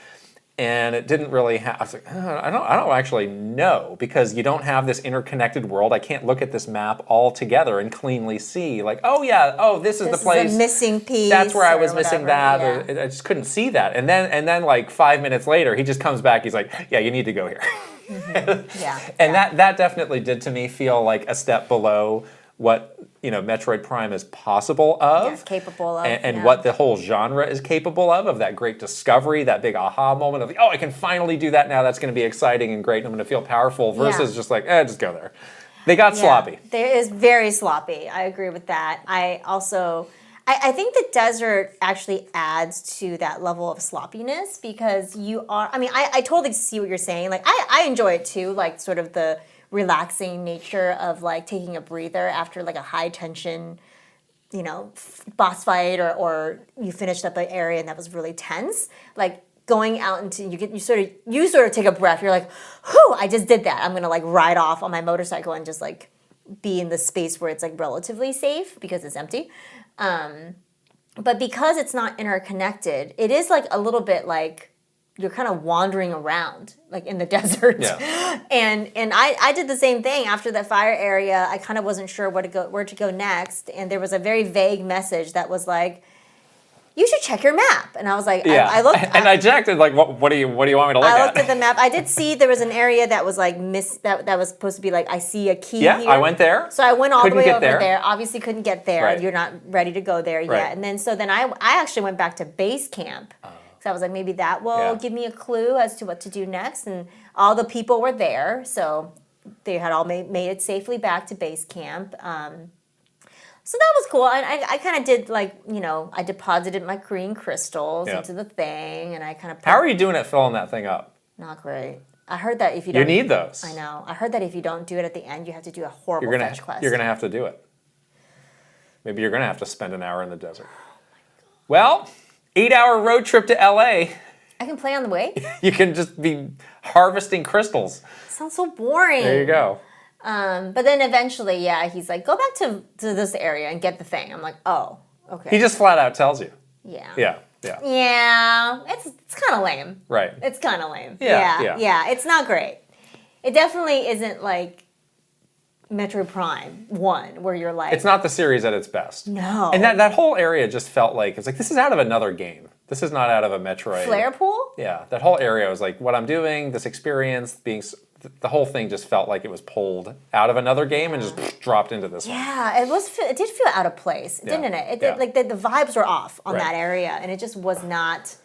And it didn't really have. I was like, I don't actually know, because you don't have this interconnected world. I can't look at this map all together and cleanly see, like, oh yeah, this is the place. This is a missing piece. That's where I was missing that. Yeah. Or I just couldn't see that. And then like 5 minutes later, he just comes back. He's like, yeah, you need to go here. Mm-hmm. Yeah. And that definitely did to me feel like a step below what Metroid Prime is possible of, Yes, capable of, and what the whole genre is capable of that great discovery, that big aha moment of like, oh, I can finally do that now. That's going to be exciting and great, and I'm going to feel powerful. Versus just like, just go there. They got sloppy. There is very sloppy. I agree with that. I think the desert actually adds to that level of sloppiness, because I totally see what you're saying. Like I enjoy it too, like sort of the relaxing nature of like taking a breather after like a high tension, boss fight, or you finished up an area and that was really tense. Like going out into you sort of take a breath. You're like, whew, I just did that. I'm gonna like ride off on my motorcycle and just like be in the space where it's like relatively safe because it's empty. But because it's not interconnected, it is like a little bit like you're kind of wandering around like in the desert. Yeah. And I did the same thing after that fire area. I kind of wasn't sure where to go next, and there was a very vague message that was like, you should check your map. And I was like, yeah. I looked, and I checked it like, what do you want me to look at? I looked at the map. I did see there was an area that was like that was supposed to be like, I see a key here. I went there. So I went all the way over there. there. Obviously couldn't get there. Right. You're not ready to go there Right. yet. And then I actually went back to base camp. So I was like, maybe that will give me a clue as to what to do next. And all the people were there, so they had all made it safely back to base camp. So that was cool. I kind of did like, I deposited my green crystals into the thing, and I kind of... How are you doing at filling that thing up? Not great. I heard that if you don't... You need those. I know. I heard that if you don't do it at the end, you have to do a horrible fetch quest. You're going to have to do it. Maybe you're going to have to spend an hour in the desert. Well, 8-hour road trip to LA. I can play on the way? You can just be harvesting crystals. Sounds so boring. There you go. But then eventually, he's like, go back to this area and get the thing. I'm like, oh, okay. He just flat out tells you. Yeah. Yeah. Yeah, it's kind of lame. Right. It's kind of lame. Yeah. It's not great. It definitely isn't like Metroid Prime 1, where you're like... It's not the series at its best. No. And that whole area just felt like, it's like, this is out of another game. This is not out of a Metroid. Flare pool? Yeah. That whole area was like, what I'm doing, this experience, the whole thing just felt like it was pulled out of another game and just dropped into this one. Yeah, it did feel out of place, didn't it? It did, like the vibes were off on that area, and it just was not.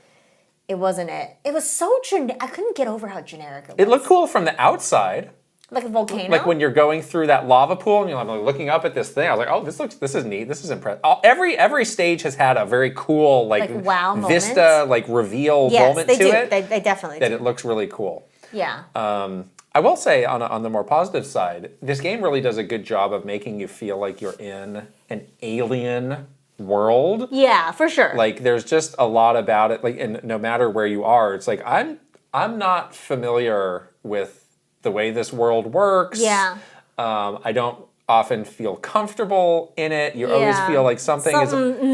It wasn't it. It was so generic. I couldn't get over how generic it was. It looked cool from the outside. Like a volcano? Like when you're going through that lava pool and you're like looking up at this thing, I was like, oh, this is neat. This is impressive. Every stage has had a very cool like wow vista, like reveal moment to it. They definitely that do. It looks really cool. Yeah. I will say on the more positive side, this game really does a good job of making you feel like you're in an alien world. Yeah, for sure. Like there's just a lot about it. Like, and no matter where you are, it's like I'm not familiar with the way this world works. Yeah. I don't often feel comfortable in it. You always feel like something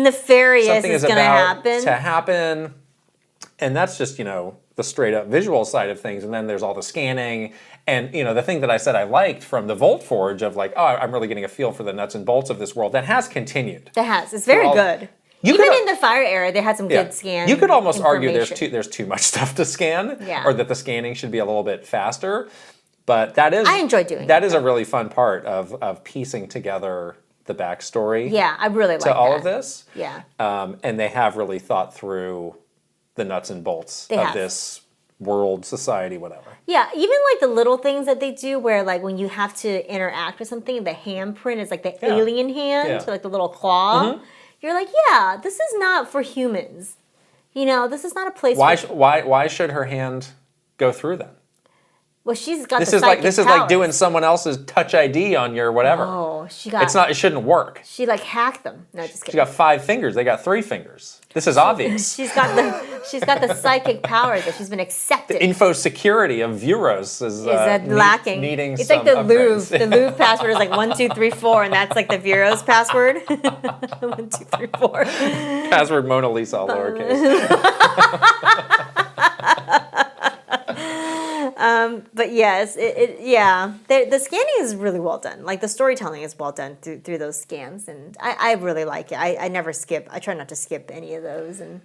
nefarious is going to happen. And that's just, the straight up visual side of things. And then there's all the scanning. And, the thing that I said I liked from the Volt Forge of like, oh, I'm really getting a feel for the nuts and bolts of this world. That has continued. That has. It's very good. Even in the Fire era, they had some good scan. You could almost argue there's too much stuff to scan, Yeah. or that the scanning should be a little bit faster. But that is I enjoy doing that. Is a really fun part of piecing together the backstory. Yeah, I really like to all of this. Yeah. And they have really thought through the nuts and bolts of this world, society, whatever. Yeah, even like the little things that they do where like when you have to interact with something, the handprint is like the alien hand, like the little claw. Mm-hmm. You're like, yeah, this is not for humans. This is not a place why should her hand go through then? Well, she's got this the is psychic like this is powers. like doing someone else's Touch ID on your whatever. Oh, it shouldn't work. She like hacked them. No, just kidding. She got 5 fingers. They got 3 fingers. This is obvious. She's got the psychic powers that she's been accepted. The info security of Vuros is lacking. Needing it's some like the upgrades. Louvre. The Louvre password is like 1, 2, 3, 4, and that's like the Vuros password. 1, 2, 3, 4. Password Mona Lisa all lowercase. But yes, the scanning is really well done. Like the storytelling is well done through those scans, and I really like it. I never skip. I try not to skip any of those, and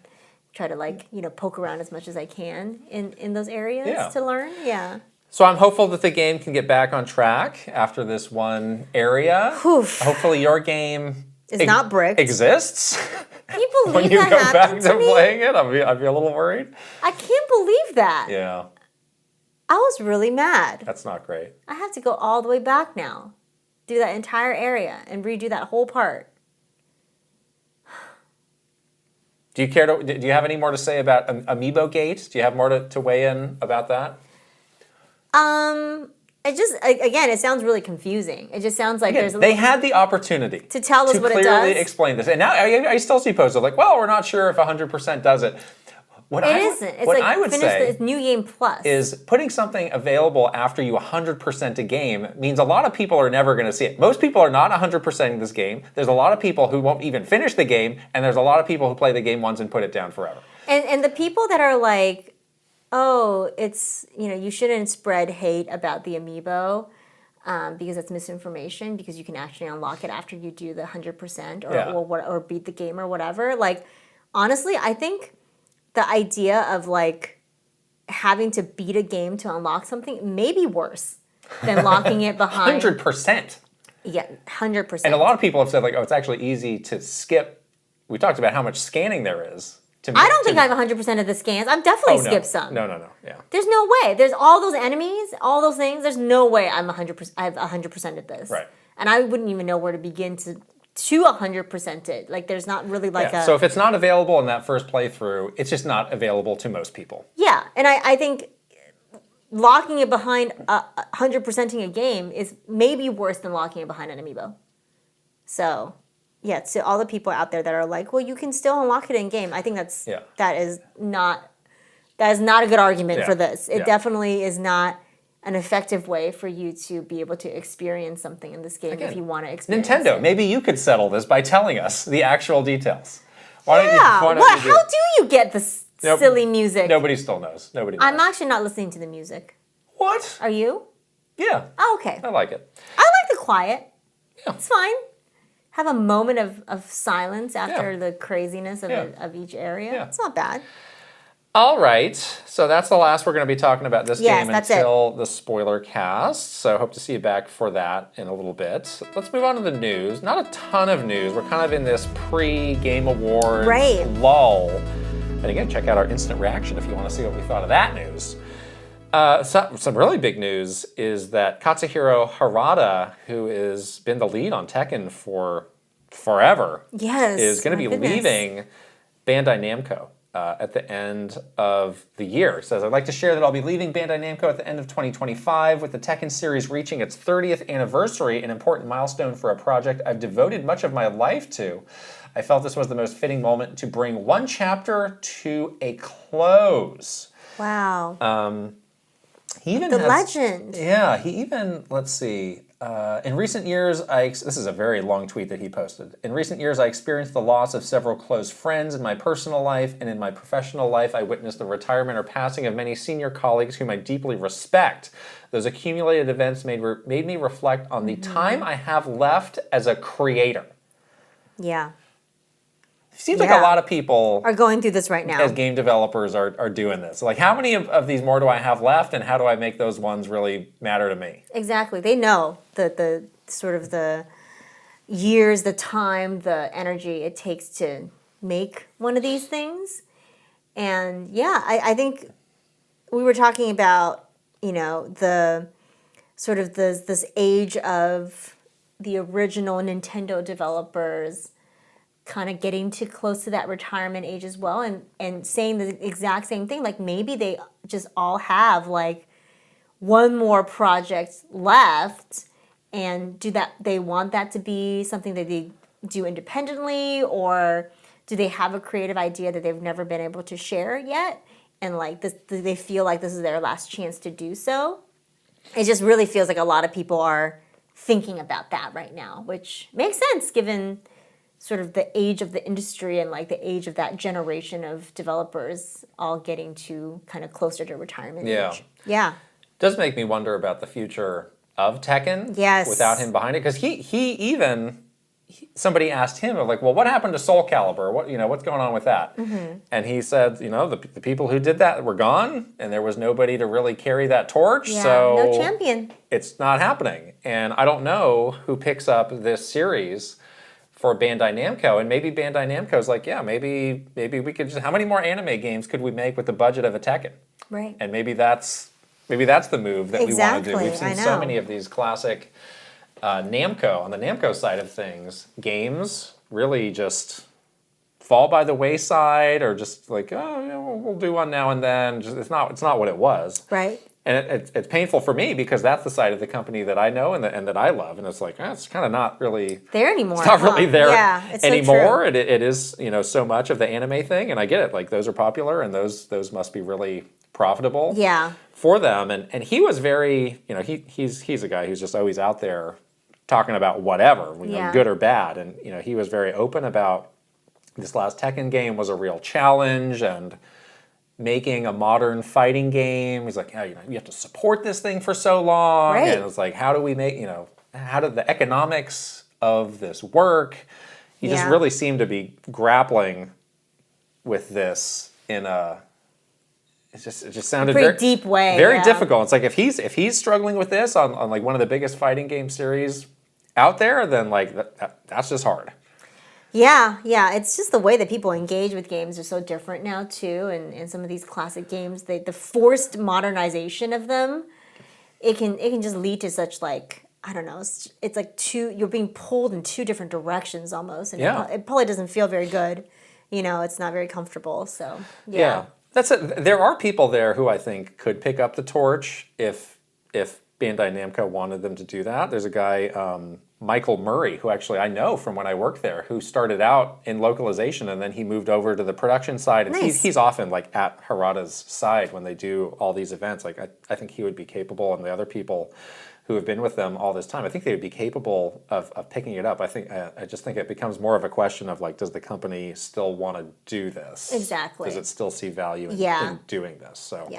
try to poke around as much as I can in those areas to learn. Yeah. So I'm hopeful that the game can get back on track after this one area. Oof. Hopefully your game is not bricked. Exists. Can you believe when you that go happened back to me? playing it, I'd be a little worried. I can't believe that. Yeah. I was really mad. That's not great. I have to go all the way back now, do that entire area, and redo that whole part. Do you have any more to say about Amiibo Gate? Do you have more to weigh in about that? It sounds really confusing. It just sounds like they had the opportunity to tell us what it does. To clearly explain this. And now I still see posts of like, well, we're not sure if 100% does it. It isn't. It's like I would finish say the New Game Plus. Is putting something available after you 100% a game means a lot of people are never going to see it. Most people are not 100%ing this game. There's a lot of people who won't even finish the game, and there's a lot of people who play the game once and put it down forever. And the people that are like, oh, it's, you shouldn't spread hate about the Amiibo because that's misinformation, because you can actually unlock it after you do the 100% or beat the game or whatever. Like, honestly, I think the idea of like having to beat a game to unlock something may be worse than locking it behind 100%. Yeah, 100%. And a lot of people have said like, oh, it's actually easy to skip. We talked about how much scanning there is. I don't think I have 100% of the scans. I've definitely skipped some. No. Yeah. There's no way. There's all those enemies, all those things. There's no way I've 100% of this. Right. And I wouldn't even know where to begin to 100% it. Like, there's not really like a... So if it's not available in that first playthrough, it's just not available to most people. Yeah, and I think locking it behind 100%ing a game is maybe worse than locking it behind an Amiibo. So, yeah, to all the people out there that are like, well, you can still unlock it in game. I think that is not a good argument for this. It definitely is not an effective way for you to be able to experience something in this game if you want to experience Nintendo, it. maybe you could settle this by telling us the actual details. Why don't how do you get this silly music? Nobody still knows. Nobody knows. I'm actually not listening to the music. What? Are you? Yeah. Oh, okay. I like it. I like the quiet. Yeah. It's fine. Have a moment of silence after the craziness of each area. Yeah. It's not bad. All right, so that's the last we're going to be talking about this game that's until the spoiler cast. So hope to see you back for that in a little bit. Let's move on to the news. Not a ton of news. We're kind of in this pre-Game Awards lull. And again, check out our instant reaction if you want to see what we thought of that news. Some really big news is that Katsuhiro Harada, who has been the lead on Tekken for forever, Yes, is going to my be goodness. leaving Bandai Namco at the end of the year. He says, I'd like to share that I'll be leaving Bandai Namco at the end of 2025 with the Tekken series reaching its 30th anniversary, an important milestone for a project I've devoted much of my life to. I felt this was the most fitting moment to bring one chapter to a close. Wow. He even The has, legend. Yeah, he even, let's see, in recent years, this is a very long tweet that he posted. In recent years, I experienced the loss of several close friends in my personal life, and in my professional life, I witnessed the retirement or passing of many senior colleagues whom I deeply respect. Those accumulated events made me reflect on the time I have left as a creator. Yeah. Seems like a lot of people are going through this right now. As game developers are doing this. Like, how many of these more do I have left, and how do I make those ones really matter to me? Exactly. They know the sort of the years, the time, the energy it takes to make one of these things. And yeah, I think we were talking about, the sort of this age of the original Nintendo developers kind of getting too close to that retirement age as well, and saying the exact same thing. Like, maybe they just all have like one more project left, and they want that to be something that they do independently, or do they have a creative idea that they've never been able to share yet, and like this, they feel like this is their last chance to do so. It just really feels like a lot of people are thinking about that right now, which makes sense given sort of the age of the industry and like the age of that generation of developers all getting to kind of closer to retirement age. Yeah. Does make me wonder about the future of Tekken. Yes. Without him behind it, because somebody asked him, like, well, what happened to Soul Calibur? What's going on with that? Mm-hmm. And he said, the people who did that were gone, and there was nobody to really carry that torch. Yeah, so no champion. It's not happening, and I don't know who picks up this series for Bandai Namco, and maybe Bandai Namco's like, yeah, maybe we could just, how many more anime games could we make with the budget of a Tekken? Right. And maybe that's the move that we want to do. We've seen so many of these classic Namco, on the Namco side of things, games really just fall by the wayside, or just like, oh, we'll do one now and then. Just, it's not what it was. Right. And it's painful for me, because that's the side of the company that I know and that I love, and it's like, it's kind of not really there anymore. It's not really there anymore. So true. It is so much of the anime thing, and I get it. Like, those are popular, and those must be really profitable. For them. And he was very, he's a guy who's just always out there talking about whatever, good or bad, and he was very open about this last Tekken game was a real challenge, and making a modern fighting game. He's like, you have to support this thing for so long. Right. And it's like, how do we make, how do the economics of this work? He just really seemed to be grappling with this in a, it just sounded very deep way. Very difficult. It's like, if he's struggling with this on like one of the biggest fighting game series out there, then like that's just hard. Yeah, it's just the way that people engage with games are so different now too, and some of these classic games, the forced modernization of them, it can just lead to such, like, I don't know, it's like you're being pulled in two different directions almost, and it probably doesn't feel very good. It's not very comfortable. So that's it. There are people there who I think could pick up the torch if Bandai Namco wanted them to do that. There's a guy, Michael Murray, who actually I know from when I worked there, who started out in localization, and then he moved over to the production side. And he's often like at Harada's side when they do all these events. Like, I think he would be capable, and the other people who have been with them all this time, I think they would be capable of picking it up. I just think it becomes more of a question of, like, does the company still want to do this? Exactly. Does it still see value in doing this? So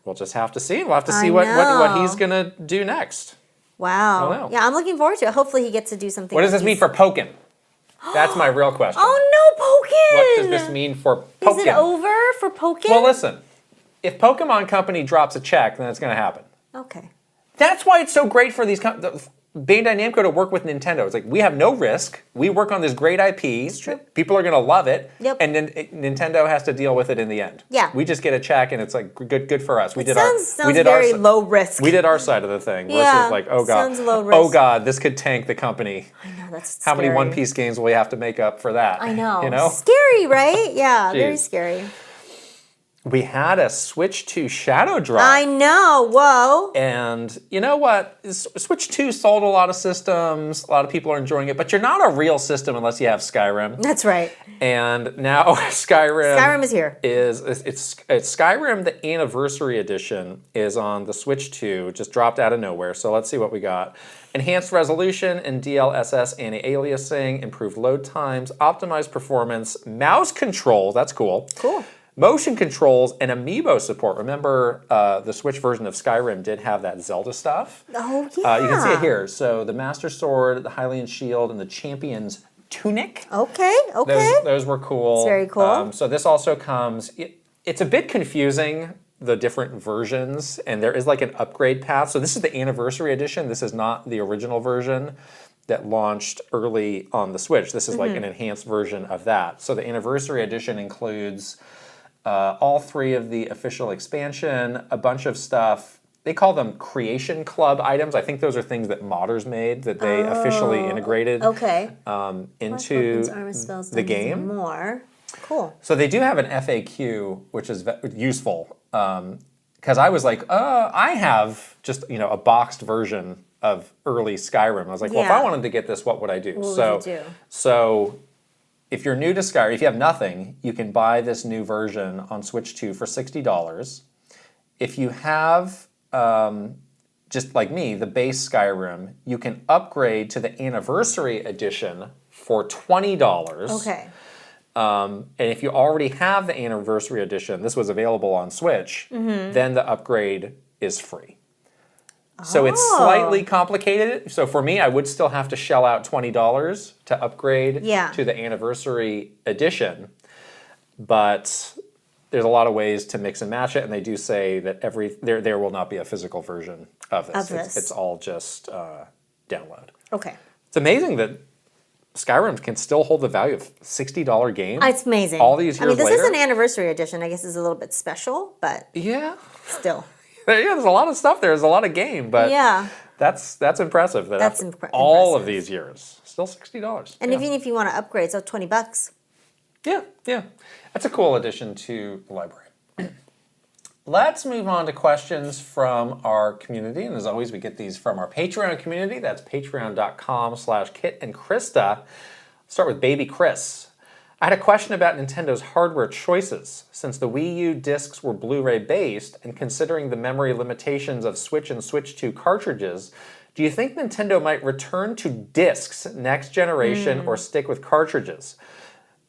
we'll just have to see. We'll have to see what he's gonna do next. Wow. Yeah, I'm looking forward to it. Hopefully he gets to do something. What does this mean for Pokken? That's my real question. Oh no, Pokken! What does this mean for Pokken? Is it over for Pokken? Well, listen. If Pokemon Company drops a check, then it's going to happen. Okay. That's why it's so great for these Bandai Namco to work with Nintendo. It's like, we have no risk. We work on this great IP. People are going to love it. Yep. And then Nintendo has to deal with it in the end. Yeah. We just get a check, and it's like, good for us. Sounds very low risk. We did our side of the thing. Yeah. Versus like, oh God. Sounds low risk. Oh God, this could tank the company. I know, that's How scary. many One Piece games will we have to make up for that? I know. You know? Scary, right? Yeah, very Jeez. scary. We had a Switch 2 Shadow drop. I know. Whoa. And you know what? Switch 2 sold a lot of systems. A lot of people are enjoying it, but you're not a real system unless you have Skyrim. That's right. And now Skyrim is here. It's Skyrim, the Anniversary Edition, is on the Switch 2. Just dropped out of nowhere. So let's see what we got. Enhanced resolution and DLSS anti-aliasing, improved load times, optimized performance, mouse control. That's cool. Cool. Motion controls and amiibo support. Remember, the Switch version of Skyrim did have that Zelda stuff. Oh, yeah. You can see it here. So the Master Sword, the Hylian Shield, and the Champion's Tunic. Okay. Those were cool. It's very cool. So this also comes... It's a bit confusing, the different versions, and there is like an upgrade path. So this is the Anniversary Edition. This is not the original version that launched early on the Switch. This is like an enhanced version of that. So the Anniversary Edition includes... all 3 of the official expansion, a bunch of stuff. They call them Creation Club items. I think those are things that modders made that they officially integrated into the game. More. Cool. So they do have an FAQ, which is useful. Because I was like, I have just a boxed version of early Skyrim. I was like, well, if I wanted to get this, what would I do? What would you do? So if you're new to Skyrim, if you have nothing, you can buy this new version on Switch 2 for $60. If you have, just like me, the base Skyrim, you can upgrade to the Anniversary Edition for $20. Okay. And if you already have the Anniversary Edition, this was available on Switch, then the upgrade is free. So it's slightly complicated. So for me, I would still have to shell out $20 to upgrade to the Anniversary Edition. But there's a lot of ways to mix and match it, and they do say that there will not be a physical version of this. It's all just download. Okay. It's amazing that Skyrim can still hold the value of $60 game. It's amazing. All these years later. This is an Anniversary Edition. I guess it's a little bit special, but still. Yeah, there's a lot of stuff there. There's a lot of game, but that's impressive. All of these years, still $60. And even if you want to upgrade, so $20. Yeah. That's a cool addition to the library. Let's move on to questions from our community. And as always, we get these from our Patreon community. That's patreon.com/Kit and Krysta. Start with Baby Chris. I had a question about Nintendo's hardware choices. Since the Wii U discs were Blu-ray based, and considering the memory limitations of Switch and Switch 2 cartridges, do you think Nintendo might return to discs next generation or stick with cartridges?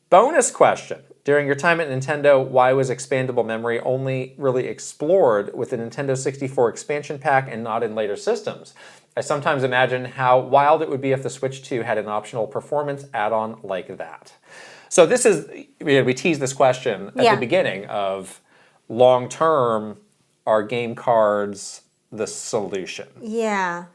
Bonus question. During your time at Nintendo, why was expandable memory only really explored with the Nintendo 64 expansion pack and not in later systems? I sometimes imagine how wild it would be if the Switch 2 had an optional performance add-on like that. So this is, we teased this question at the beginning of long-term, are game cards the solution? Yeah.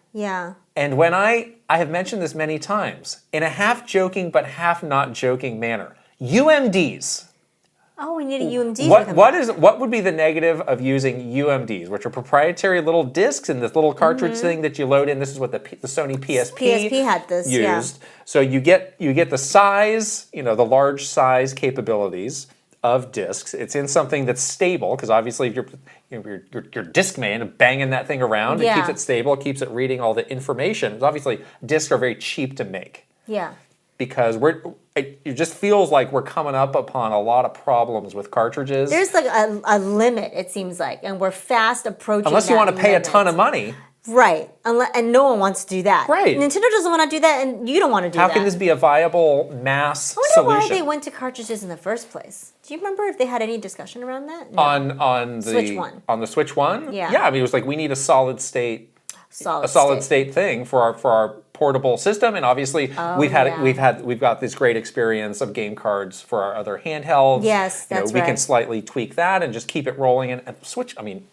And when I have mentioned this many times, in a half-joking but half-not-joking manner, UMDs. Oh, we need a UMD. What would be the negative of using UMDs, which are proprietary little discs in this little cartridge thing that you load in? This is what the Sony PSP had this used. So you get the size, the large size capabilities of discs. It's in something that's stable because obviously if you're disc man banging that thing around, it keeps it stable, it keeps it reading all the information. Obviously, discs are very cheap to make. Yeah. Because it just feels like we're coming up upon a lot of problems with cartridges. There's like a limit, it seems like, and we're fast approaching unless you want to pay a ton of money. Right. And no one wants to do that. Right. Nintendo doesn't want to do that, and you don't want to do that. How can this be a viable mass solution? solution? I wonder why they went to cartridges in the first place. Do you remember if they had any discussion around that? No. On the Switch 1. On the Switch 1? Yeah. Yeah, I mean, it was like we need a solid state thing for our portable system, and obviously we've got this great experience of game cards for our other handhelds. Yes, that's we can slightly tweak that and just keep it rolling. And Switch, I mean,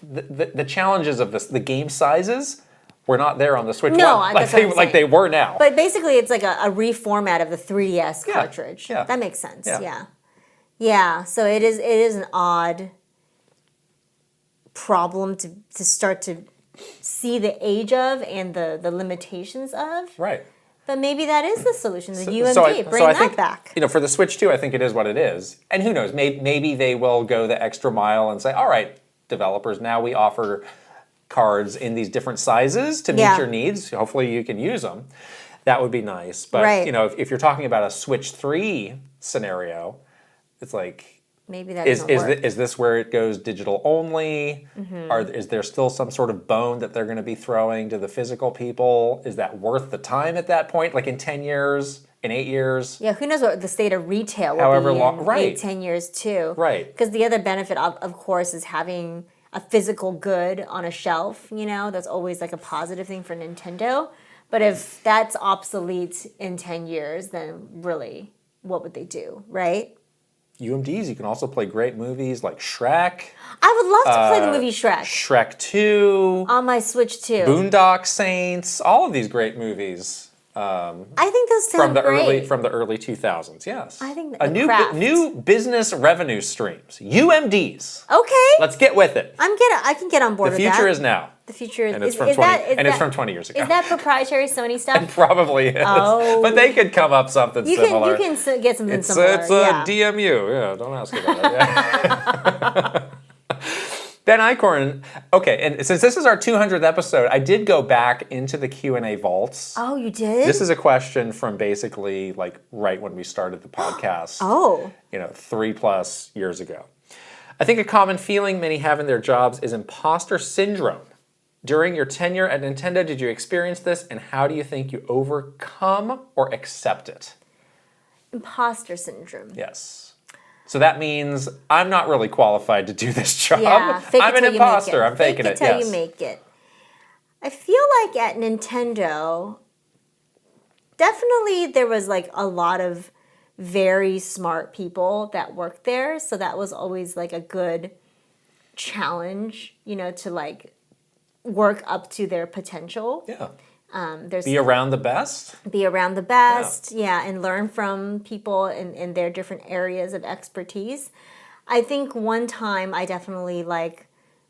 the challenges of the game sizes were not there on the Switch No, One. that's what I'm Like they saying. were now. But basically, it's like a reformat of the 3DS cartridge. Yeah. That makes sense. Yeah. Yeah. So it is an odd problem to start to see the age of and the limitations of. Right. But maybe that is the solution. The UMD, So I that think, back. for the Switch 2, I think it is what it is. And who knows, maybe they will go the extra mile and say, all right, developers, now we offer cards in these different sizes to meet your needs. Hopefully you can use them. That would be nice. But, Right. If you're talking about a Switch 3 scenario, it's like, Maybe that doesn't work. is this where it goes digital only? Is there still some sort of bone that they're going to be throwing to the physical people? Is that worth the time at that point? Like in 10 years, in 8 years? Yeah, who knows what the state of retail will However be long- in right. 8, 10 years too. Right. Because the other benefit, of course, is having a physical good on a shelf, that's always like a positive thing for Nintendo. But if that's obsolete in 10 years, then really, what would they do, right? UMDs, you can also play great movies like Shrek. I would love to play the movie Shrek Shrek 2. on my Switch too. Boondock Saints. All of these great movies. I think those sound great. From the early 2000s, yes. I think a new business revenue streams. UMDs. Okay. Let's get with it. I can get on board The with that. future is now. The future And it's is from 20 it's from 20 years ago. Is that proprietary Sony stuff? It probably is. Oh. But they could come up something similar. You can get something It's similar. a DMU. Yeah, don't ask about it. Yeah. Ben Eichhorn, okay, and since this is our 200th episode, I did go back into the Q&A vaults. Oh, you did? This is a question from basically like right when we started the podcast. Oh. 3+ years ago. I think a common feeling many have in their jobs is imposter syndrome. During your tenure at Nintendo, did you experience this, and how do you think you overcome or accept it? Imposter syndrome. Yes. So that means I'm not really qualified to do this job. Yeah, I'm an imposter. I'm faking it. Fake it till Yes. you make it. I feel like at Nintendo, definitely there was like a lot of very smart people that worked there. So that was always like a good challenge, to like work up to their potential. Yeah. There's Be around the best. Be around the best, and learn from people in their different areas of expertise. I think one time I definitely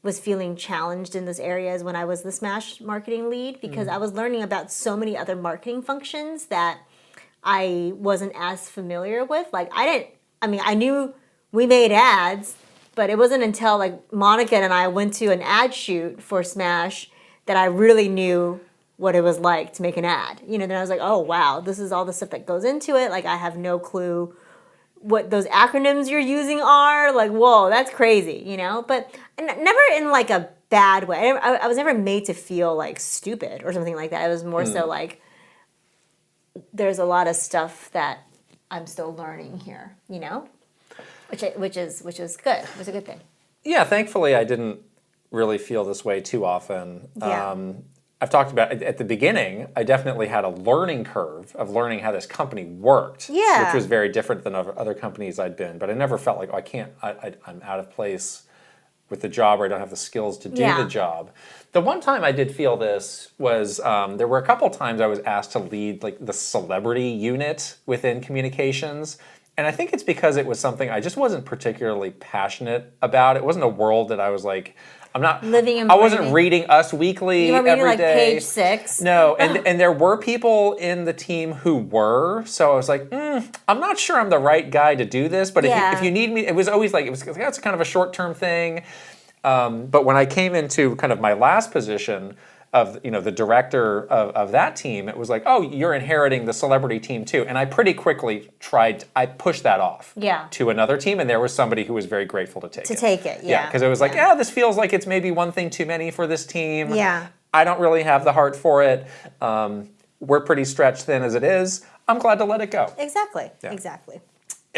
was feeling challenged in those areas when I was the Smash marketing lead, because I was learning about so many other marketing functions that I wasn't as familiar with. I knew we made ads, but it wasn't until Monica and I went to an ad shoot for Smash that I really knew what it was like to make an ad. Then I was like, oh wow, this is all the stuff that goes into it. I have no clue what those acronyms you're using are. Whoa, that's crazy, But never in a bad way. I was never made to feel stupid or something like that. It was more so there's a lot of stuff that I'm still learning here, which is good. It was a good thing. Yeah, thankfully I didn't really feel this way too often. Yeah. I've talked about at the beginning, I definitely had a learning curve of learning how this company worked, Yeah. which was very different than other companies I'd been. But I never felt like, I'm out of place with the job, or I don't have the skills to do the job. The one time I did feel this was there were a couple times I was asked to lead the celebrity unit within communications. And I think it's because it was something I just wasn't particularly passionate about. It wasn't a world that I was I'm not living and I wasn't breathing. reading Us Weekly You were reading every day. page 6. No, and there were people in the team who were, so I was like, I'm not sure I'm the right guy to do this, but if you need me, it was always it's kind of a short-term thing. But when I came into kind of my last position of the director of that team, it was oh, you're inheriting the celebrity team too. And I pretty quickly I pushed that off to another team, and there was somebody who was very grateful to take it. Yeah, because it was this feels like it's maybe one thing too many for this team. Yeah. I don't really have the heart for it. We're pretty stretched thin as it is. I'm glad to let it go. Exactly. Yeah. Exactly.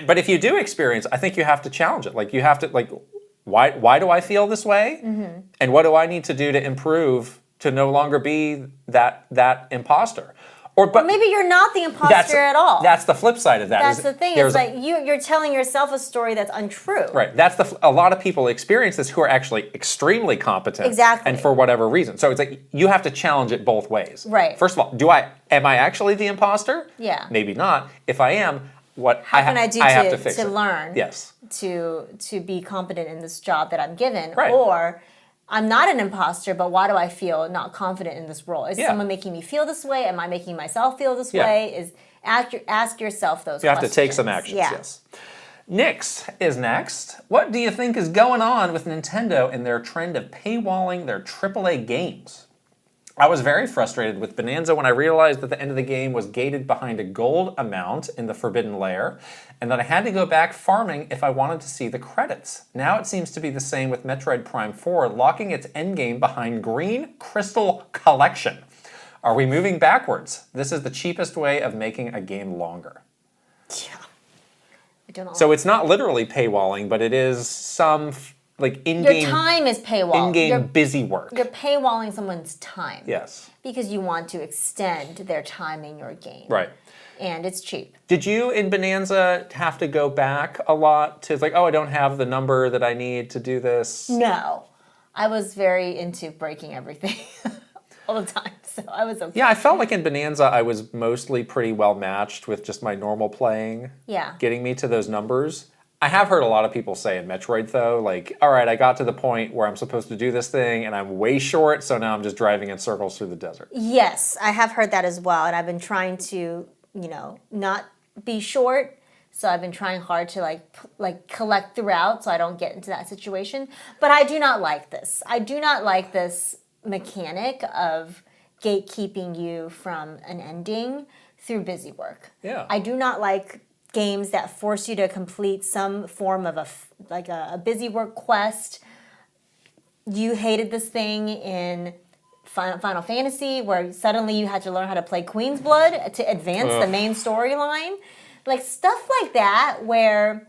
But if you do experience, I think you have to challenge it. You have to why do I feel this way? Mm-hmm. And what do I need to do to improve to no longer be that imposter? Or maybe you're not the imposter at all. That's the flip side of that. That's the thing. It's like you're telling yourself a story that's untrue. Right. A lot of people experience this who are actually extremely competent. Exactly. And for whatever reason. So it's like you have to challenge it both ways. Right. First of all, am I actually the imposter? Yeah. Maybe not. If I am, how can I do to learn? Yes. To be competent in this job that I'm given. Right. Or I'm not an imposter, but why do I feel not confident in this role? Is someone making me feel this way? Am I making myself feel this way? Ask yourself those questions. You have to take some actions, yes. Nix is next. What do you think is going on with Nintendo and their trend of paywalling their AAA games? I was very frustrated with Bonanza when I realized that the end of the game was gated behind a gold amount in the Forbidden Lair, and that I had to go back farming if I wanted to see the credits. Now it seems to be the same with Metroid Prime 4, locking its endgame behind Green Crystal Collection. Are we moving backwards? This is the cheapest way of making a game longer. Yeah. I don't know. So it's not literally paywalling, but it is some in-game... Your time is paywall. In-game busy work. You're paywalling someone's time. Yes. Because you want to extend their time in your game. Right. And it's cheap. Did you, in Bonanza, have to go back a lot to, I don't have the number that I need to do this? No. I was very into breaking everything all the time, so I was okay. Yeah, I felt like in Bonanza I was mostly pretty well matched with just my normal playing. Yeah. Getting me to those numbers. I have heard a lot of people say in Metroid, though, all right, I got to the point where I'm supposed to do this thing, and I'm way short, so now I'm just driving in circles through the desert. Yes, I have heard that as well, and I've been trying to, not be short, so I've been trying hard to, collect throughout so I don't get into that situation. But I do not like this. I do not like this mechanic of gatekeeping you from an ending through busy work. Yeah. I do not like games that force you to complete some form of a busy work quest. You hated this thing in Final Fantasy, where suddenly you had to learn how to play Queen's Blood to advance the main storyline. Stuff like that, where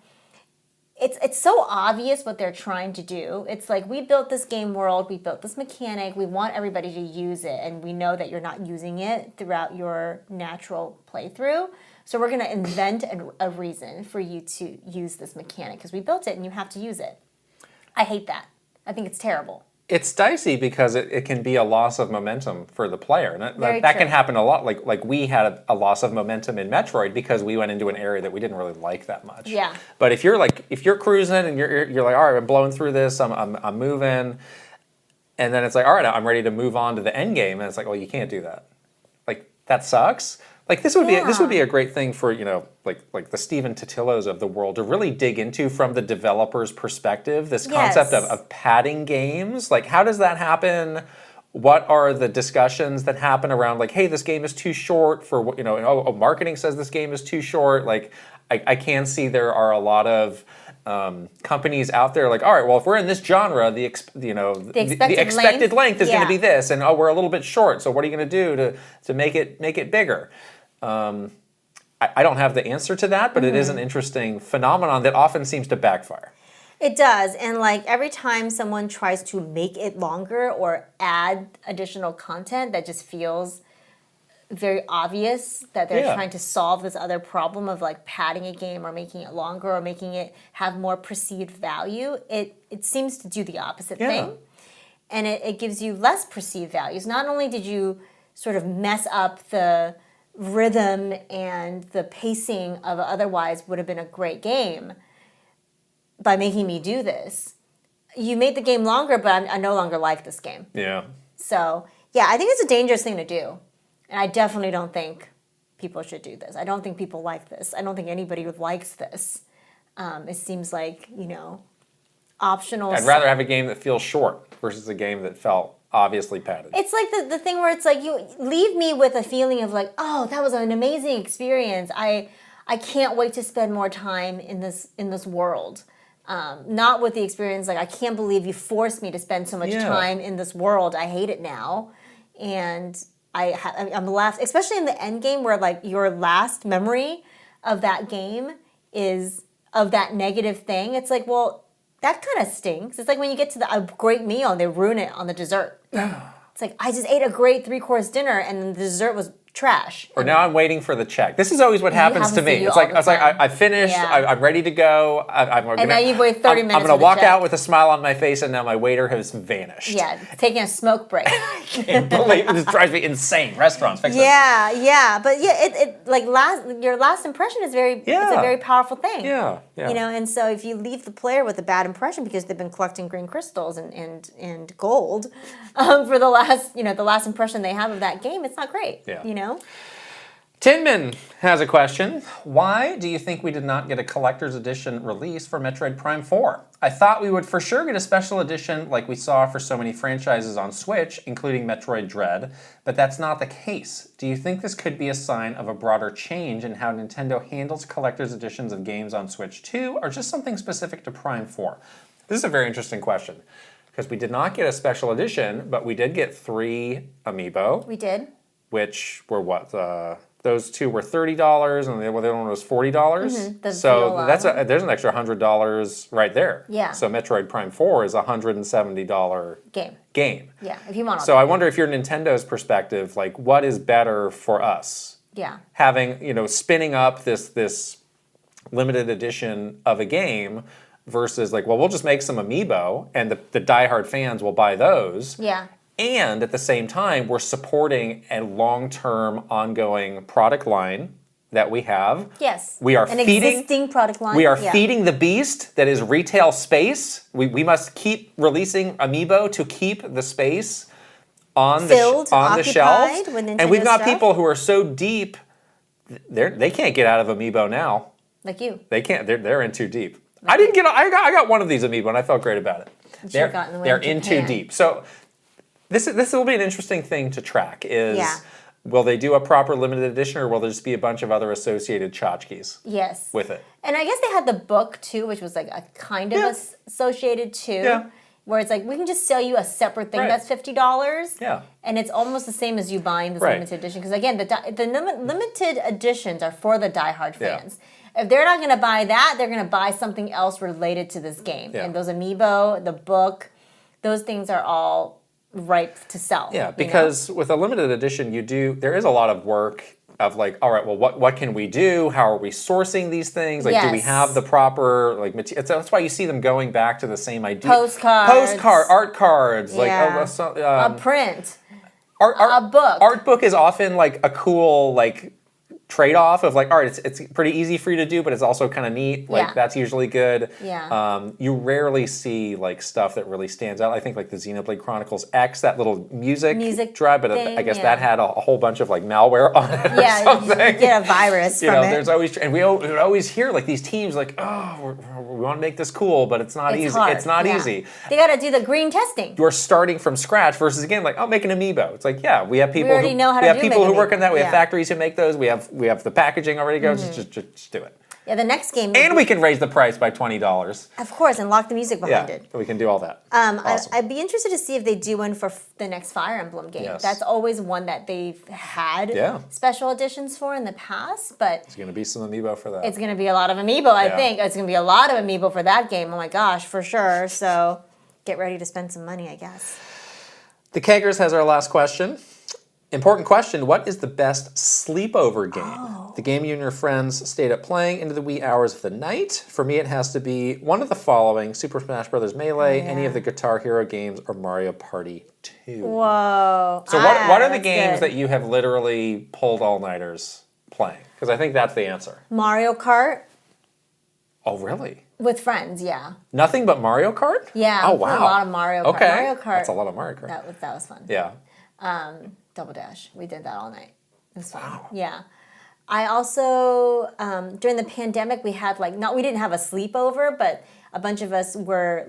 it's so obvious what they're trying to do. It's like, we built this game world, we built this mechanic, we want everybody to use it, and we know that you're not using it throughout your natural playthrough. So we're going to invent a reason for you to use this mechanic because we built it and you have to use it. I hate that. I think it's terrible. It's dicey because it can be a loss of momentum for the player. And that can happen a lot. Like we had a loss of momentum in Metroid because we went into an area that we didn't really like that much. Yeah. But if you're cruising and you're like, all right, I'm blowing through this, I'm moving, and then it's like, all right, I'm ready to move on to the end game, and it's like, well, you can't do that. That sucks. This would be a great thing for, the Stephen Totillos of the world to really dig into from the developer's perspective, this concept of padding games. How does that happen? What are the discussions that happen around hey, this game is too short for marketing says this game is too short. I can see there are a lot of companies out there all right, well, if we're in this genre, the expected length is going to be this, and we're a little bit short, so what are you going to do to make it bigger? I don't have the answer to that, but it is an interesting phenomenon that often seems to backfire. It does, and every time someone tries to make it longer or add additional content that just feels very obvious that they're trying to solve this other problem of padding a game or making it longer or making it have more perceived value, it seems to do the opposite thing. And it gives you less perceived values. Not only did you sort of mess up the rhythm and the pacing of otherwise would have been a great game by making me do this, you made the game longer, but I no longer like this game. Yeah. So, I think it's a dangerous thing to do. And I definitely don't think people should do this. I don't think people like this. I don't think anybody likes this. It seems like, optional. I'd rather have a game that feels short versus a game that felt obviously padded. It's like the thing where it's you leave me with a feeling of oh, that was an amazing experience. I can't wait to spend more time in this world. Not with the experience I can't believe you forced me to spend so much time in this world. I hate it now. And I'm left, especially in the end game where your last memory of that game is of that negative thing. It's well, that kind of stinks. It's when you get to a great meal and they ruin it on the dessert. It's I just ate a great 3-course dinner and the dessert was trash. Or now I'm waiting for the check. This is always what happens to me. It's like I finished. Yeah. I'm ready to go. And now you've waited 30 minutes. I'm going to walk out with a smile on my face, and now my waiter has vanished. Yeah, taking a smoke break. I can't believe it. This drives me insane. Restaurants, fix it. Yeah, but it like your last impression is it's a very powerful thing. Yeah. You know, and so if you leave the player with a bad impression because they've been collecting green crystals and gold for the last impression they have of that game, it's not great. Yeah. You know. Tinman has a question. Why do you think we did not get a collector's edition release for Metroid Prime 4? I thought we would for sure get a special edition like we saw for so many franchises on Switch, including Metroid Dread, but that's not the case. Do you think this could be a sign of a broader change in how Nintendo handles collector's editions of games on Switch 2, or just something specific to Prime 4? This is a very interesting question, because we did not get a special edition, but we did get 3 amiibo. We did. Which were what? Those 2 were $30, and the other one was $40. Mm-hmm. So there's an extra $100 right there. Yeah. So Metroid Prime 4 is a $170 game. Yeah, if you want. So I wonder if you're Nintendo's perspective, like what is better for us? Yeah. Having spinning up this limited edition of a game versus like, well, we'll just make some amiibo, and the diehard fans will buy those. Yeah. And at the same time, we're supporting a long-term, ongoing product line that we have. Yes. We are an feeding existing product line. We are feeding the beast that is retail space. We must keep releasing amiibo to keep the space on the shelves. And we've got people who are so deep, they can't get out of amiibo now. Like you. They can't. They're in too deep. Like I got one of these amiibo, and I felt great about it. They're in too deep. So. This will be an interesting thing to track. Will they do a proper limited edition, or will there just be a bunch of other associated tchotchkes? Yes. With it. And I guess they had the book too, which was like a kind of associated too. Yeah. Where it's like, we can just sell you a separate thing that's $50. Yeah. And it's almost the same as you buying this limited edition. Because again, the limited editions are for the diehard fans. Yeah. If they're not going to buy that, they're going to buy something else related to this game. Yeah. And those amiibo, the book, those things are all ripe to sell. Yeah, because with a limited edition, there is a lot of work of like, all right, well, what can we do? How are we sourcing these things? Like, do we have the proper material? That's why you see them going back to the same idea. Art cards, like a print, a book. Art book is often like a cool trade-off of like, all right, it's pretty easy for you to do, but it's also kind of neat. Like that's usually good. Yeah. You rarely see like stuff that really stands out. I think like the Xenoblade Chronicles X, that little music drive, but I guess that had a whole bunch of like malware on it. Yeah, or something. You get a virus from it. There's always, and we would always hear like these teams like, oh, we want to make this cool, but it's not easy. Hard. It's not easy. They got to do the green testing. You're starting from scratch versus again like, make an amiibo. It's like, we have people who work on that. We have factories who make those. We have the packaging already goes. Just do it. Yeah, the next game. And we can raise the price by $20. Of course, and lock the music behind it. We can do all that. Awesome. I'd be interested to see if they do one for the next Fire Emblem game. Yes. That's always one that they've had special editions for in the past, but there's going to be some amiibo for that. It's going to be a lot of amiibo, I think. It's going to be a lot of amiibo for that game. Oh my gosh, for sure. So get ready to spend some money, I guess. The Keggers has our last question. Important question, what is the best sleepover game? The game you and your friends stayed up playing into the wee hours of the night? For me, it has to be one of the following: Super Smash Bros. Melee, any of the Guitar Hero games, or Mario Party 2. Whoa. So what are the games that you have literally pulled all-nighters playing? Because I think that's the answer. Mario Kart. Oh, really? With friends, yeah. Nothing but Mario Kart? Yeah. Oh, wow. A lot of Mario Kart. Okay. Mario Kart. That's a lot of Mario Kart. That was fun. Yeah. Double Dash. We did that all night. It was fun. Wow. Yeah. I also, during the pandemic, we had we didn't have a sleepover, but a bunch of us were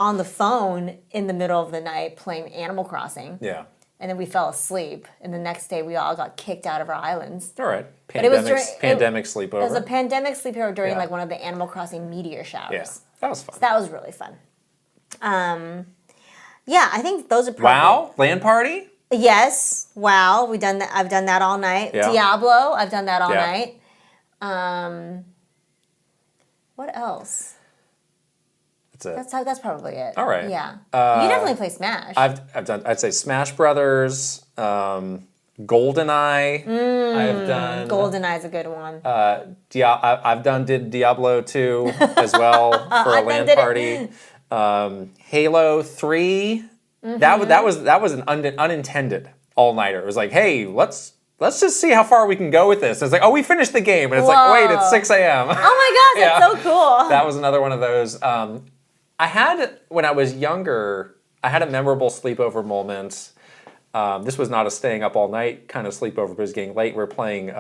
on the phone in the middle of the night playing Animal Crossing. Yeah. And then we fell asleep, and the next day we all got kicked out of our islands. All right. Pandemic sleepover. It was a pandemic sleepover during one of the Animal Crossing meteor showers. Yeah, that was fun. So that was really fun. Yeah, I think those are probably... WoW? LAN party? Yes. WoW. I've done that all night. Yeah. Diablo. I've done that all night. What else? That's it. That's probably it. All right. Yeah. You definitely play Smash. I've done. I'd say Smash Brothers, GoldenEye. I've done. GoldenEye's a good one. Did Diablo 2 as well for a LAN party. Halo 3. That was an unintended all-nighter. It was like, hey, let's just see how far we can go with this. It's like, oh, we finished the game, and it's like, wait, it's 6 a.m. Oh my gosh, that's so cool. That was another one of those. When I was younger, I had a memorable sleepover moment. This was not a staying up all night kind of sleepover, but it was getting late. We were playing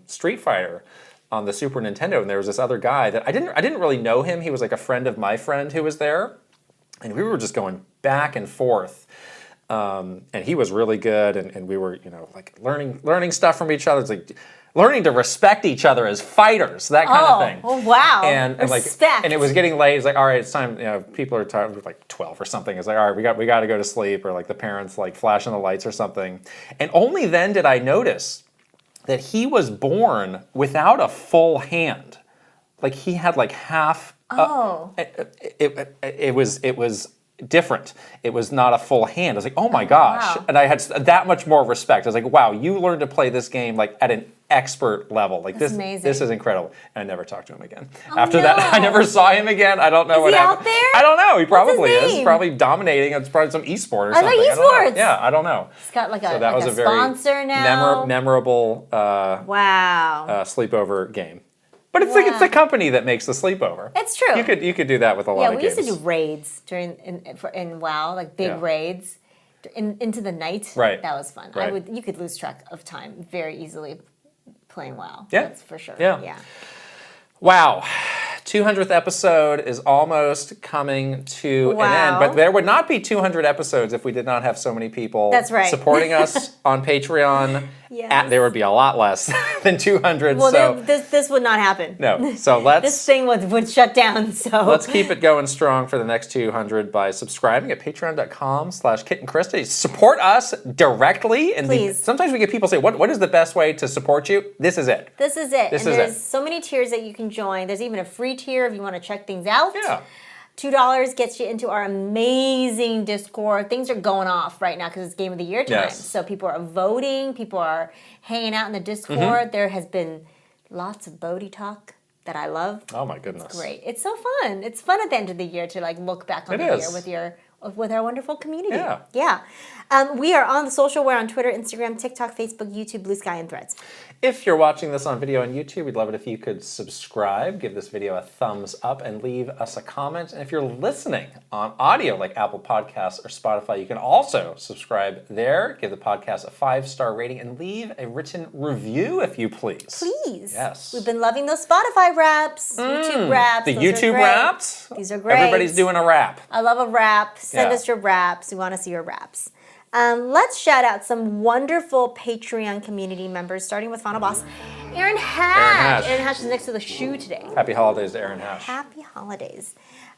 Street Fighter on the Super Nintendo, and there was this other guy that I didn't really know him. He was like a friend of my friend who was there, and we were just going back and forth. And he was really good, and we were, like learning stuff from each other. It's like learning to respect each other as fighters, that kind of thing. Oh wow! And Respect. And it was getting late. It's like, all right, it's time. People are tired. We're like 12 or something. It's like, all right, we got to go to sleep, or like the parents like flashing the lights or something. And only then did I notice that he was born without a full hand. Like he had like half. It was different. It was not a full hand. I was like, oh my gosh. Wow. And I had that much more respect. I was like, wow, you learned to play this game like at an expert level. Like That's amazing. This is incredible. And I never talked to him again. After that, I never saw him again. I don't know what happened. Is he out there? I don't know. He probably What's his is. name? Probably dominating. It's probably some esport or I thought something. esports. Yeah, I don't know. It's got like a, So that was a very sponsor now. memorable Wow. sleepover game. But it's like it's the company that makes the sleepover. It's true. You could do that with a lot of games. Yeah, we used to do raids in WoW, like big raids into the night. Right. That was fun. Right. You could lose track of time very easily playing WoW. Yeah. That's for sure. Yeah. Wow. 200th episode is almost coming to an end. But there would not be 200 episodes if we did not have so many people supporting us on Patreon. Yes. There would be a lot less than 200. Well, this would not happen. No. So let's... this thing would shut down, so... Let's keep it going strong for the next 200 by subscribing at patreon.com/KitandKrysta. Support us directly. And Please. Sometimes we get people say, what is the best way to support you? This is it. This is it. There's so many tiers that you can join. There's even a free tier if you want to check things out. Yeah. $2 gets you into our amazing Discord. Things are going off right now because it's Game of the Year time. Yes. So people are voting. People are hanging out in the Discord. There has been lots of Bodhi talk that I love. Oh my goodness. It's great. It's so fun. It's fun at the end of the year to like look back on the year with our wonderful community. Yeah. We are on the social. We're on Twitter, Instagram, TikTok, Facebook, YouTube, Blue Sky, and Threads. If you're watching this on video on YouTube, we'd love it if you could subscribe, give this video a thumbs up, and leave us a comment. And if you're listening on audio like Apple Podcasts or Spotify, you can also subscribe there, give the podcast a 5-star rating, and leave a written review if you please. Please. Yes. We've been loving those Spotify raps, YouTube raps. The Those YouTube are great. raps? These are great. Everybody's doing a rap. I love a rap. Send Yeah. us your raps. We want to see your raps. Let's shout out some wonderful Patreon community members, starting with Final Boss, Aaron Hash. Aaron Hash is next to the shoe today. Happy holidays to Aaron Hash. Happy holidays.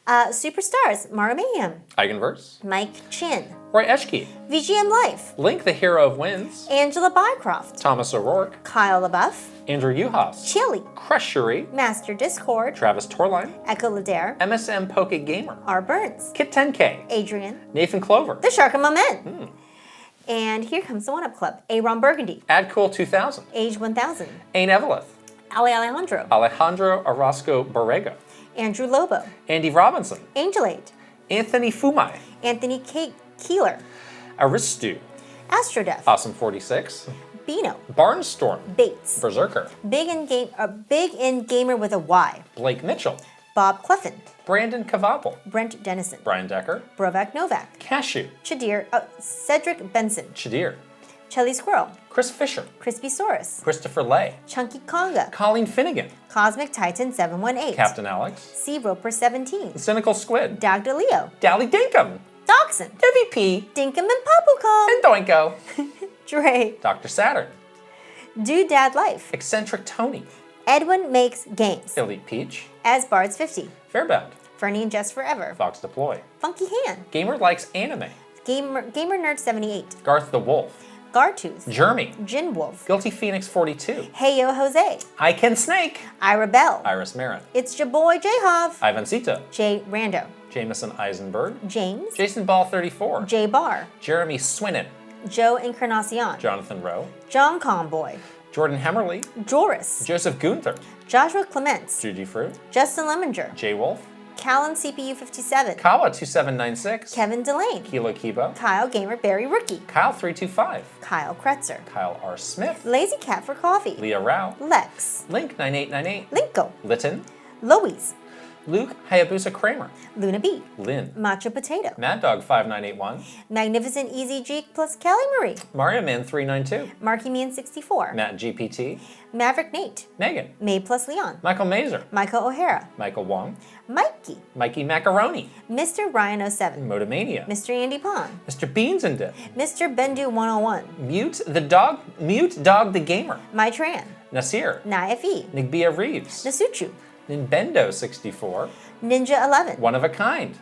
Superstars, Mara Mayhem, Eigenverse. Mike Chin, Roy Eschke. VGM Life, Link the Hero of Wins. Angela Bycroft, Thomas O'Rourke. Kyle LaBeouf, Andrew Uhas. Chili, Crushery. Master Discord, Travis Torline. Echo Ladair, MSM Poke Gamer. R. Burns, Kit 10K. Adrian, Nathan Clover. The Shark Among Men. And here comes the One Up Club. Aaron Burgundy, Adcool 2000. Age 1000, Ain Eveleth. Ali Alejandro, Alejandro Orozco Borrego. Andrew Lobo, Andy Robinson. Angel 8, Anthony Fumai. Anthony Keeler, Aristu. Astrodef, Awesome 46. Bino, Barnstorm. Bates, Berserker. Big in Gamer with a Y, Blake Mitchell. Bob Cleffin, Brandon Cavapel. Brent Dennison, Brian Decker. Brovak Novak, Cashew. Chadir, Cedric Benson, Shadir. Chelly Squirrel, Chris Fisher. Crispy Saurus, Christopher Lay. Chunky Conga, Colleen Finnegan. Cosmic Titan 718, Captain Alex. C Roper 17, Cynical Squid. Dag DeLeo, Dally Dinkum. Dachshund, Debbie P. Dinkum and Papucom, And Doinko. Dre, Dr. Saturn. Doodad Life, Eccentric Tony. Edwin Makes Games, Elite Peach. As Bards 50, Fairbound. Fernie and Jess Forever, Fox Deploy. Funky Hand, Gamer Likes Anime. Gamer Nerd 78, Garth the Wolf. Gartooth, Jeremy. Gin Wolf, Guilty Phoenix 42. Hey Yo Jose, I Can Snake. Ira Bell, Iris Marin. It's your boy J-Hov, Ivancito. Jay Rando, Jameson Eisenberg. James, Jason Ball 34. J Bar, Jeremy Swinnen. Joe Encarnacion. Jonathan Rowe. John Conboy. Jordan Hemmerly. Joris. Joseph Gunther. Joshua Clements. Judy Fruit. Justin Lemminger. Jay Wolf. Callan CPU 57. Kawa 2796. Kevin Delane. Kilo Kibo. Kyle Gamer Barry Rookie. Kyle 325. Kyle Kretzer. Kyle R. Smith. Lazy Cat for Coffee. Leah Rao. Lex. Link 9898. Linko. Lytton. Lois. Luke Hayabusa Kramer. Luna B. Lynn. Macho Potato. Mad Dog 5981. Magnificent Easy G plus Kelly Marie. Mario Man 392. Marky Man 64. Matt GPT. Maverick Nate. Megan. May plus Leon. Michael Mazer. Michael O'Hara. Michael Wong. Mikey. Mikey Macaroni. Mr. Ryan 07. Motomania. Mr. Andy Pond. Mr. Beans and Dip. Mr. Bendu 101. Mute Dog the Gamer. My Tran. Nasir. Naife. Nigbia Reeves. Nasuchu. Ninbendo 64. Ninja 11. One of a Kind.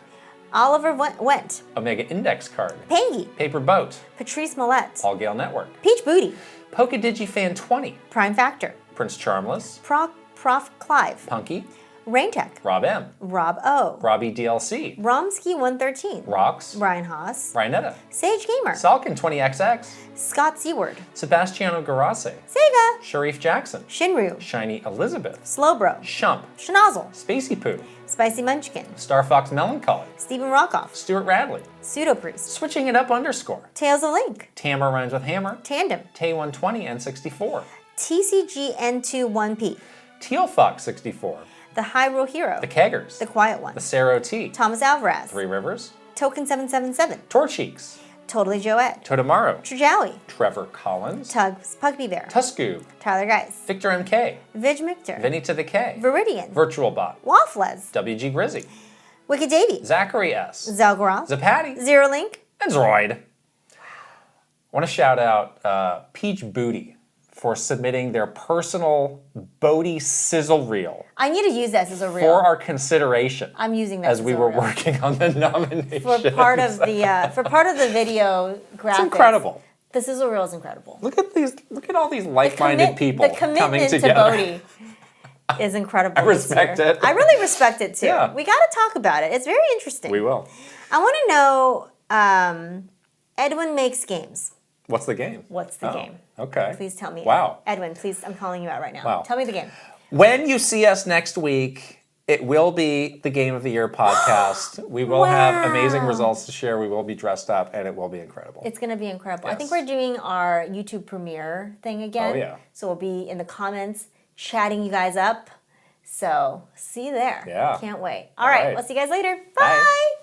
Oliver Went. Omega Index Card. Pangy. Paper Boat. Patrice Millette. Paul Gale Network. Peach Booty. PokeDigiFan 20. Prime Factor. Prince Charmless. Prof Clive. Punky. Raintech. Rob M. Rob O. Robbie DLC. Romsky 113. Rocks. Brian Haas. Ryanetta. Sage Gamer. Salkin 20XX. Scott Seward. Sebastiano Garase. Sega. Sharif Jackson. Shinryu. Shiny Elizabeth. Slowbro. Shump. Schnozzle. Spacey Poo. Spicy Munchkin. Star Fox Melancholy. Stephen Rockoff. Stuart Radley. Pseudopriest. Switching it up _. Tales of Link. Tammer Rhymes with Hammer. Tandem. Tay 120 and 64. TCG N2 1P. Teal Fox 64. The Hyrule Hero. The Keggers. The Quiet One. The Saro T. Thomas Alvarez. Three Rivers. Token 777. Torcheeks. Totally Joette. Totomaro. Trajowie. Trevor Collins. Tugs. Pugby Bear. Tuscoob. Tyler Geis. Victor MK. Vig Mictor. Vinny to the K. Viridian. Virtual Bot. Waffles. WG Grizzy. Wicked Davy. Zachary S. Zelgoroth. Zapatty. Zero Link. And Zroid. I want to shout out Peach Booty for submitting their personal Bodhi sizzle reel I need to use this as a reel. for our consideration I'm using that as we a were reel. working on the nomination. for part of the video graphics. It's incredible. The sizzle reel is incredible. Look at all these like-minded people The coming commitment to together. Bodhi is incredible. I respect this year. it. I really respect it too. Yeah. We got to talk about it. It's very interesting. We will. I want to know. Edwin makes games. What's the game? What's the game? Okay. Please tell me. Wow. Edwin, please. I'm calling you out right now. Wow. Tell me the game. When you see us next week, it will be the Game of the Year podcast. We will have amazing results to share. We will be dressed up, and it will be incredible. It's going to be incredible. I Yes. think we're doing our YouTube premiere thing again. Oh, yeah. So we'll be in the comments chatting you guys up. So see you there. Yeah. Can't wait. All All right. right. We'll see you guys later. Bye. Bye.